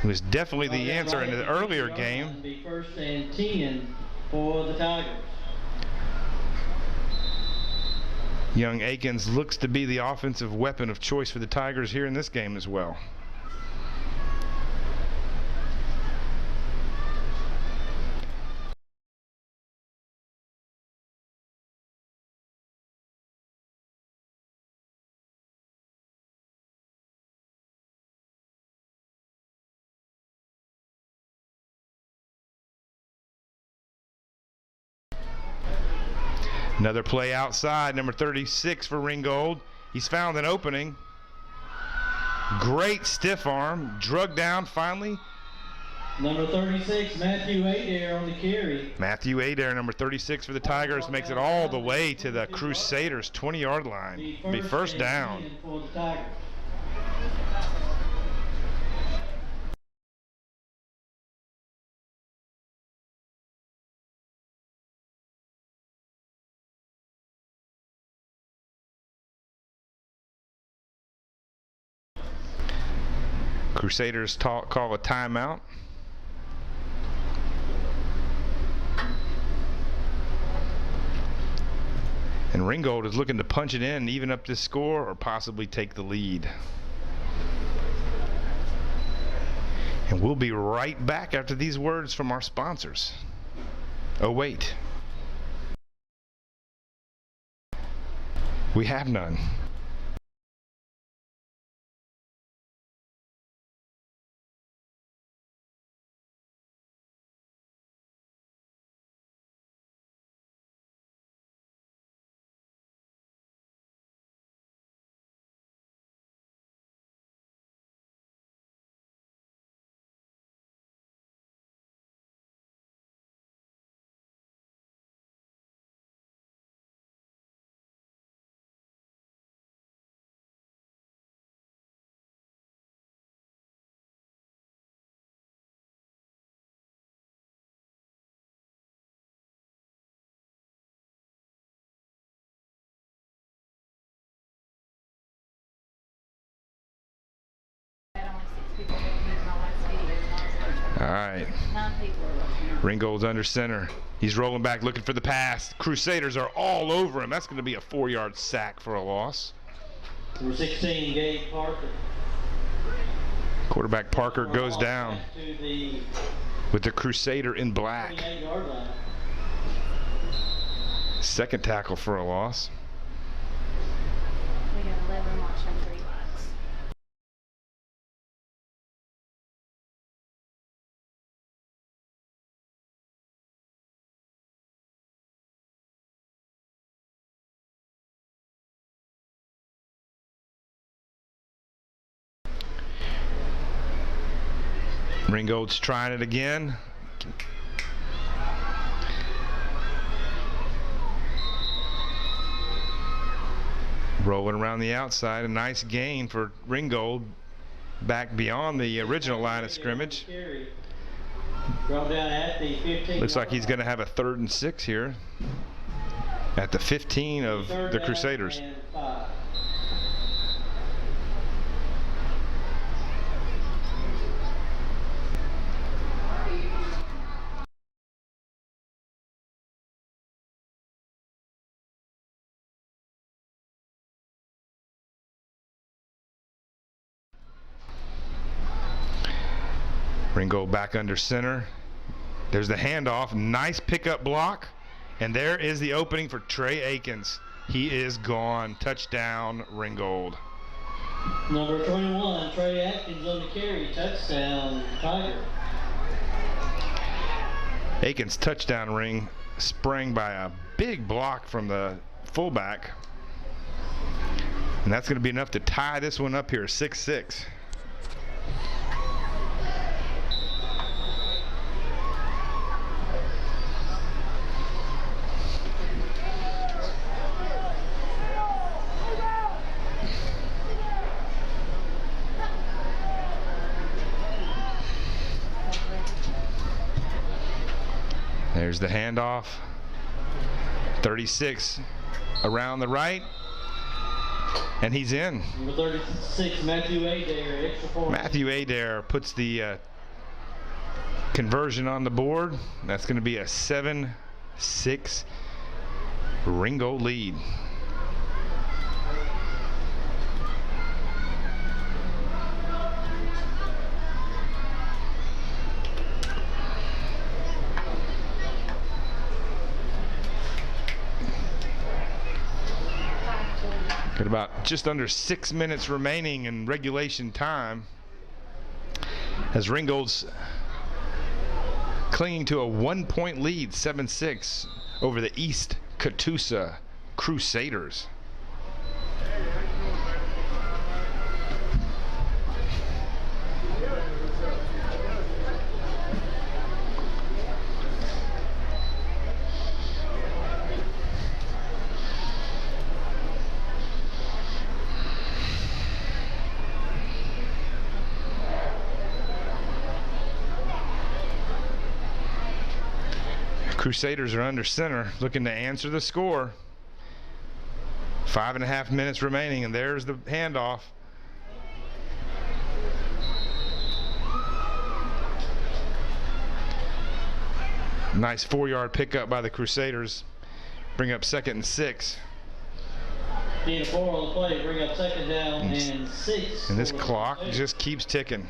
was definitely the answer in the earlier game. Be first and 10 for the Tigers. Young Akins looks to be the offensive weapon of choice for the Tigers here in this game as well. Another play outside, number 36 for Ringgold. He's found an opening. Great stiff arm, drug down finally. Number 36, Matthew Adair on the carry. Matthew Adair, number 36 for the Tigers, makes it all the way to the Crusaders' 20-yard line. Be first down. For the Tigers. Crusaders call a timeout. And Ringgold is looking to punch it in, even up this score, or possibly take the lead. And we'll be right back after these words from our sponsors. Oh, wait. We have none. All right. Ringgold's under center. He's rolling back looking for the pass. Crusaders are all over him. That's going to be a 4-yard sack for a loss. Number 16, Gabe Parker. Quarterback Parker goes down with the Crusader in black. 28-yard line. Second tackle for a loss. We got 11 march on 3 lines. Ringgold's trying it again. Rolling around the outside, a nice gain for Ringgold, back beyond the original line of scrimmage. Looks like he's going to have a 3rd and 6 here at the 15 of the Crusaders. Ringgold back under center. There's the handoff. Nice pickup block. And there is the opening for Trey Akins. He is gone. Touchdown, Ringgold. Number 21, Trey Atkins on the carry. Touchdown, Tiger. Akins' touchdown ring sprang by a big block from the fullback. And that's going to be enough to tie this one up here, 6-6. There's the handoff. 36 around the right. And he's in. Number 36, Matthew Adair, extra point. Matthew Adair puts the conversion on the board. That's going to be a 7-6 Ringgold lead. Got about just under 6 minutes remaining in regulation time as Ringgold's clinging to a 1-point lead, 7-6 over the East Chattooga Crusaders. Crusaders are under center, looking to answer the score. 5.5 minutes remaining, and there's the handoff. Nice 4-yard pickup by the Crusaders. Bring up 2nd and 6. Being 4 on the play, bring up 2nd down and 6. And this clock just keeps ticking.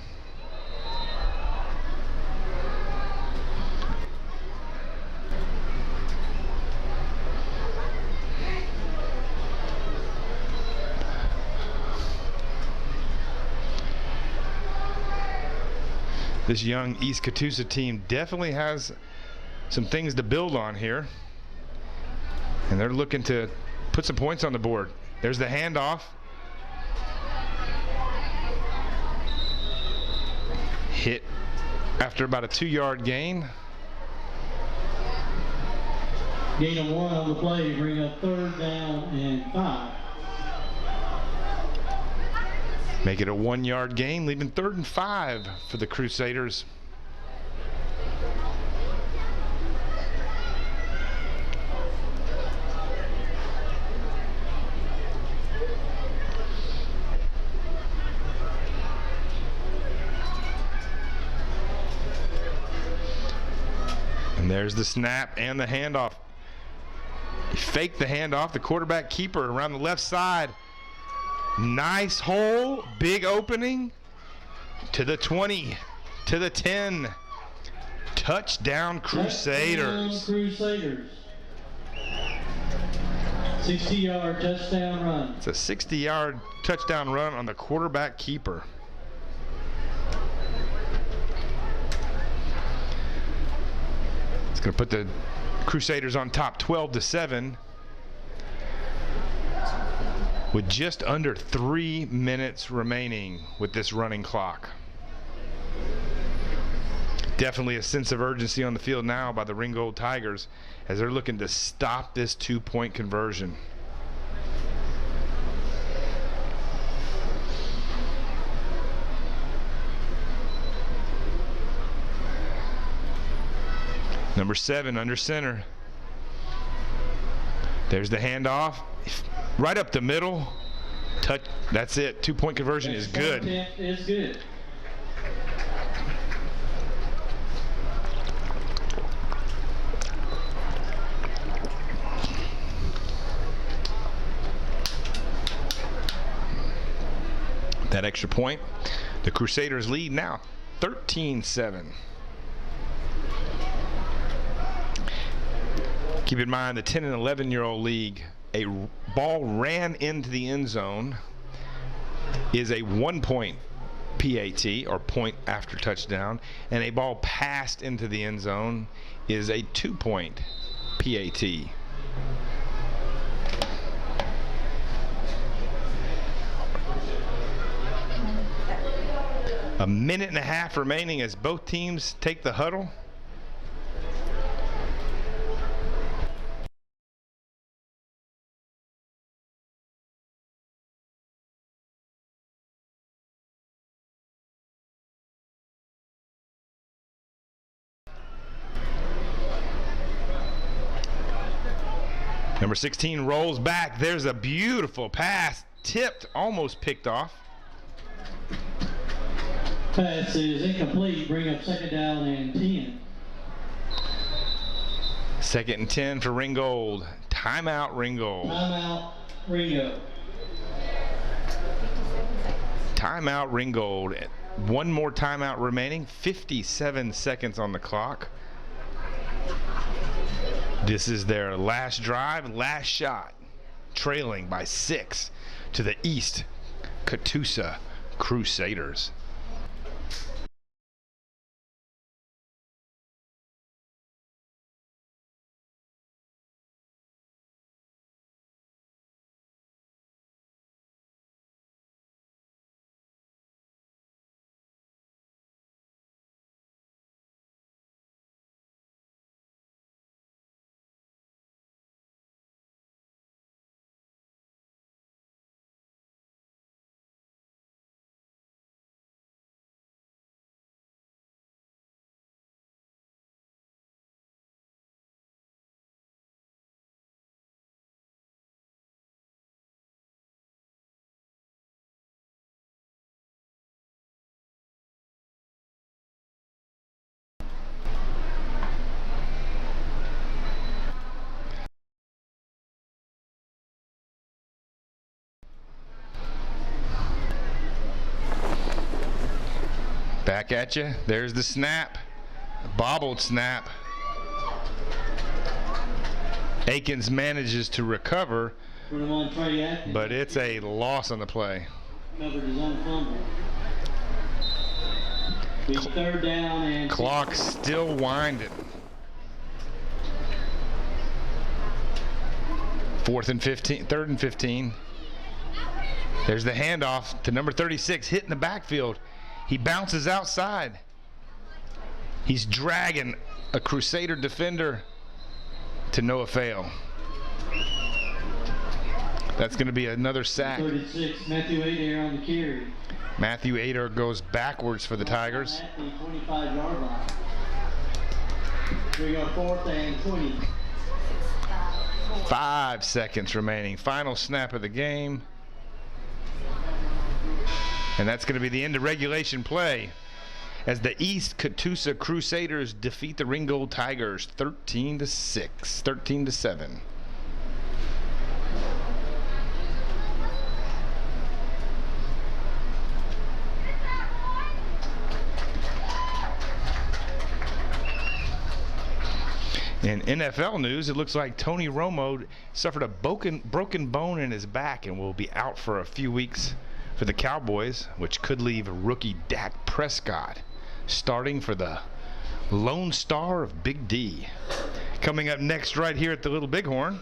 This young East Chattooga team definitely has some things to build on here. And they're looking to put some points on the board. There's the handoff. Hit after about a 2-yard gain. Gain of 1 on the play, bring up 3rd down and 5. Make it a 1-yard gain, leaving 3rd and 5 for the Crusaders. And there's the snap and the handoff. He faked the handoff. The quarterback keeper around the left side. Nice hole, big opening to the 20, to the 10. Touchdown Crusaders. Touchdown Crusaders. 60-yard touchdown run. It's a 60-yard touchdown run on the quarterback keeper. It's going to put the Crusaders on top 12-7. With just under 3 minutes remaining with this running clock. Definitely a sense of urgency on the field now by the Ringgold Tigers as they're looking to stop this 2-point conversion. Number 7 under center. There's the handoff. Right up the middle. Touch. That's it. 2-point conversion is good. Is good. That extra point. The Crusaders lead now 13-7. Keep in mind the 10 and 11-year-old league, a ball ran into the end zone is a 1-point PAT, or point after touchdown, and a ball passed into the end zone is a 2-point PAT. A minute and a half remaining as both teams take the huddle. Number 16 rolls back. There's a beautiful pass. Tipped, almost picked off. Pass is incomplete. Bring up 2nd down and 10. 2nd and 10 for Ringgold. Timeout, Ringgold. Timeout, Ringo. Timeout, Ringgold. One more timeout remaining. 57 seconds on the clock. This is their last drive, last shot. Trailing by 6 to the East Chattooga Crusaders. Back at you. There's the snap. Bobbled snap. Akins manages to recover, but it's a loss on the play. Covered his own fumble. Big 3rd down and Clock still winding. 4th and 15, 3rd and 15. There's the handoff to number 36, hitting the backfield. He bounces outside. He's dragging a Crusader defender to no avail. That's going to be another sack. 36, Matthew Adair on the carry. Matthew Adair goes backwards for the Tigers. At the 25-yard line. We go 4th and 20. 5 seconds remaining. Final snap of the game. And that's going to be the end of regulation play as the East Chattooga Crusaders defeat the Ringgold Tigers 13-6, 13-7. In NFL news, it looks like Tony Romo suffered a broken bone in his back and will be out for a few weeks for the Cowboys, which could leave rookie Dak Prescott starting for the Lone Star of Big D. Coming up next right here at the Little Bighorn,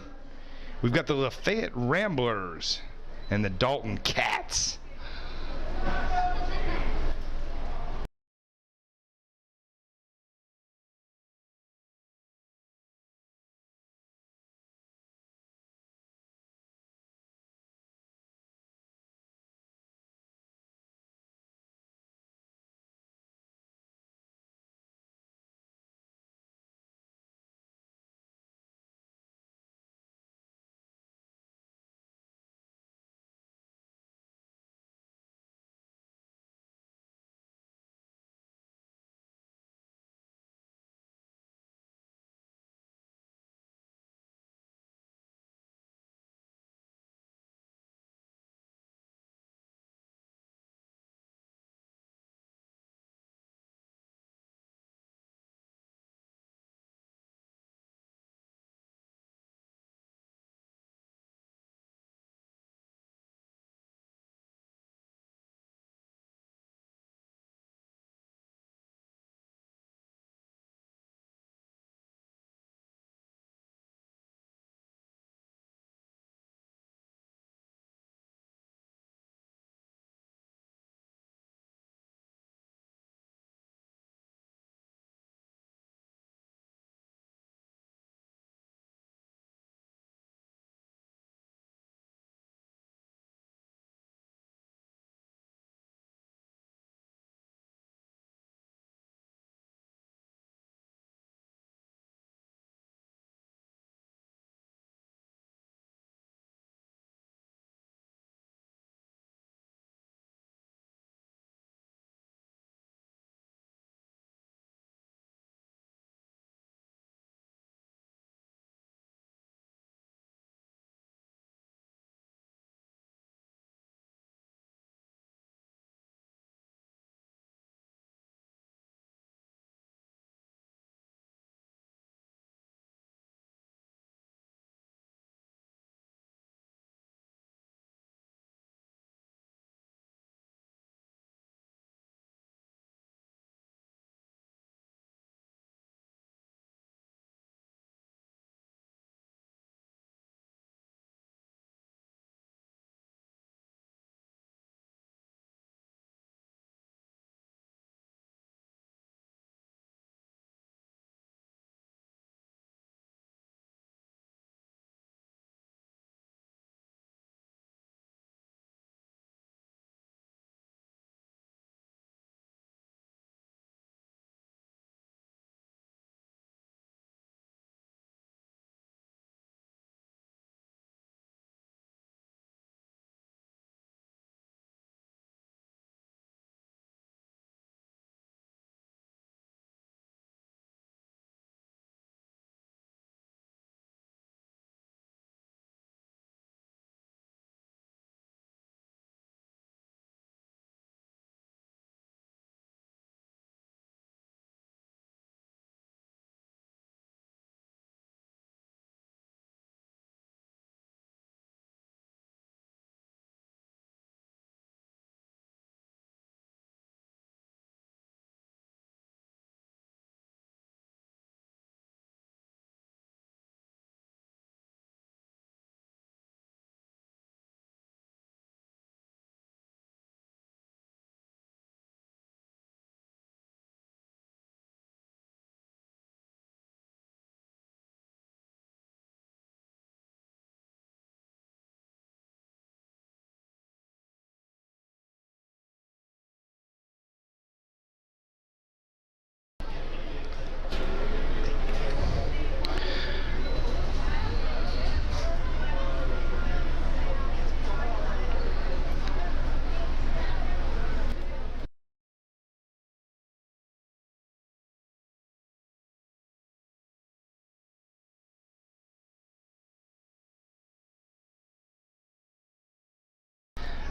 we've got the Lafayette Ramblers and the Dalton Cats.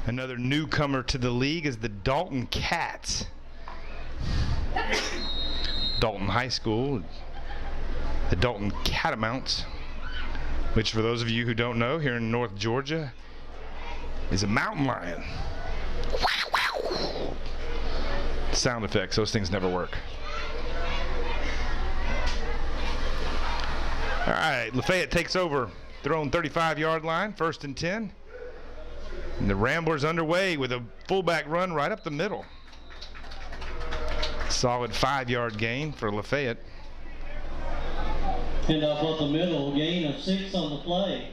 Another newcomer to the league is the Dalton Cats. Dalton High School, the Dalton Catamounts, which for those of you who don't know, here in North Georgia, is a mountain lion. Sound effects, those things never work. All right, Lafayette takes over, throwing 35-yard line, 1st and 10. And the Ramblers underway with a fullback run right up the middle. Solid 5-yard gain for Lafayette. End up up the middle, gain of 6 on the play.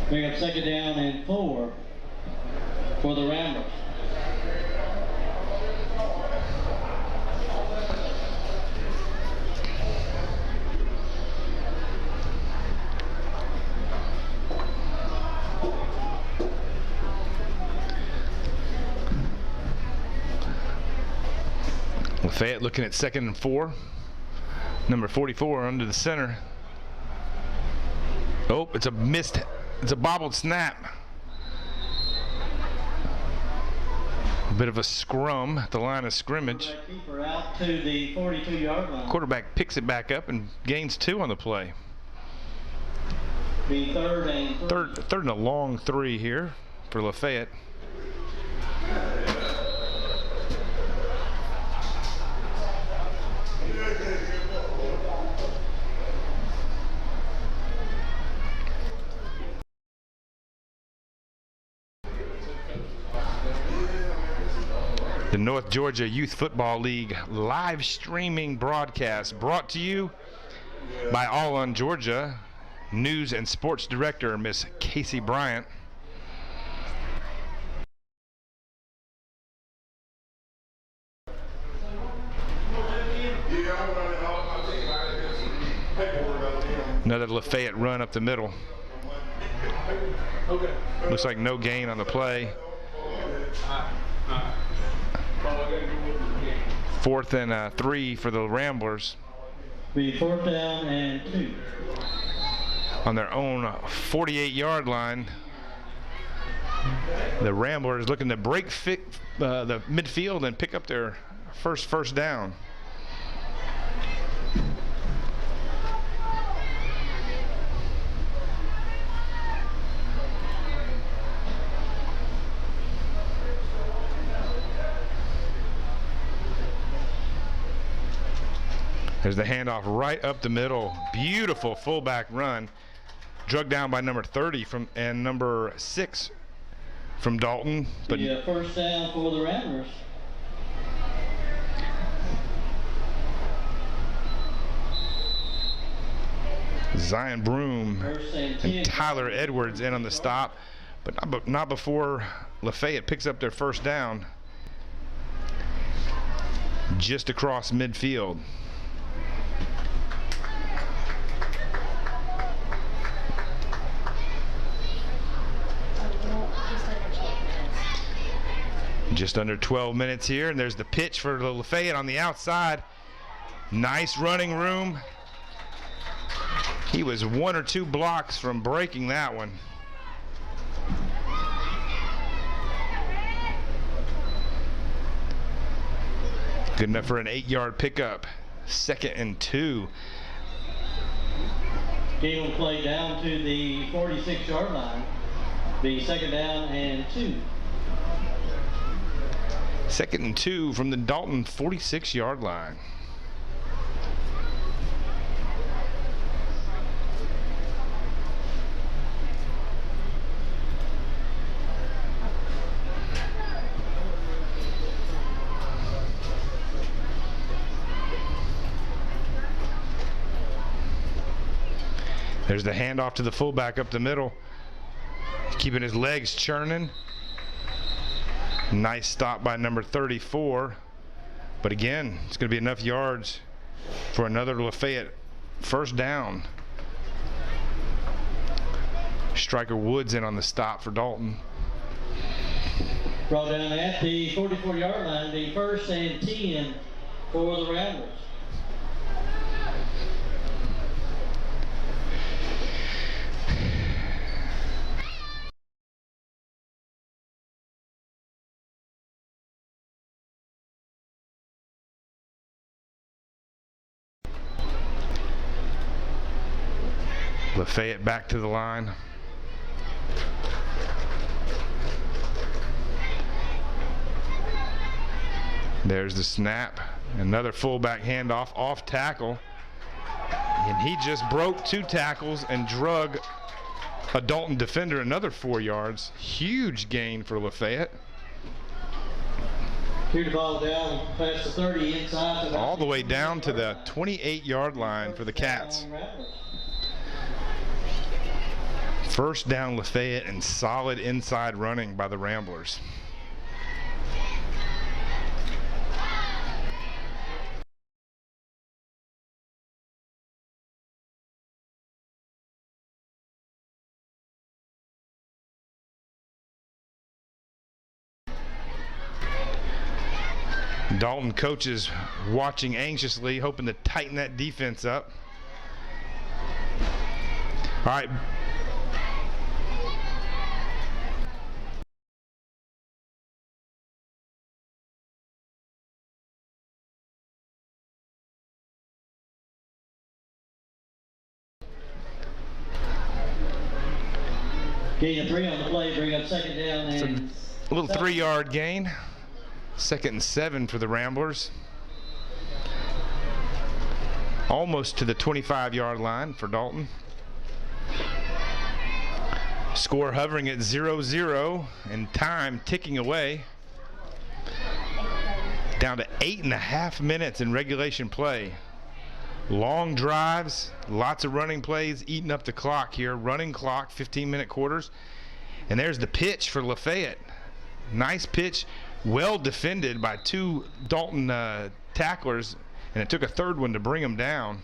Bring up 2nd down and 4 for the Ramblers. Lafayette looking at 2nd and 4. Number 44 under the center. Oh, it's a bobbled snap. A bit of a scrum at the line of scrimmage. Keeper out to the 42-yard line. Quarterback picks it back up and gains 2 on the play. The 3rd and 3. Third and a long 3 here for Lafayette. The North Georgia Youth Football League live streaming broadcast brought to you by All on Georgia News and Sports Director, Miss Casey Bryant. Another Lafayette run up the middle. Looks like no gain on the play. 4th and 3 for the Ramblers. Be 4th down and 2. On their own 48-yard line. The Ramblers looking to break the midfield and pick up their first down. There's the handoff right up the middle. Beautiful fullback run. Drug down by number 30 and number 6 from Dalton. But yeah, 1st down for the Ramblers. Zion Broom and Tyler Edwards in on the stop, but not before Lafayette picks up their 1st down just across midfield. Just under 12 minutes here, and there's the pitch for the Lafayette on the outside. Nice running room. He was 1 or 2 blocks from breaking that one. Good enough for an 8-yard pickup. 2nd and 2. Game will play down to the 46-yard line. Be 2nd down and 2. 2nd and 2 from the Dalton 46-yard line. There's the handoff to the fullback up the middle. Keeping his legs churning. Nice stop by number 34. But again, it's going to be enough yards for another Lafayette 1st down. Striker Woods in on the stop for Dalton. Brought down at the 44-yard line, the 1st and 10 for the Ramblers. Lafayette back to the line. There's the snap. Another fullback handoff off tackle. And he just broke 2 tackles and drug a Dalton defender another 4 yards. Huge gain for Lafayette. Cleared the ball down past the 30 inside. All the way down to the 28-yard line for the Cats. First down Lafayette and solid inside running by the Ramblers. Dalton coaches watching anxiously, hoping to tighten that defense up. All right. Gain of 3 on the play, bring up second down and A little 3-yard gain. 2nd and 7 for the Ramblers. Almost to the 25-yard line for Dalton. Score hovering at 0-0 and time ticking away. Down to 8.5 minutes in regulation play. Long drives, lots of running plays, eating up the clock here. Running clock, 15-minute quarters. And there's the pitch for Lafayette. Nice pitch, well defended by 2 Dalton tacklers, and it took a 3rd one to bring him down.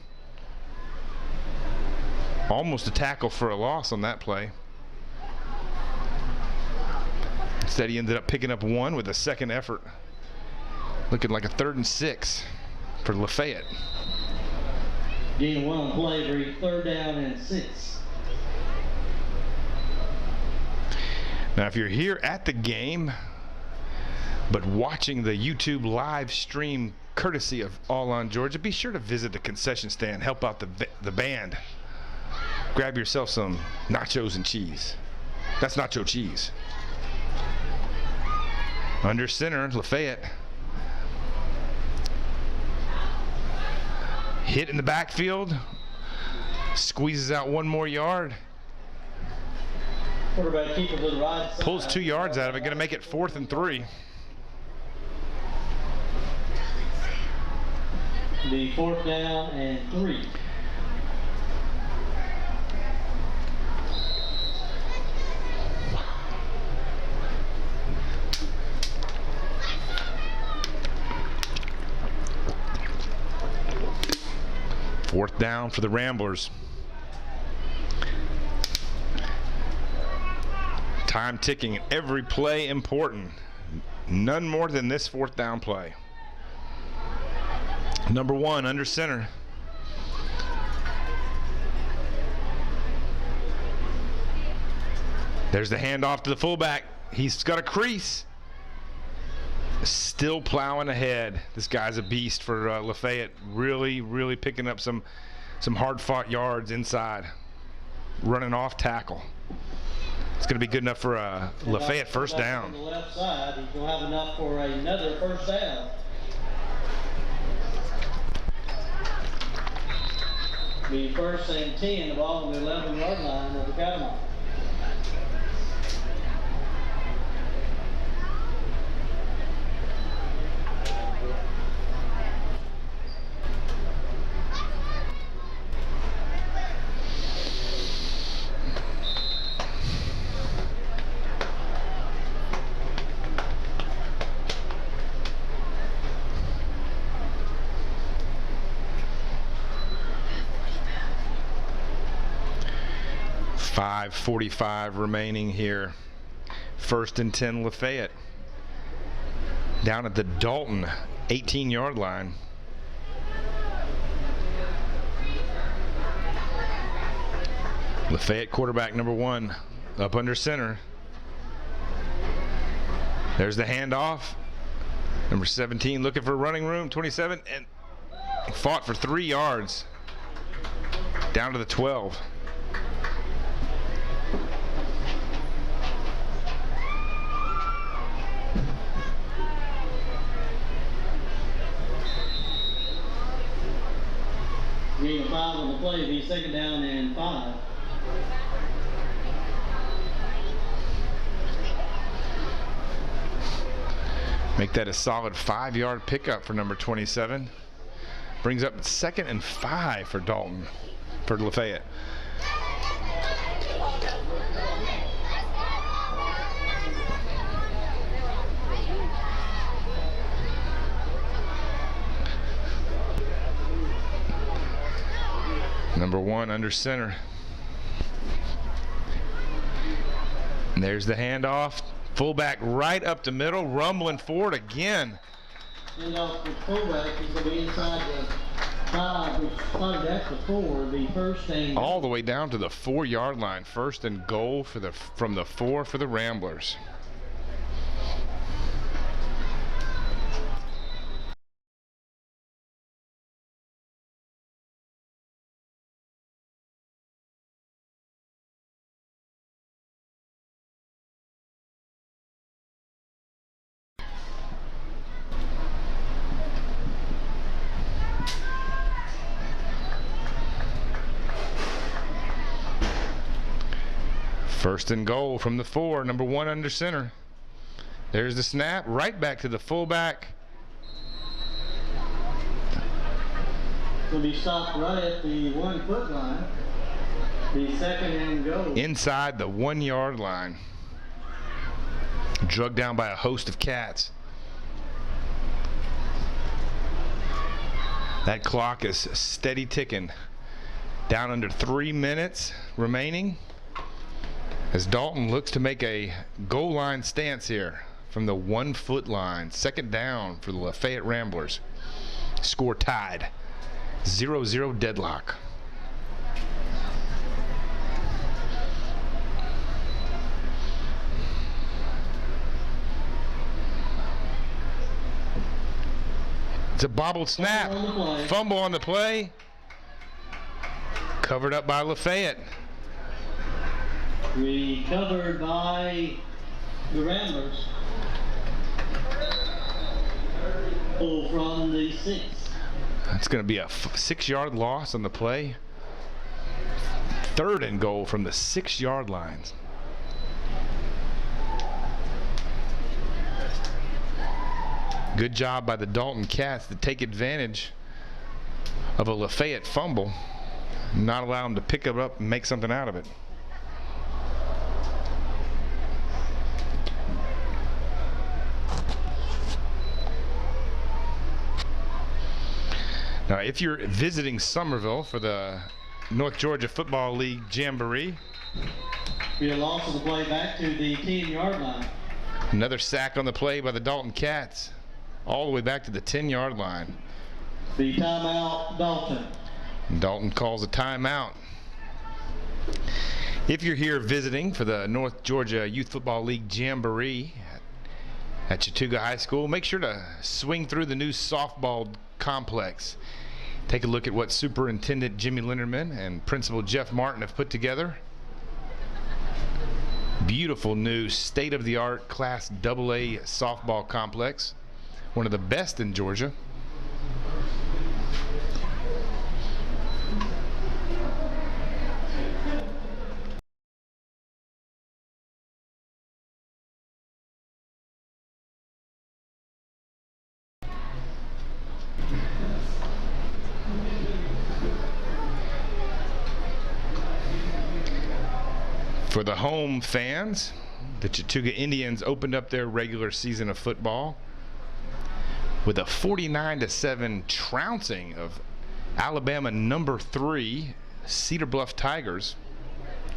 Almost a tackle for a loss on that play. Instead, he ended up picking up 1 with a 2nd effort. Looking like a 3rd and 6 for Lafayette. gain of 1 on play, bring 3rd down and 6. Now, if you're here at the game, but watching the YouTube live stream courtesy of All on Georgia, be sure to visit the concession stand, help out the band. Grab yourself some nachos and cheese. That's nacho cheese. Under center, Lafayette. Hit in the backfield. Squeezes out 1 more yard. Quarterback keeper to the right side. Pulls 2 yards out of it. Going to make it 4th and 3. The 4th down and 3. Fourth down for the Ramblers. Time ticking, every play important. None more than this 4th down play. Number 1 under center. There's the handoff to the fullback. He's got a crease. Still plowing ahead. This guy's a beast for Lafayette. Really picking up some hard-fought yards inside. Running off tackle. It's going to be good enough for a Lafayette first down. On the left side, he's going to have enough for another first down. The 1st and 10, the ball on the 11-yard line of the Catamount. .45 remaining here. 1st and 10 Lafayette. Down at the Dalton 18-yard line. Lafayette quarterback number 1 up under center. There's the handoff. Number 17 looking for running room. 27 and fought for 3 yards. Down to the 12. Being a 5 on the play, be 2nd down and 5. Make that a solid 5-yard pickup for number 27. Brings up 2nd and 5 for Dalton, for Lafayette. Number 1 under center. And there's the handoff. Fullback right up the middle, rumbling forward again. And off the fullback, he's going to be inside the 5. We started at the 4, the first thing. All the way down to the 4-yard line. 1st and goal from the 4 for the Ramblers. First and goal from the 4, number 1 under center. There's the snap, right back to the fullback. Will be stopped right at the 1-foot line. The 2nd and goal. Inside the 1-yard line. Drugged down by a host of cats. That clock is steady ticking. Down under 3 minutes remaining, as Dalton looks to make a goal line stance here from the 1-foot line. 2nd down for the Lafayette Ramblers. Score tied. 0-0 deadlock. It's a bobbled snap. Fumble on the play. Covered up by Lafayette. Recovered by the Ramblers. From the 6. That's going to be a 6-yard loss on the play. 3rd and goal from the 6-yard lines. Good job by the Dalton Cats to take advantage of a Lafayette fumble, not allow them to pick it up and make something out of it. Now, if you're visiting Summerville for the North Georgia Football League Jamboree, Be a loss of the play back to the 10-yard line. Another sack on the play by the Dalton Cats, all the way back to the 10-yard line. The timeout, Dalton. Dalton calls a timeout. If you're here visiting for the North Georgia Youth Football League Jamboree at Chattooga High School, make sure to swing through the new softball complex. Take a look at what Superintendent Jimmy Linderman and Principal Jeff Martin have put together. Beautiful new state-of-the-art Class AA softball complex, one of the best in Georgia. For the home fans, the Chattooga Indians opened up their regular season of football with a 49-7 trouncing of Alabama number 3 Cedar Bluff Tigers,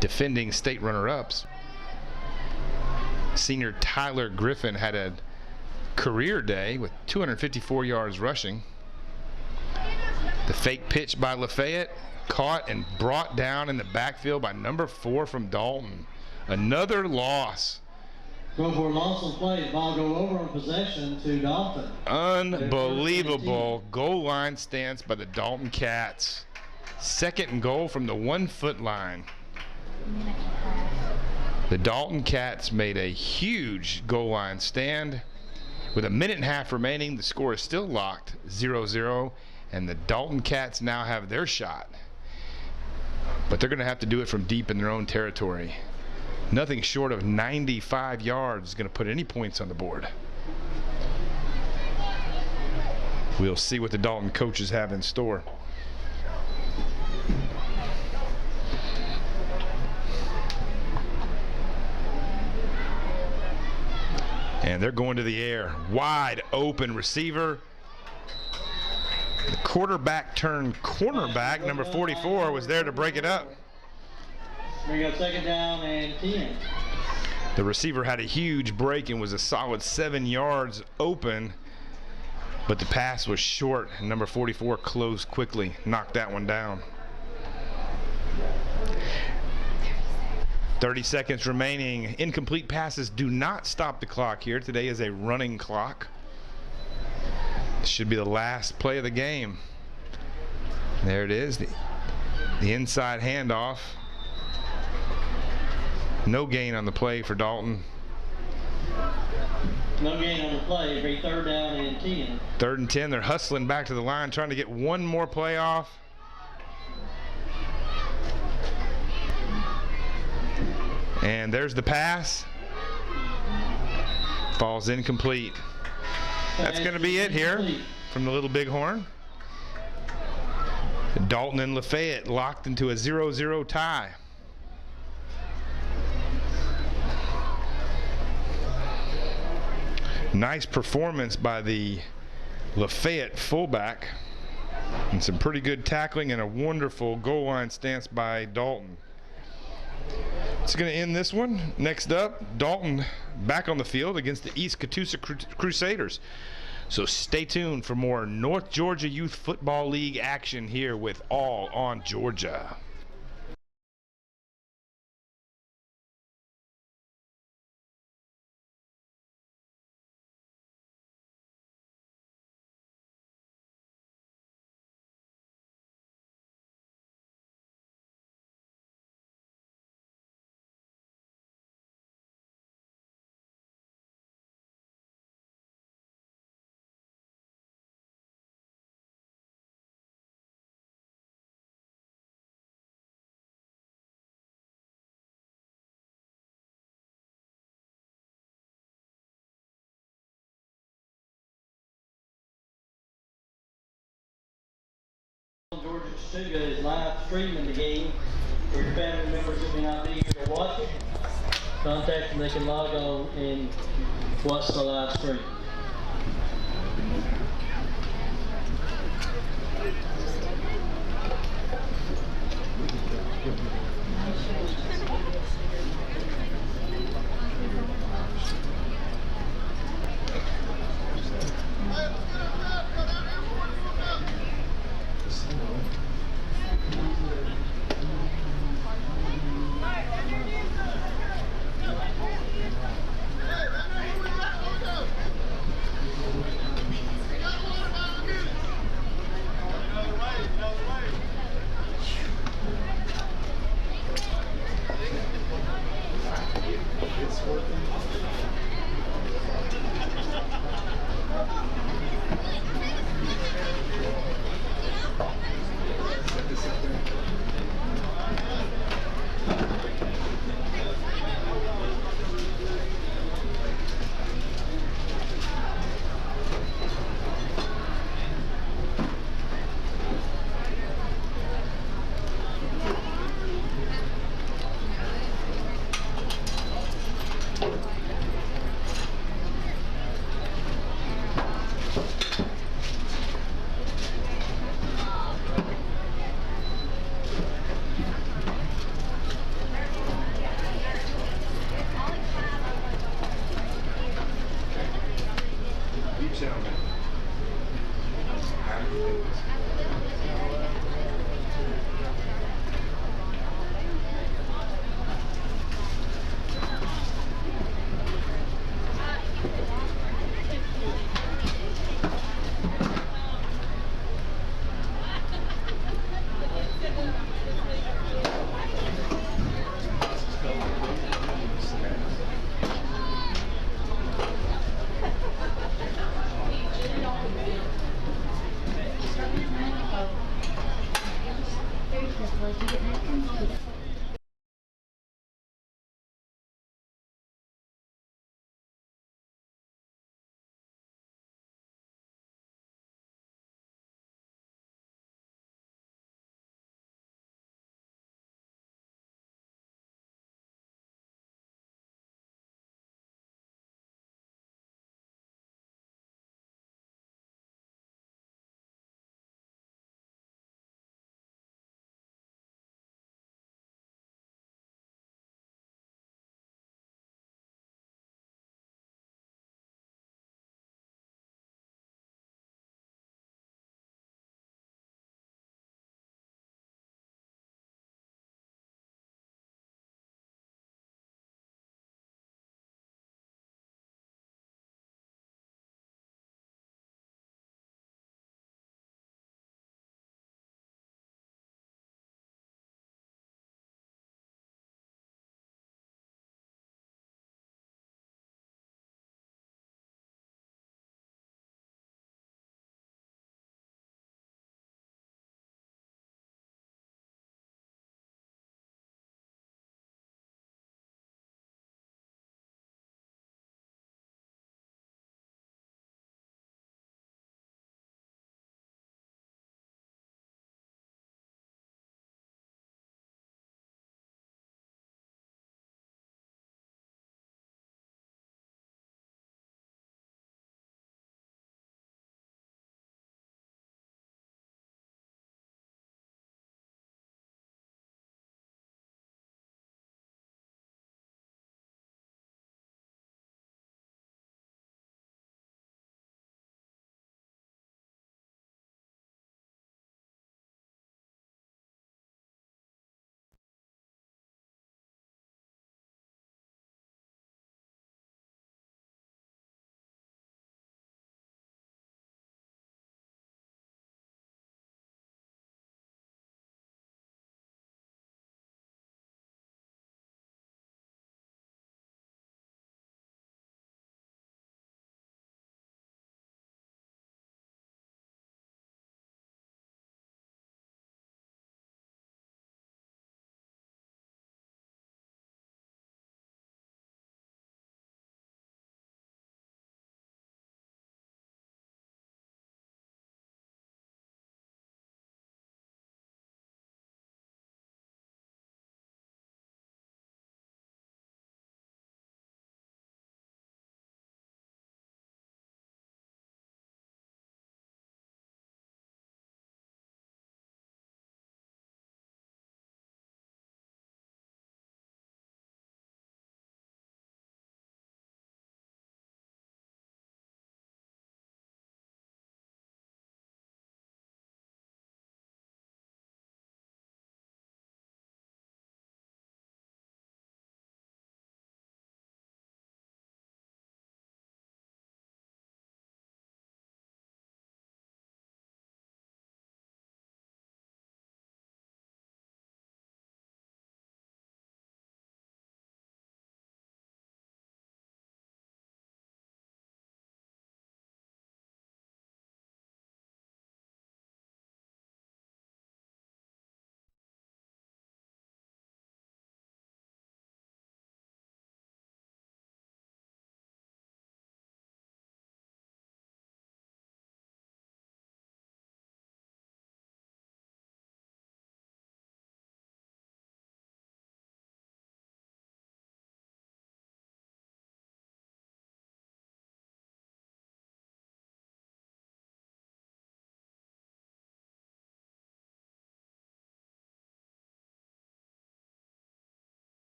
defending state runner-ups. Senior Tyler Griffin had a career day with 254 yards rushing. The fake pitch by Lafayette, caught and brought down in the backfield by number 4 from Dalton. Another loss. Go for a loss of play. Ball go over on possession to Dalton. Unbelievable goal line stance by the Dalton Cats. 2nd and goal from the 1-foot line. The Dalton Cats made a huge goal line stand. With a minute and a half remaining, the score is still locked 0-0. And the Dalton Cats now have their shot. But they're going to have to do it from deep in their own territory. Nothing short of 95 yards is going to put any points on the board. We'll see what the Dalton coaches have in store. And they're going to the air. Wide open receiver. The quarterback turned cornerback, number 44, was there to break it up. We got 2nd down and 10. The receiver had a huge break and was a solid 7 yards open, but the pass was short, and number 44 closed quickly, knocked that one down. 30 seconds remaining. Incomplete passes do not stop the clock here. Today is a running clock. This should be the last play of the game. There it is, the inside handoff. No gain on the play for Dalton. No gain on the play. It'll be 3rd down and 10. 3rd and 10. They're hustling back to the line, trying to get one more play off. And there's the pass. Falls incomplete. That's going to be it here from the Little Bighorn. Dalton and Lafayette locked into a 0-0 tie. Nice performance by the Lafayette fullback, and some pretty good tackling and a wonderful goal line stance by Dalton. It's going to end this one. Next up, Dalton back on the field against the East Chattooga Crusaders. So stay tuned for more North Georgia Youth Football League action here with All on Georgia. Georgia Chattooga is live streaming the game. For your family members who may not be here to watch it, contact them. They can log on and watch the live stream.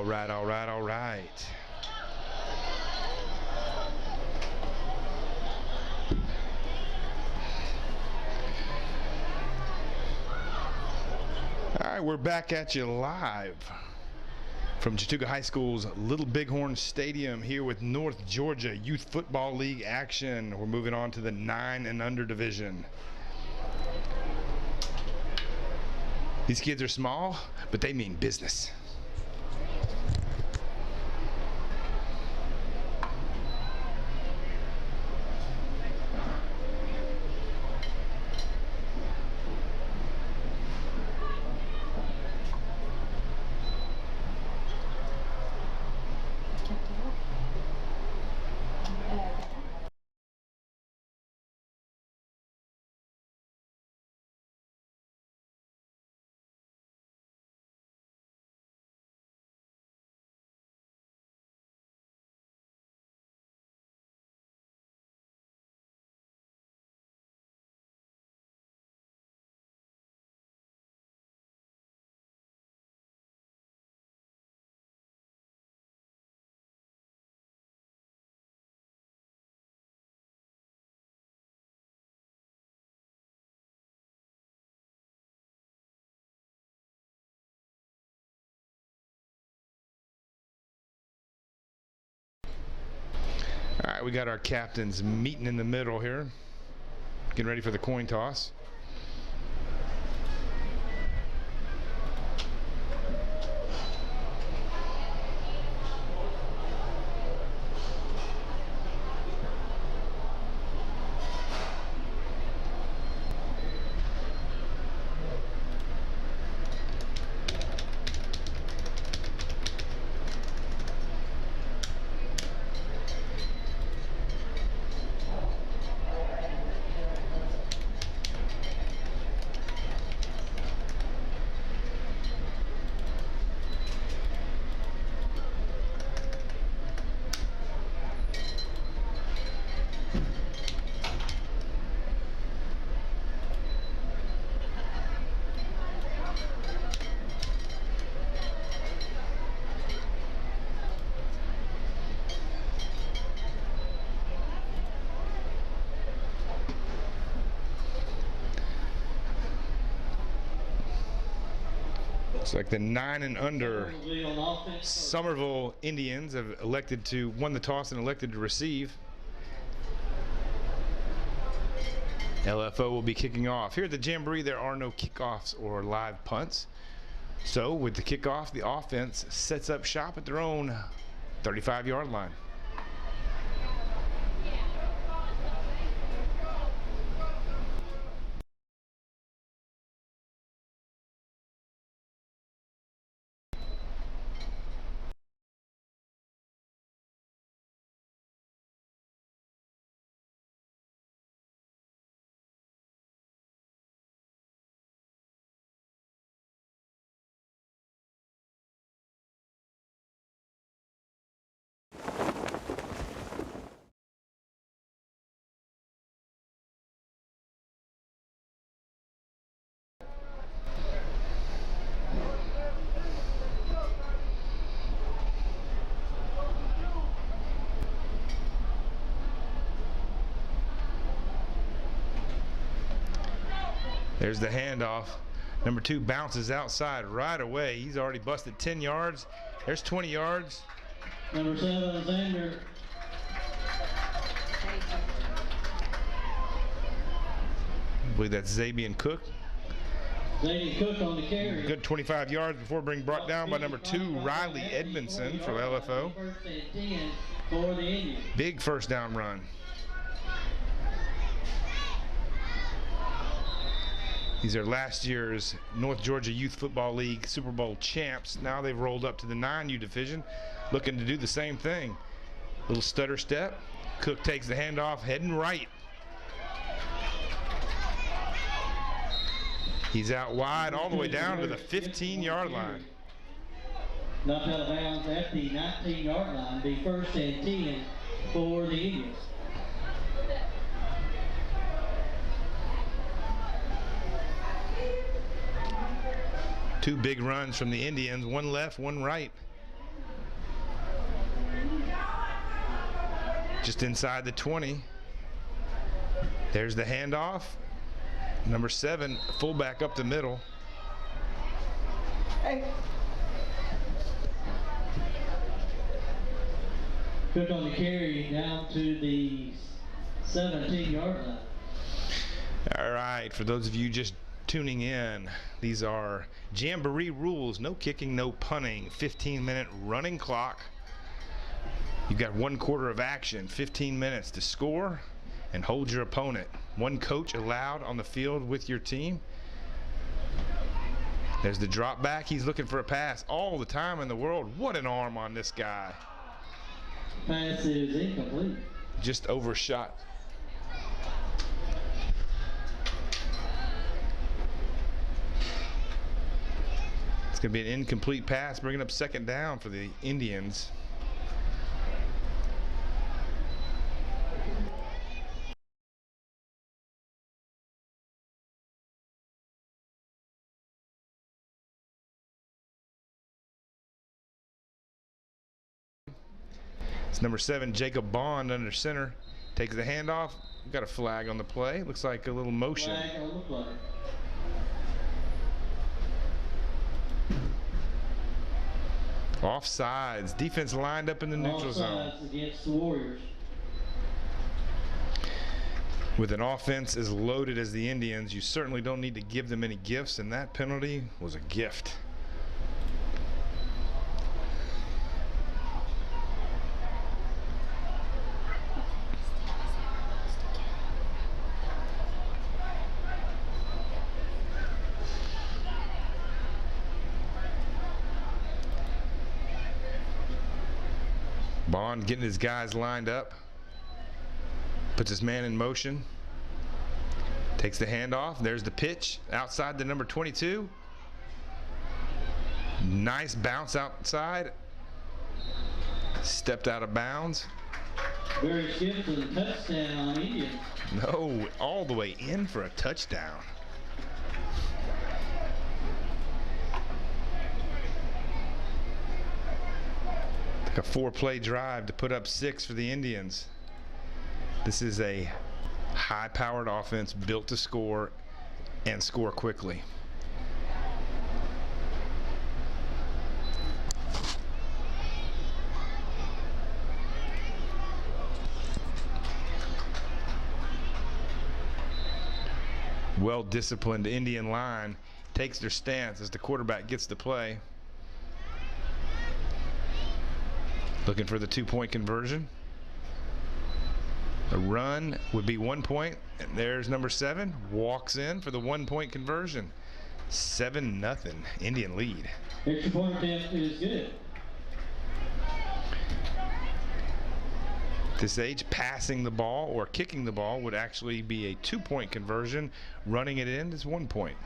All right, all right, all right. All right, we're back at you live from Chattooga High School's Little Bighorn Stadium here with North Georgia Youth Football League action. We're moving on to the 9 and under division. These kids are small, but they mean business. All right, we got our captains meeting in the middle here, getting ready for the coin toss. Looks like the 9 and under Summerville Indians have won the toss and elected to receive. LFO will be kicking off. Here at the Jamboree, there are no kickoffs or live punts. So with the kickoff, the offense sets up shop at their own 35-yard line. There's the handoff. Number 2 bounces outside right away. He's already busted 10 yards. There's 20 yards. Number 7, Xander. I believe that's Zabian Cook. Zabian Cook on the carry. Good 25 yards before being brought down by number 2, Riley Edmondson for LFO. First and 10 for the Indians. Big first down run. These are last year's North Georgia Youth Football League Super Bowl champs. Now they've rolled up to the 9U division, looking to do the same thing. Little stutter step. Cook takes the handoff, heading right. He's out wide all the way down to the 15-yard line. Knocked out of bounds at the 19-yard line. Be first and 10 for the Indians. Two big runs from the Indians, one left, one right. just inside the 20. There's the handoff. Number 7, fullback up the middle. Hey. Good on the carry down to the 17-yard line. All right, for those of you just tuning in, these are Jamboree rules. No kicking, no punting. 15-minute running clock. You've got 1 quarter of action, 15 minutes to score and hold your opponent. 1 coach allowed on the field with your team. There's the drop back. He's looking for a pass all the time in the world. What an arm on this guy. Pass is incomplete. Just overshot. It's going to be an incomplete pass, bringing up 2nd down for the Indians. It's number 7, Jacob Bond under center. Takes the handoff. Got a flag on the play. Looks like a little motion. Flag on the play. Offsides. Defense lined up in the neutral zone. Offsides against the Warriors. With an offense as loaded as the Indians, you certainly don't need to give them any gifts, and that penalty was a gift. Bond getting his guys lined up. Puts his man in motion. Takes the handoff. There's the pitch outside the number 22. Nice bounce outside. Stepped out of bounds. Very skipped for the touchdown on Indians. No, all the way in for a touchdown. A 4-play drive to put up 6 for the Indians. This is a high-powered offense built to score and score quickly. Well-disciplined Indian line takes their stance as the quarterback gets the play. Looking for the 2-point conversion. A run would be 1 point, and there's number 7, walks in for the 1-point conversion. 7-0 Indian lead. Extra point attempt is good. At this age, passing the ball or kicking the ball would actually be a 2-point conversion. Running it in is 1 point.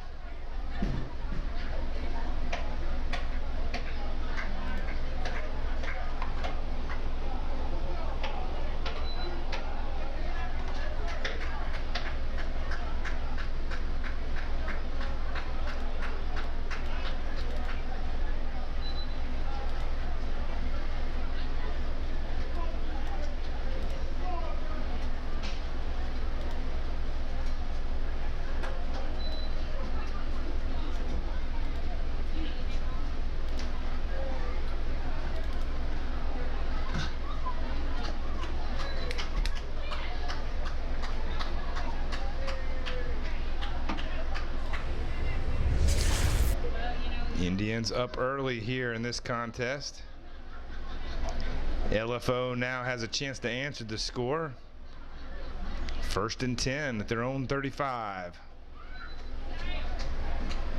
Indians up early here in this contest. LFO now has a chance to answer the score. 1st and 10 at their own 35.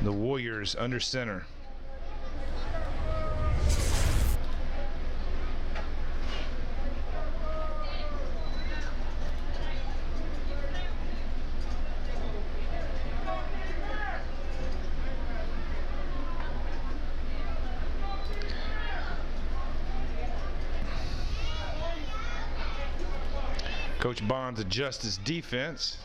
The Warriors under center. Coach Bonds adjusts his defense.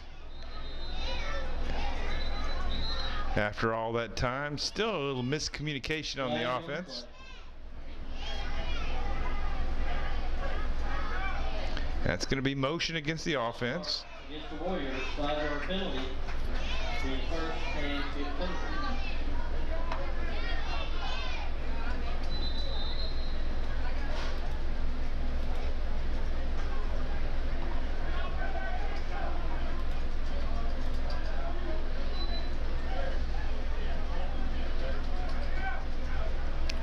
After all that time, still a little miscommunication on the offense. That's going to be motion against the offense. Against the Warriors, 5-yard penalty. The first and 15.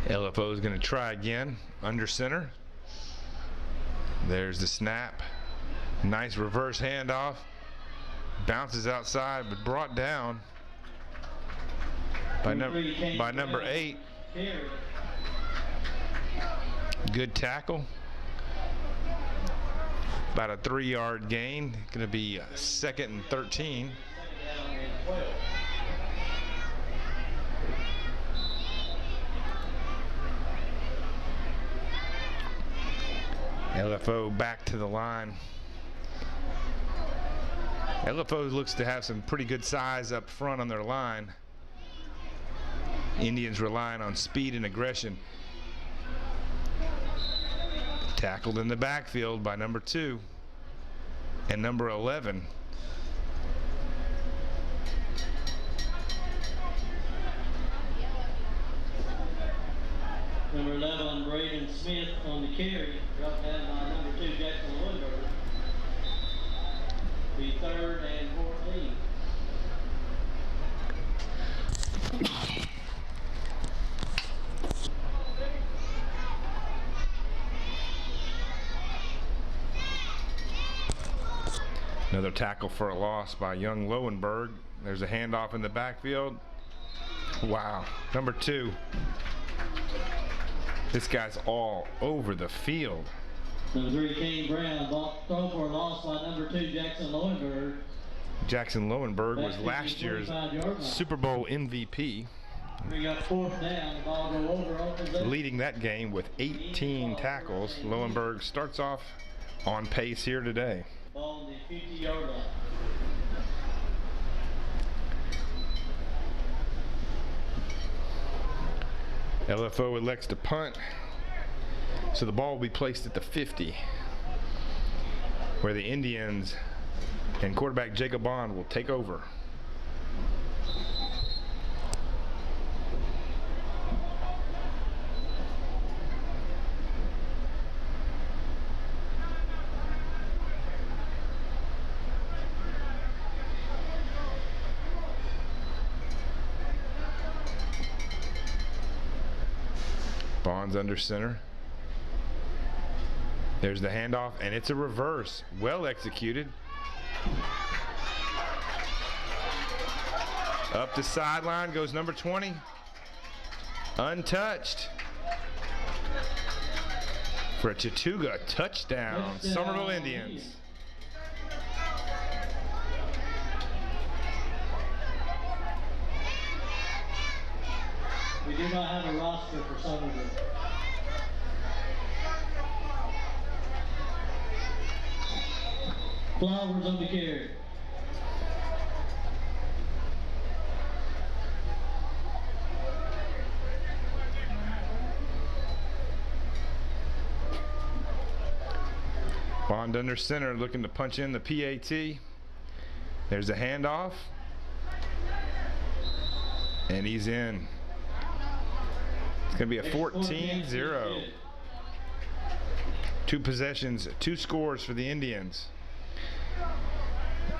LFO is going to try again under center. There's the snap. Nice reverse handoff. Bounces outside, but brought down by number 8. Good tackle. About a 3-yard gain. Going to be 2nd and 13. LFO back to the line. LFO looks to have some pretty good size up front on their line. Indians relying on speed and aggression. Tackled in the backfield by number 2 and number 11. Number 11, Braden Smith on the carry. Dropped down by number 2, Jackson Lundberg. The 3rd and 14. Another tackle for a loss by young Lowenberg. There's a handoff in the backfield. Wow. Number 2. This guy's all over the field. Number 3, Kane Brown. Throw for a loss by number 2, Jackson Lowenberg. Jackson Lowenberg was last year's Super Bowl MVP. We got 4th down. The ball go over on possession. Leading that game with 18 tackles. Lowenberg starts off on pace here today. Ball on the 50-yard line. LFO elects to punt, so the ball will be placed at the 50, where the Indians and quarterback Jacob Bond will take over. Bond's under center. There's the handoff, and it's a reverse. Well executed. Up the sideline goes number 20. Untouched. For a Chattooga touchdown. Summerville Indians. We do not have a roster for Summerville. Flowers on the carry. Bond under center looking to punch in the PAT. There's a handoff. And he's in. It's going to be a 14-0. 2 possessions, 2 scores for the Indians.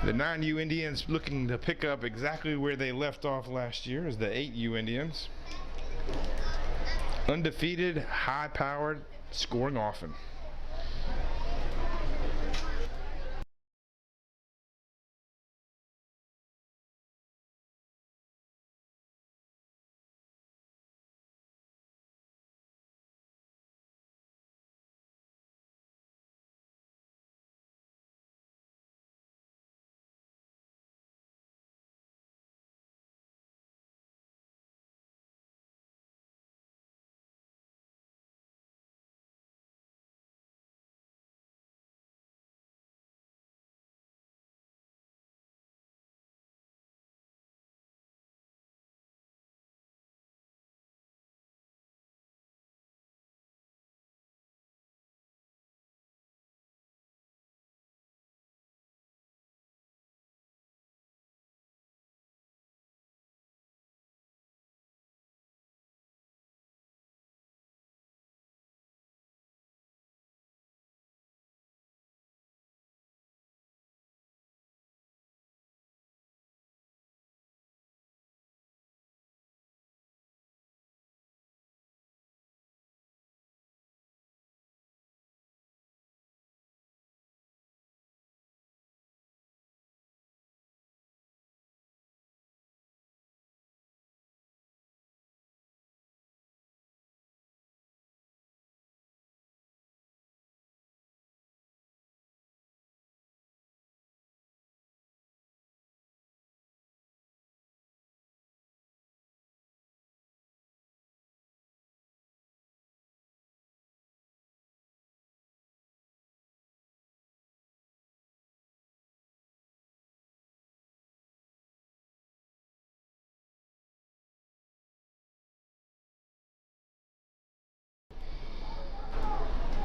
The 9U Indians looking to pick up exactly where they left off last year as the 8U Indians. Undefeated, high-powered, scoring often.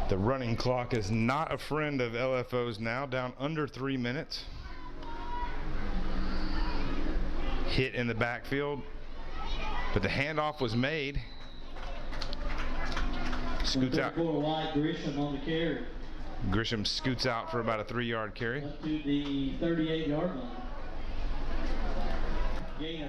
The running clock is not a friend of LFO's now, down under 3 minutes. Hit in the backfield, but the handoff was made. Scoots out. Wide, Grisham on the carry. Grisham scoots out for about a 3-yard carry. Up to the 38-yard line. Gain of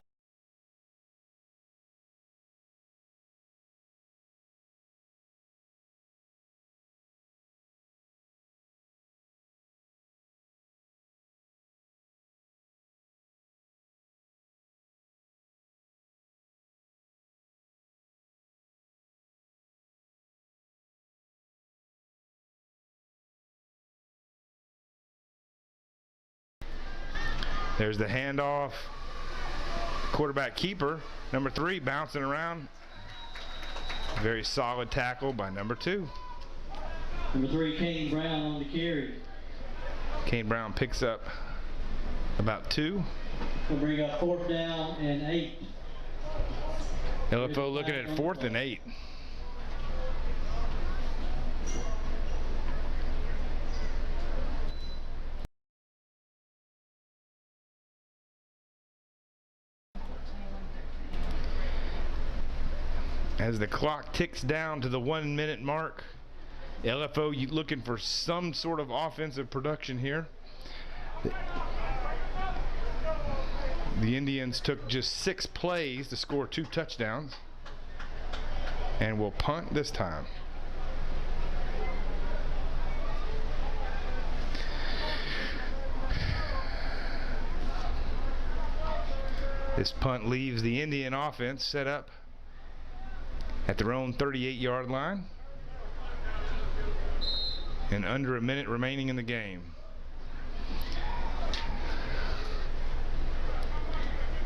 There's the handoff. Quarterback keeper, number 3, bouncing around. Very solid tackle by number 2. Number 3, Kane Brown on the carry. Kane Brown picks up about 2. We'll bring up 4th down and 8. LFO looking at 4th and 8. As the clock ticks down to the 1-minute mark, LFO looking for some sort of offensive production here. The Indians took just 6 plays to score 2 touchdowns and will punt this time. This punt leaves the Indian offense set up at their own 38-yard line, and under a minute remaining in the game.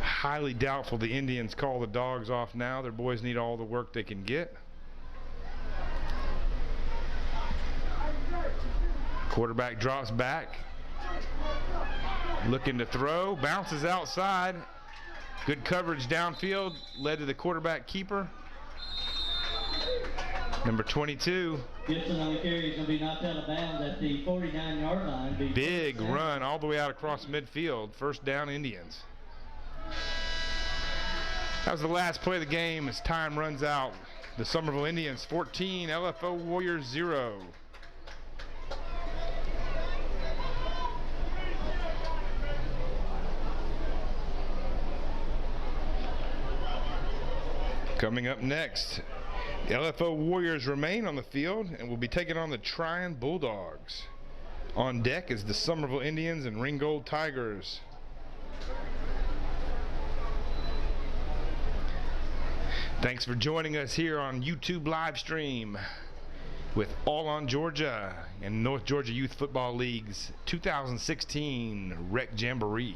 Highly doubtful the Indians call the Dogs off now. Their boys need all the work they can get. Quarterback drops back, looking to throw, bounces outside. Good coverage downfield, led to the quarterback keeper. Number 22. Gibson on the carry is going to be knocked out of bounds at the 49-yard line. Big run all the way out across midfield. First down, Indians. That was the last play of the game as time runs out. The Summerville Indians 14, LFO Warriors 0. Coming up next, the LFO Warriors remain on the field and will be taking on the Tryon Bulldogs. On deck is the Summerville Indians and Ringgold Tigers. Thanks for joining us here on YouTube live stream with All on Georgia and North Georgia Youth Football League's 2016 Rec Jamboree.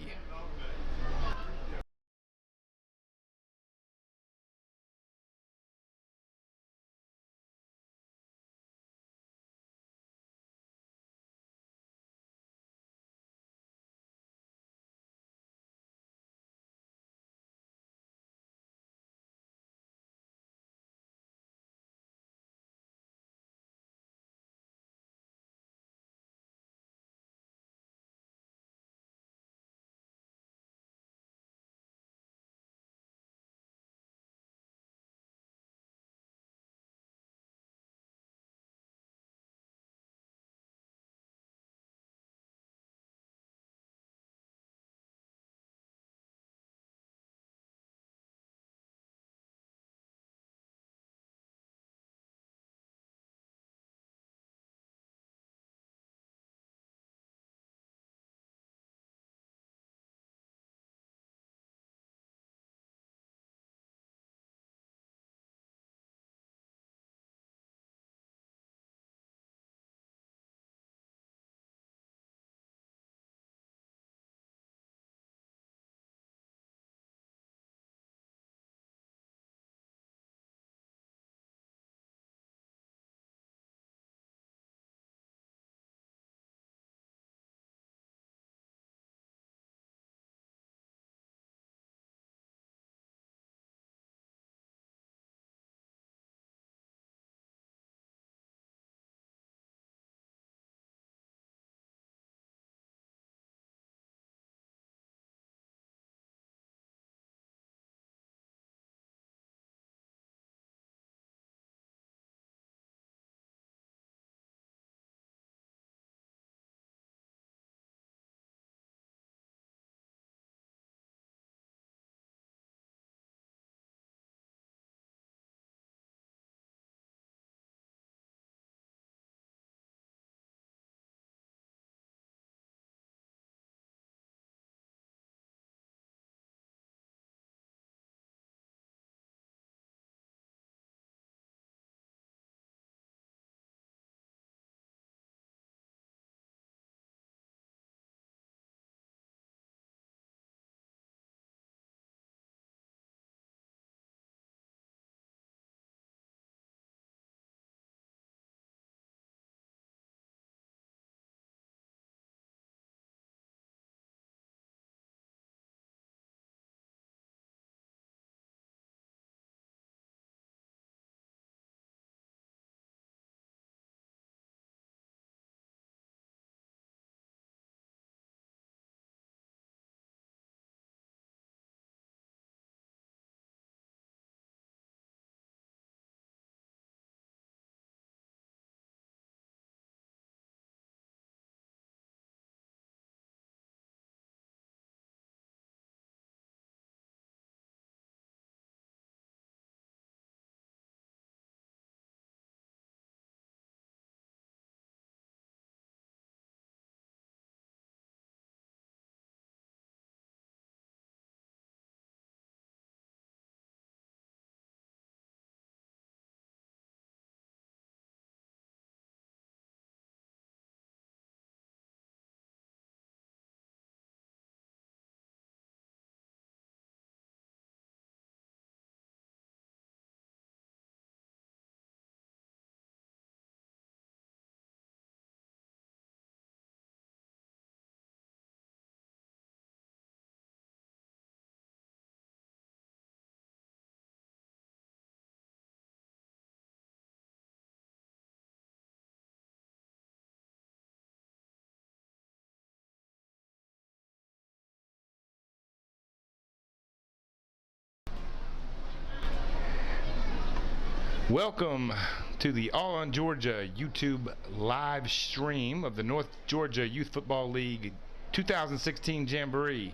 Welcome to the All on Georgia YouTube live stream of the North Georgia Youth Football League 2016 Jamboree.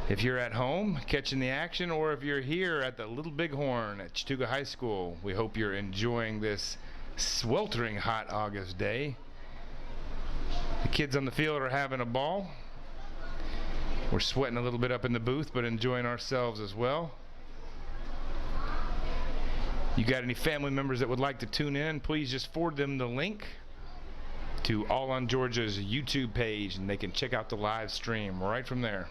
If you're at home catching the action, or if you're here at the Little Bighorn at Chattooga High School, we hope you're enjoying this sweltering hot August day. The kids on the field are having a ball. We're sweating a little bit up in the booth, but enjoying ourselves as well. You got any family members that would like to tune in, please just forward them the link to All on Georgia's YouTube page, and they can check out the live stream right from there.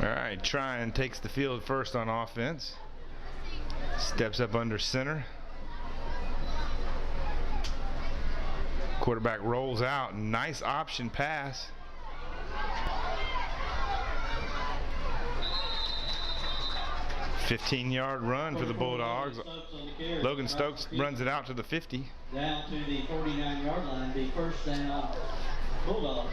All right, Tryon takes the field first on offense. Steps up under center. Quarterback rolls out. Nice option pass. "15-yard run for the Bulldogs. Logan Stokes runs it out to the 50. Down to the 49-yard line, the first down, Bulldogs.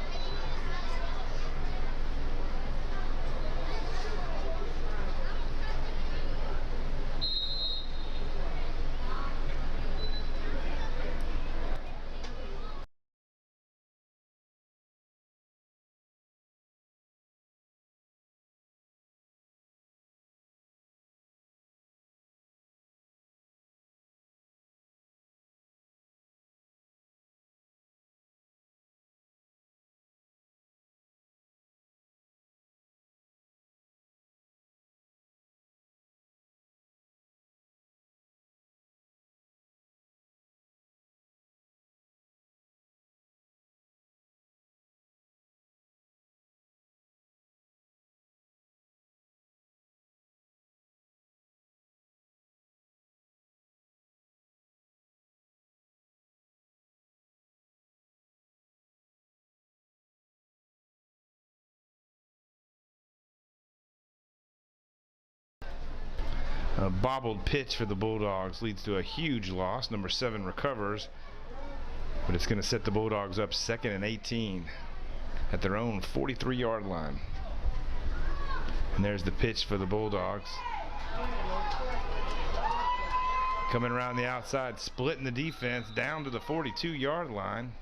A bobbled pitch for the Bulldogs leads to a huge loss. Number 7 recovers, but it's going to set the Bulldogs up 2nd and 18 at their own 43-yard line. And there's the pitch for the Bulldogs. Coming around the outside, splitting the defense down to the 42-yard line.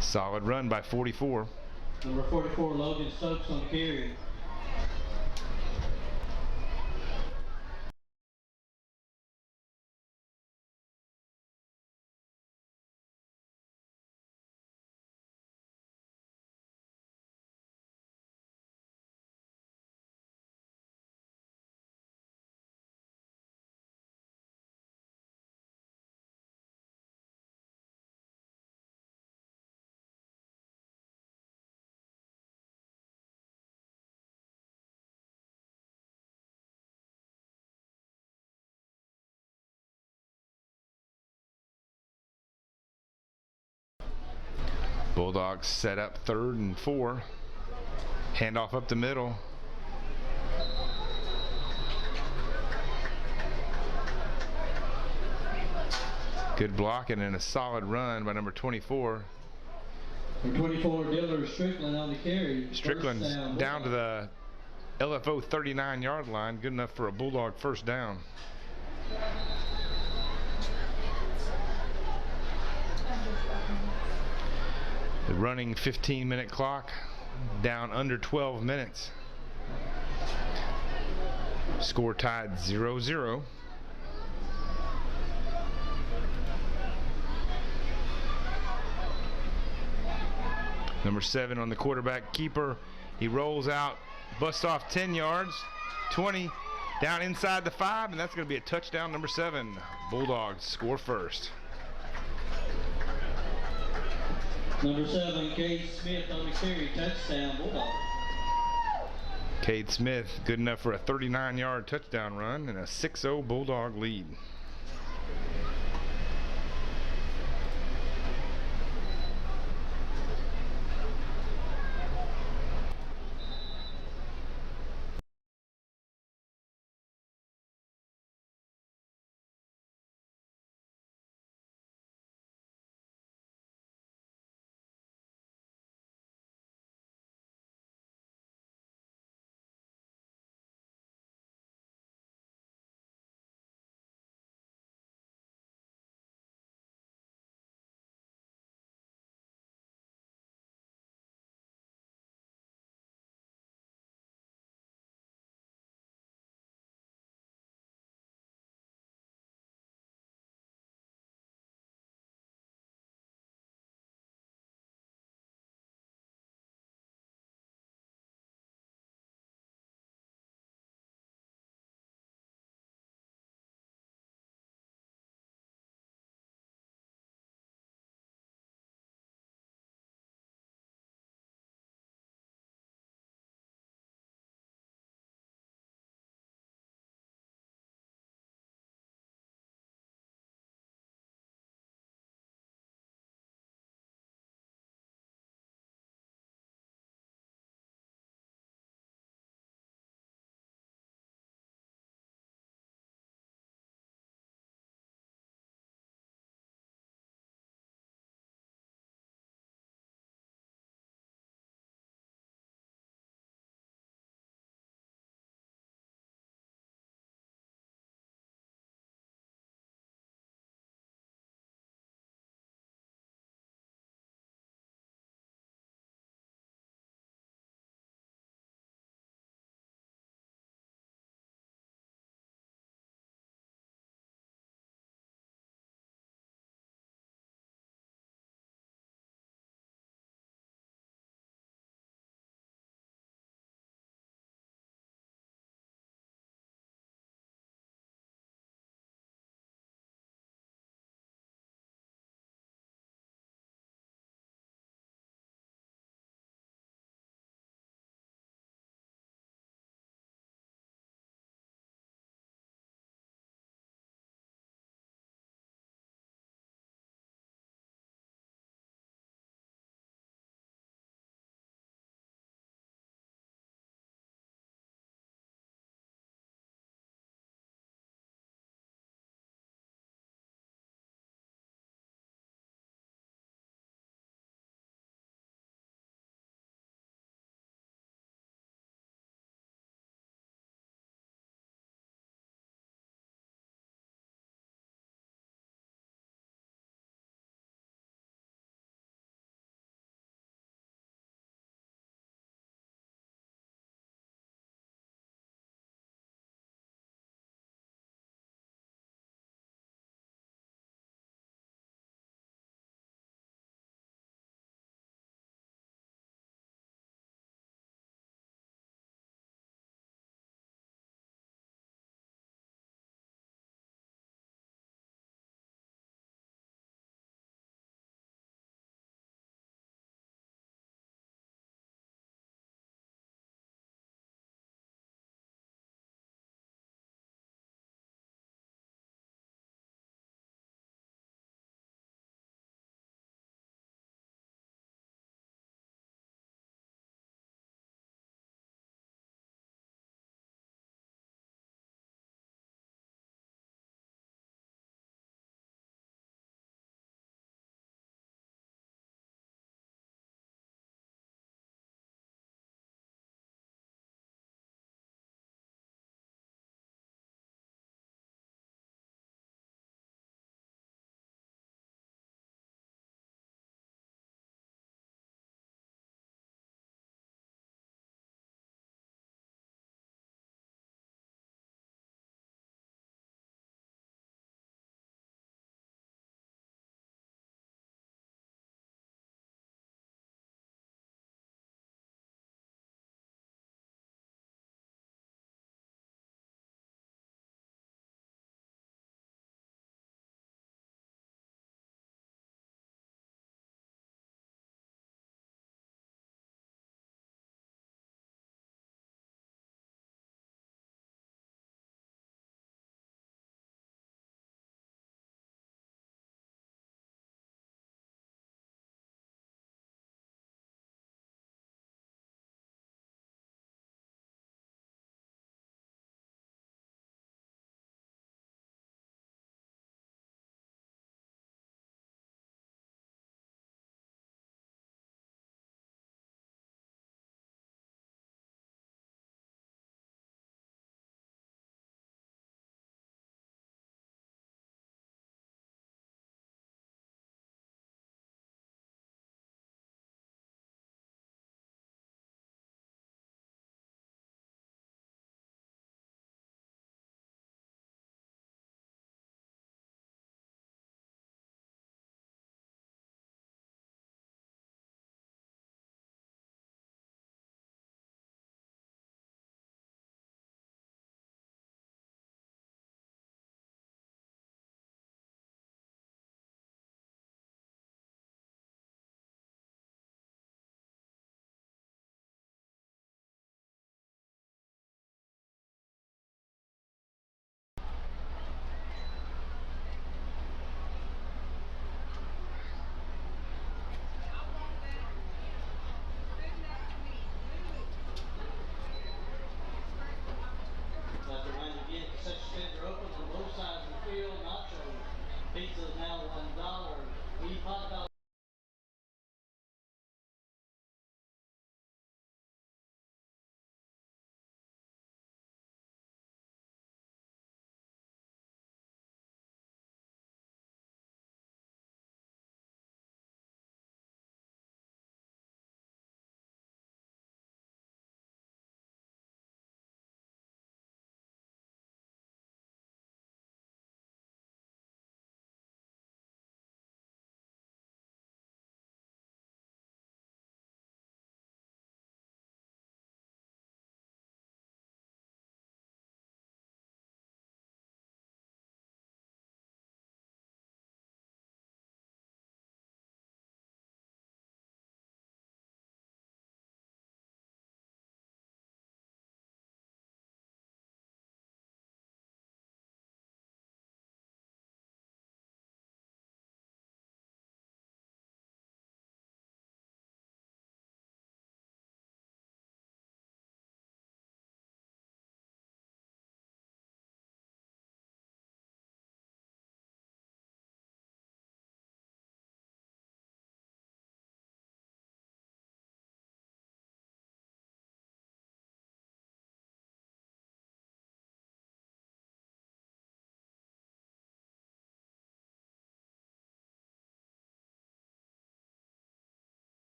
Solid run by 44. Number 44, Logan Stokes on the carry. Bulldogs set up 3rd and 4. Handoff up the middle. Good blocking and a solid run by number 24. Number 24, Dillard Strickland on the carry. Strickland's down to the LFO 39-yard line. Good enough for a Bulldog first down. The running 15-minute clock down under 12 minutes. Score tied 0-0. Number 7 on the quarterback keeper. He rolls out, busts off 10 yards, 20, down inside the 5, and that's going to be a touchdown. Number 7. Bulldogs score first. Number 7, Cade Smith on the carry, touchdown, Bulldogs. Cade Smith, good enough for a 39-yard touchdown run and a 6-0 Bulldog lead.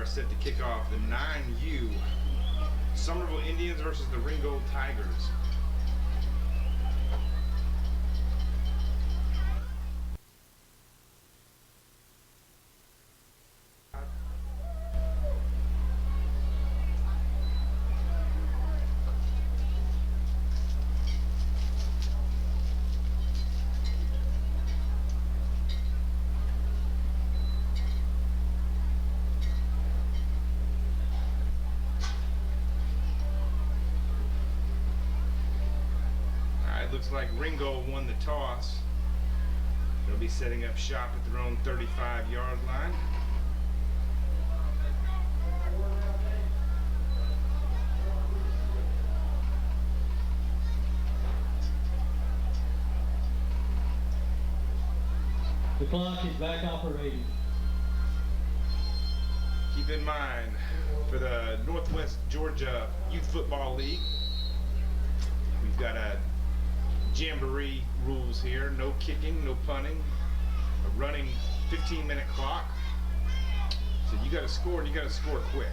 are set to kick off the 9U Summerville Indians versus the Ringgold Tigers. Looks like Ringgold won the toss. They'll be setting up shop at their own 35-yard line. The clock is back operating. Keep in mind, for the Northwest Georgia Youth Football League, we've got a Jamboree rules here. No kicking, no punting, a running 15-minute clock. So you got to score, and you got to score quick.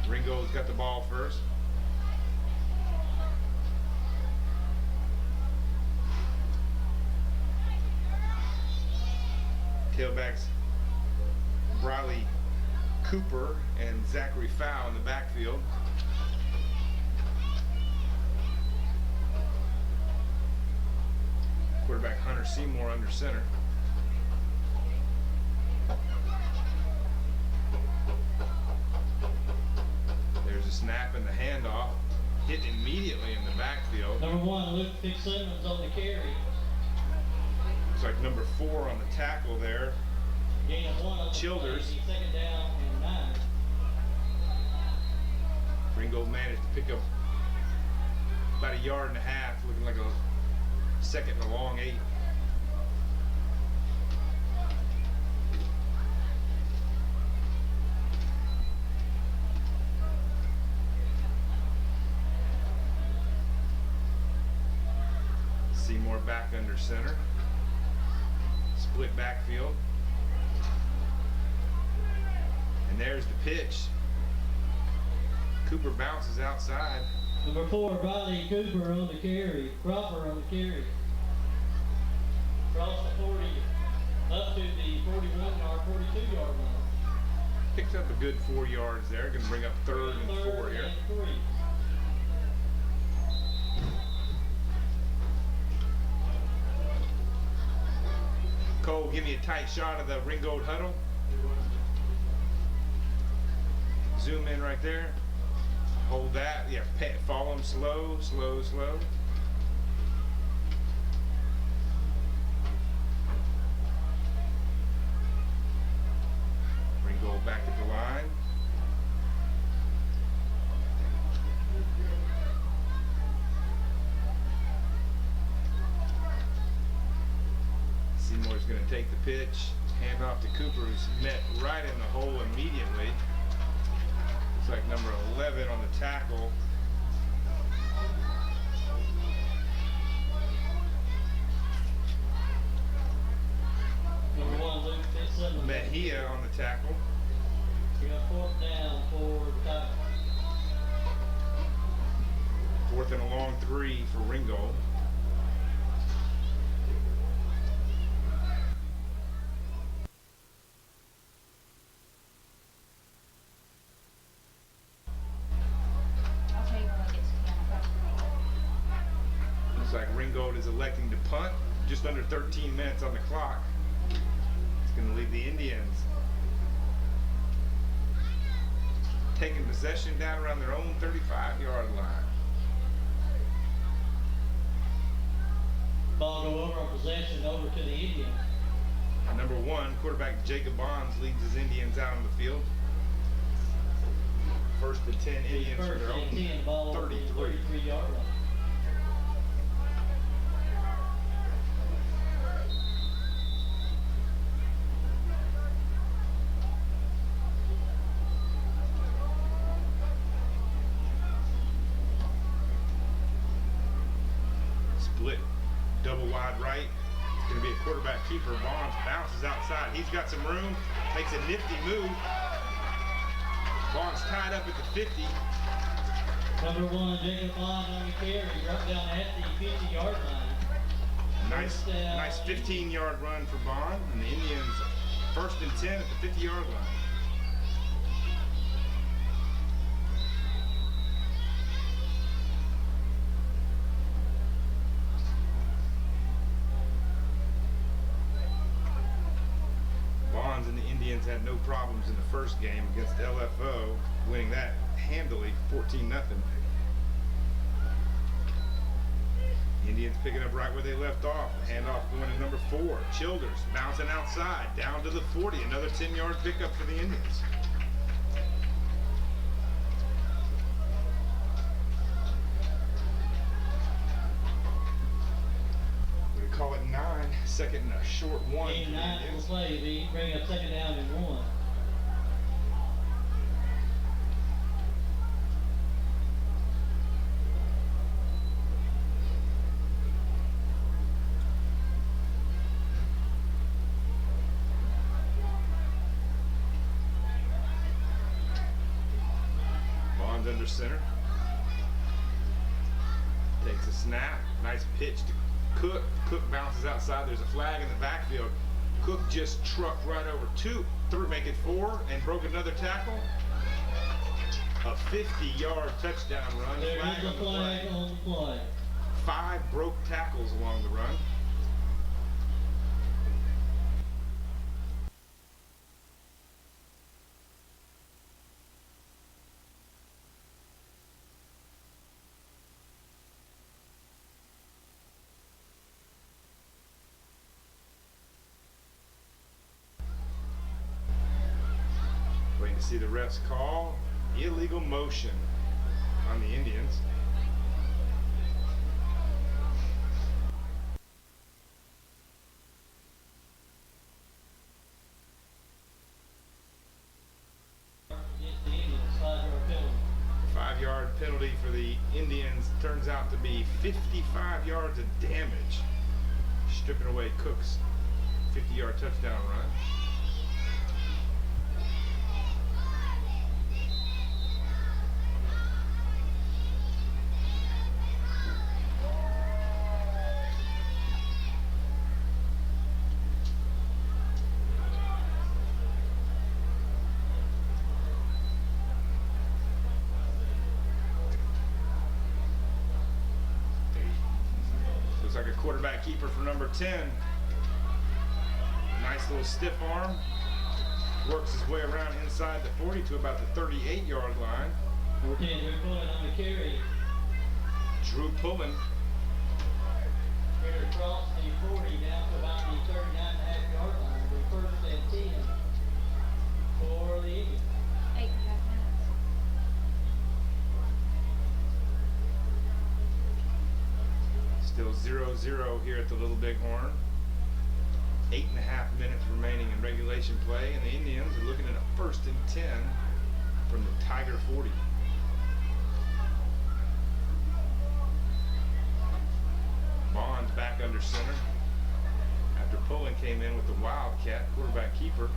Ringgold's got the ball first. Tailbacks Briley Cooper and Zachary Fowl in the backfield. Quarterback Hunter Seymour under center. There's a snap and the handoff. Hit immediately in the backfield. Number 1, Luke Fitzsimmons on the carry. Looks like number 4 on the tackle there. Gain of 1 on the Childers. play, 2nd down and 9. Ringgold managed to pick up about a yard and a half, looking like a 2nd and a long 8. Seymour back under center. Split backfield. And there's the pitch. Cooper bounces outside. Number 4, Briley Cooper on the carry. Cropper on the carry. Across the 40, up to the 41-yard, 42-yard line. Picked up a good 4 yards there. Going to bring up 3rd and 4 here. And 3. Cole, give me a tight shot of the Ringgold huddle. Zoom in right there. Hold that. Yeah, follow them slow, slow, slow. Ringgold back at the line. Seymour's going to take the pitch, hand off to Cooper, who's met right in the hole immediately. Looks like number 11 on the tackle. Number 1, Luke Fitzsimmons. Mejia on the tackle. We got 4th down for the Tigers. 4th and a long 3 for Ringgold. Looks like Ringgold is electing to punt. Just under 13 minutes on the clock. It's going to leave the Indians taking possession down around their own 35-yard line. Ball go over on possession over to the Indians. Number 1, quarterback Jacob Bonds leads his Indians out on the field. 1st and 10 Indians for their own 10, ball over the 33-yard line. Split double wide right. Going to be a quarterback keeper. Bonds bounces outside. He's got some room. Makes a nifty move. Bonds tied up at the 50. Number 1, Jacob Bond on the carry, right down at the 50-yard line. Nice 15-yard run for Bond, and the Indians 1st and 10 at the 50-yard line. Bonds and the Indians had no problems in the first game against LFO, winning that handily, 14-0. Indians picking up right where they left off. The handoff going to number 4, Childers, bouncing outside, down to the 40. Another 10-yard pickup for the Indians. We call it 9, second and a short 1. 8 and 9 will play. They bring up 2nd down and 1. Under center. Takes a snap. Nice pitch to Cook. Cook bounces outside. There's a flag in the backfield. Cook just trucked right over 2, make it 4, and broke another tackle. A 50-yard touchdown run. There is a flag on the play. 5 broke tackles along the run. To see the refs call illegal motion on the Indians. Against the Indians, 5-yard penalty. 5-yard penalty for the Indians turns out to be 55 yards of damage, stripping away Cook's 50-yard touchdown run. Looks like a quarterback keeper for number 10. Nice little stiff arm. Works his way around inside the 40 to about the 38-yard line. Number 10, Drew Pullen on the carry. Drew Pullen. Here across the 40 down to about the 39.5-yard line. The 1st and 10 for the Eagles. 8.5 minutes. Still 0-0 here at the Little Bighorn. 8.5 minutes remaining in regulation play, and the Indians are looking at a 1st and 10 from the Tiger 40. Bond's back under center after Pullen came in with the Wildcat, quarterback keeper.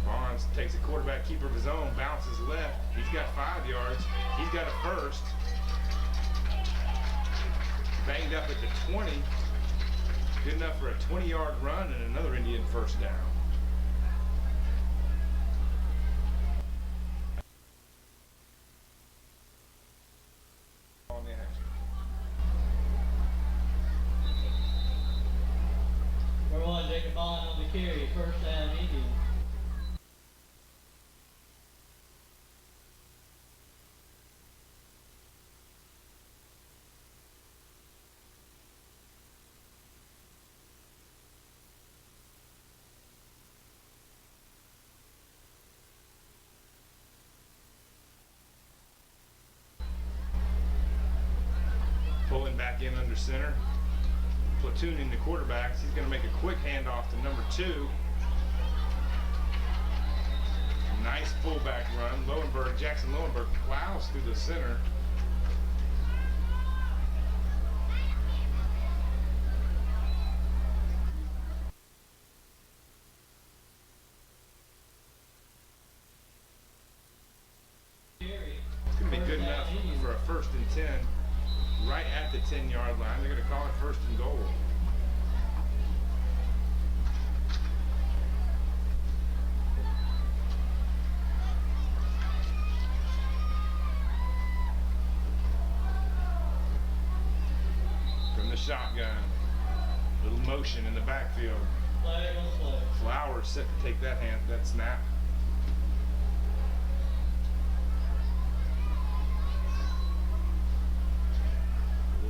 Bonds takes a quarterback keeper of his own, bounces left. He's got 5 yards. He's got a first. Banged up at the 20. Good enough for a 20-yard run and another Indian first down. On the action. Number 1, Jacob Bond on the carry. 1st down, Indians. Pulling back in under center, platooning the quarterbacks. He's going to make a quick handoff to number 2. Nice fullback run. Jackson Lowenberg plows through the center. right at the 10-yard line. They're going to call it first and goal. From the shotgun. Little motion in the backfield. Flag on flag. Flowers set to take that snap.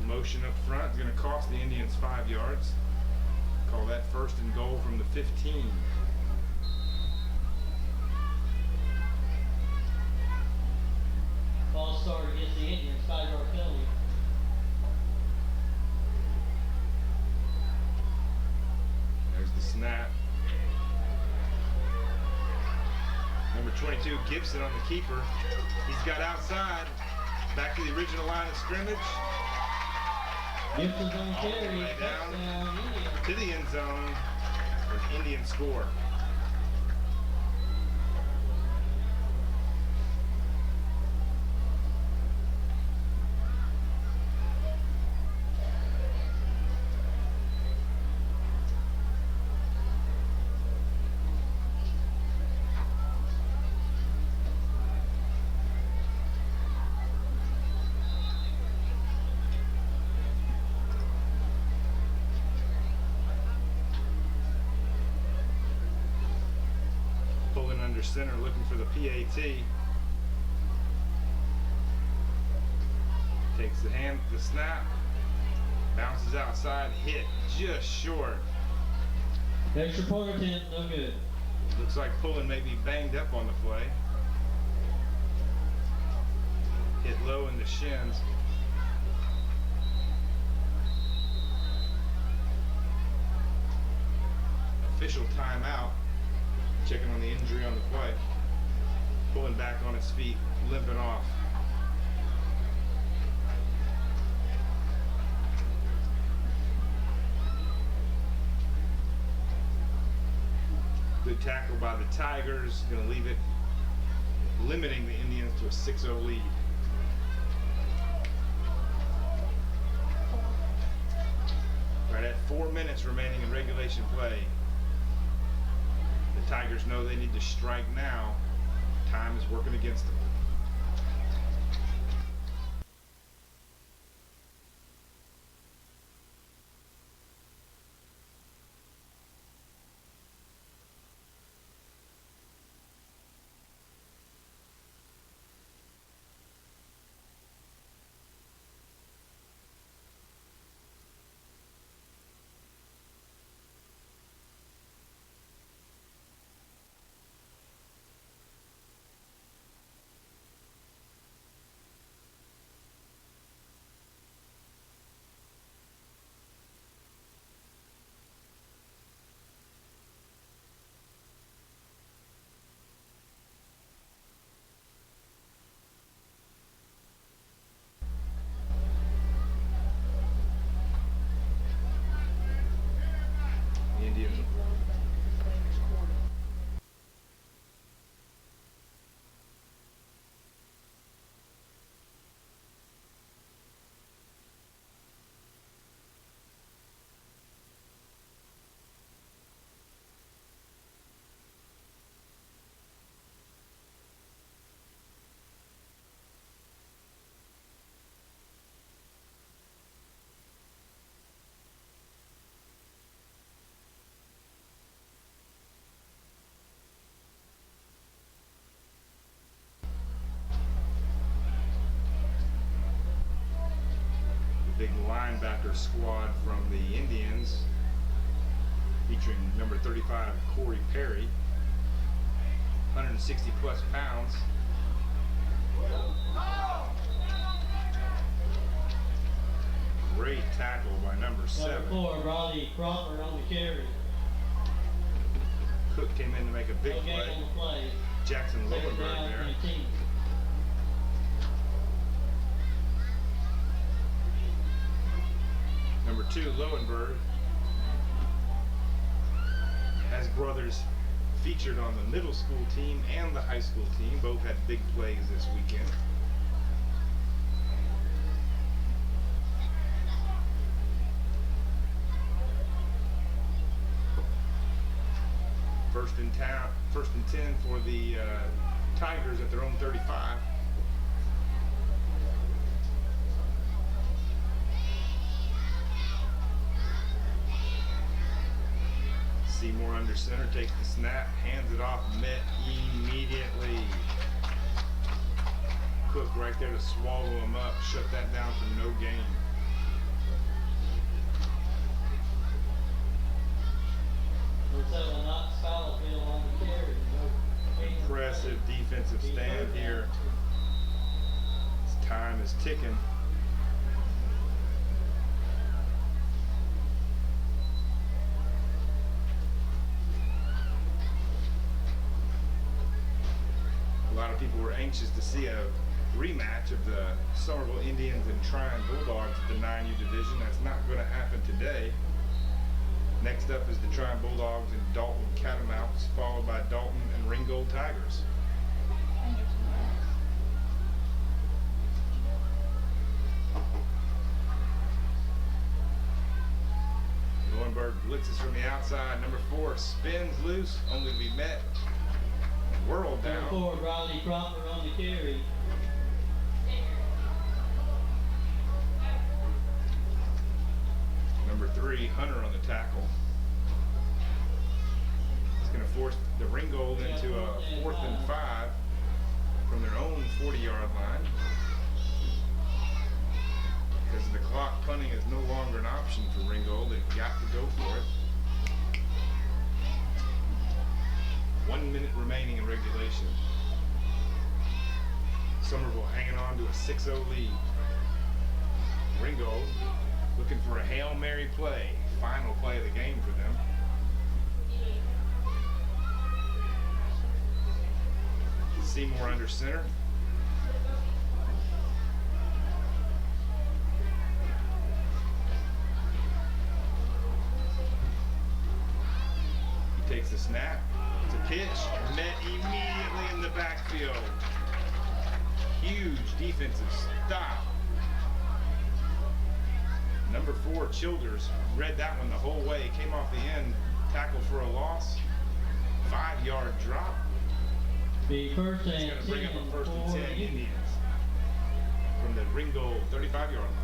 Motion up front is going to cost the Indians 5 yards. Call that first and goal from the 15. Ball start against the Indians, 5-yard penalty. There's the snap. Number 22, Gibson on the keeper. He's got outside. Back to the original line of scrimmage. Gibson's on All the carry. way down Touchdown, Indians. to the end zone. For Indian score. Under center looking for the PAT. Takes the snap, bounces outside, hit just short. Extra point attempt, no good. Looks like Pullen may be banged up on the play. Hit low in the shins. Official timeout. Checking on the injury on the play. Pulling back on his feet, limping off. Good tackle by the Tigers. Going to leave it, limiting the Indians to a 6-0 lead. Right at 4 minutes remaining in regulation play. The Tigers know they need to strike now. Time is working against them. Big linebacker squad from the Indians, featuring number 35 Corey Perry, 160 plus pounds. Great tackle by number 7. Number 4, Bradley Crawford on the carry. Cook came in to make a big No gain play. on the play. Jackson Second Lowenberg down, there. 19. Number 2, Lowenberg, has brothers featured on the middle school team and the high school team. Both had big plays this weekend. First and 10 for the Tigers at their own 35. Seymour under center, takes the snap, hands it off, met immediately. Cook right there to swallow him up, shut that down for no gain. Impressive defensive stand here. This time is ticking. A lot of people were anxious to see a rematch of the Summerville Indians and Tryon Bulldogs at the 9U division. That's not going to happen today. Next up is the Tryon Bulldogs and Dalton Catamounts, followed by Dalton and Ringgold Tigers. Lowenberg blitzes from the outside. Number 4 spins loose, only to be met. Whirled down. Number 4, Riley Cropper on the carry. Number 3, Hunter on the tackle. It's going to force the Ringgold into a 4th and 5 from their own 40-yard line. Because the clock, punting is no longer an option for Ringgold. They've got to go for it. 1 minute remaining in regulation. Summerville hanging on to a 6-0 lead. Ringgold looking for a Hail Mary play. Final play of the game for them. Seymour under center. He takes the snap. It's a pitch. Met immediately in the backfield. Huge defensive stop. Number 4, Childers, read that one the whole way. Came off the end, tackled for a loss. 5-yard drop. The first and 10. He's going to bring up a 1st and 10 Indians from the Ringgold 35-yard line.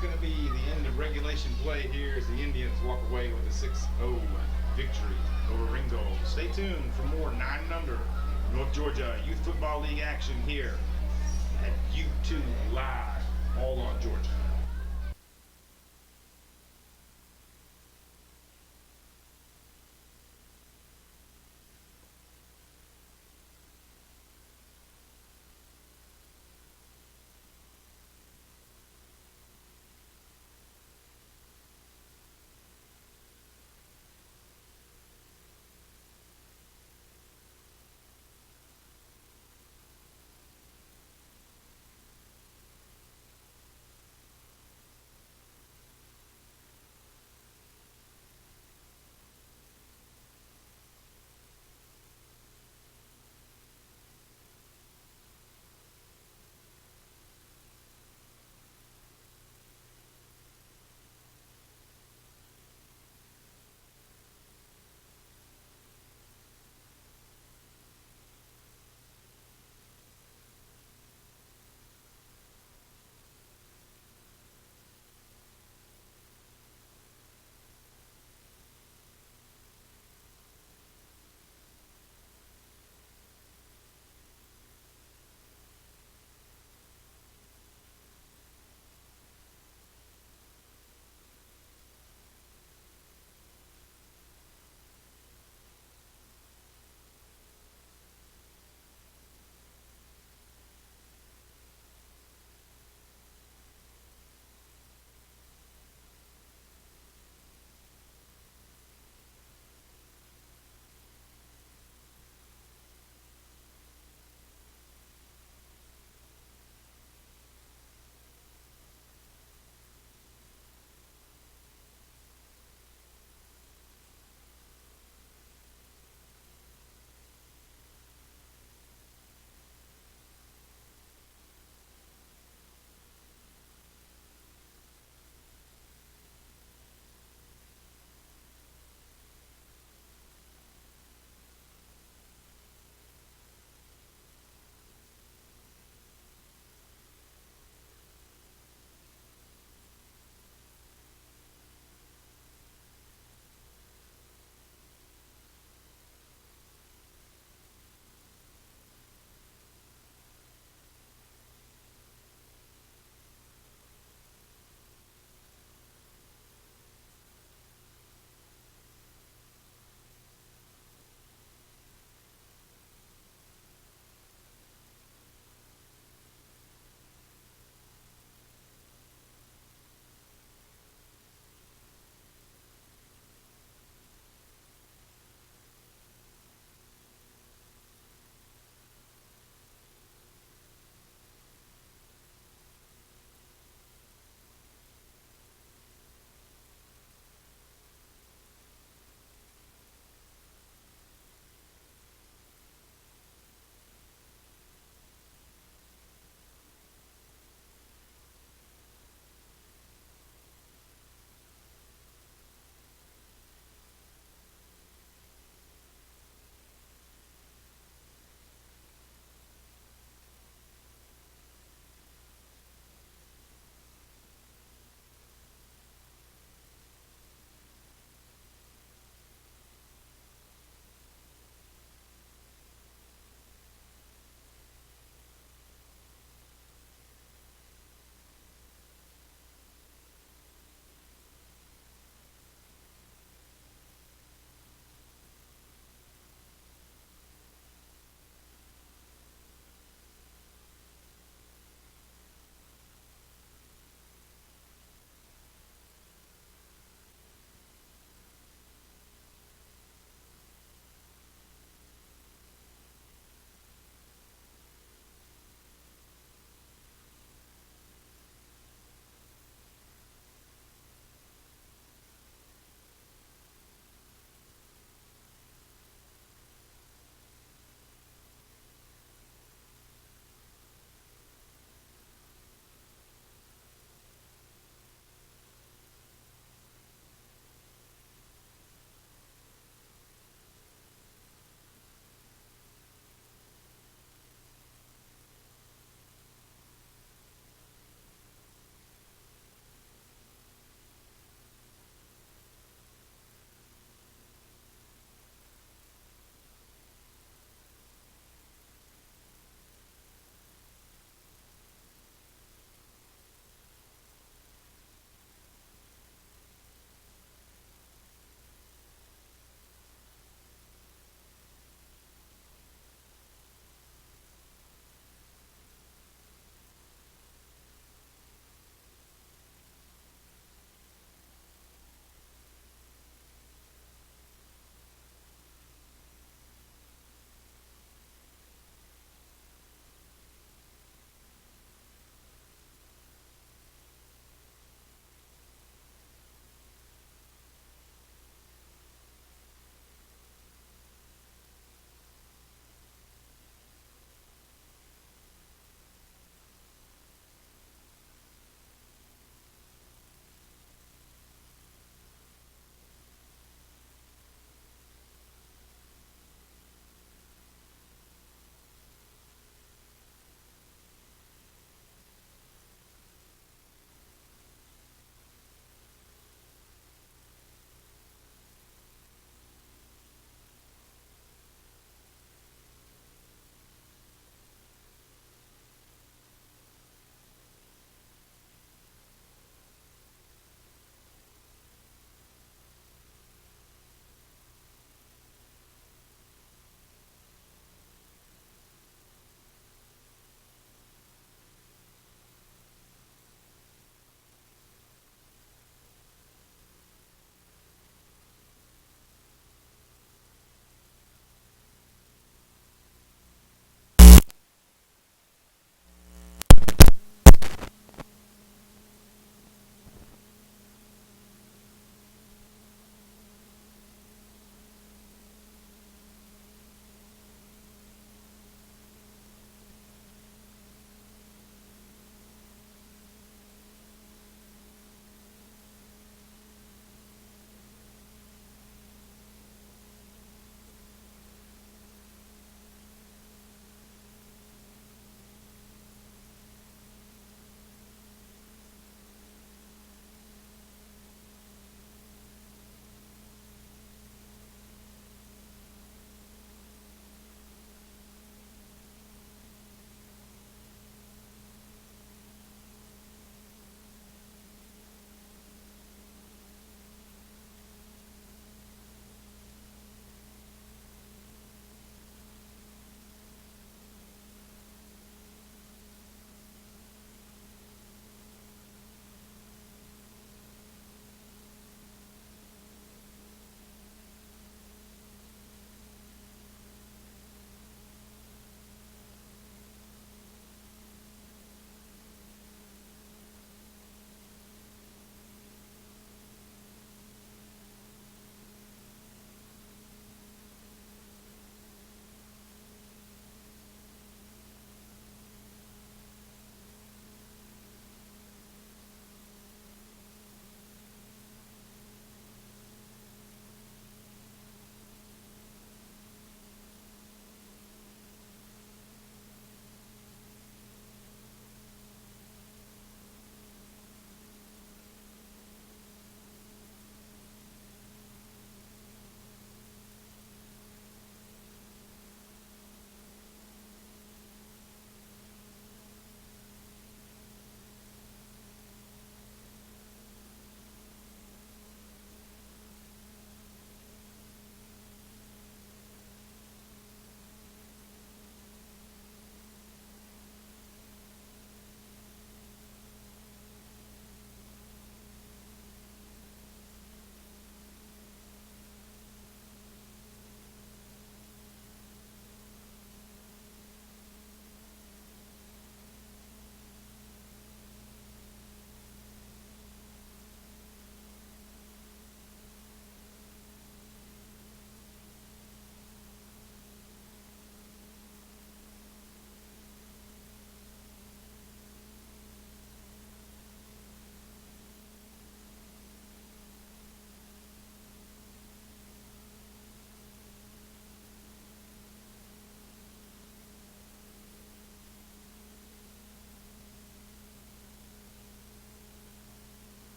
Going to be the end of regulation play here as the Indians walk away with a 6-0 victory over Ringgold. Stay tuned for more 9 and under North Georgia Youth Football League action here at U2 Live, all on Georgia.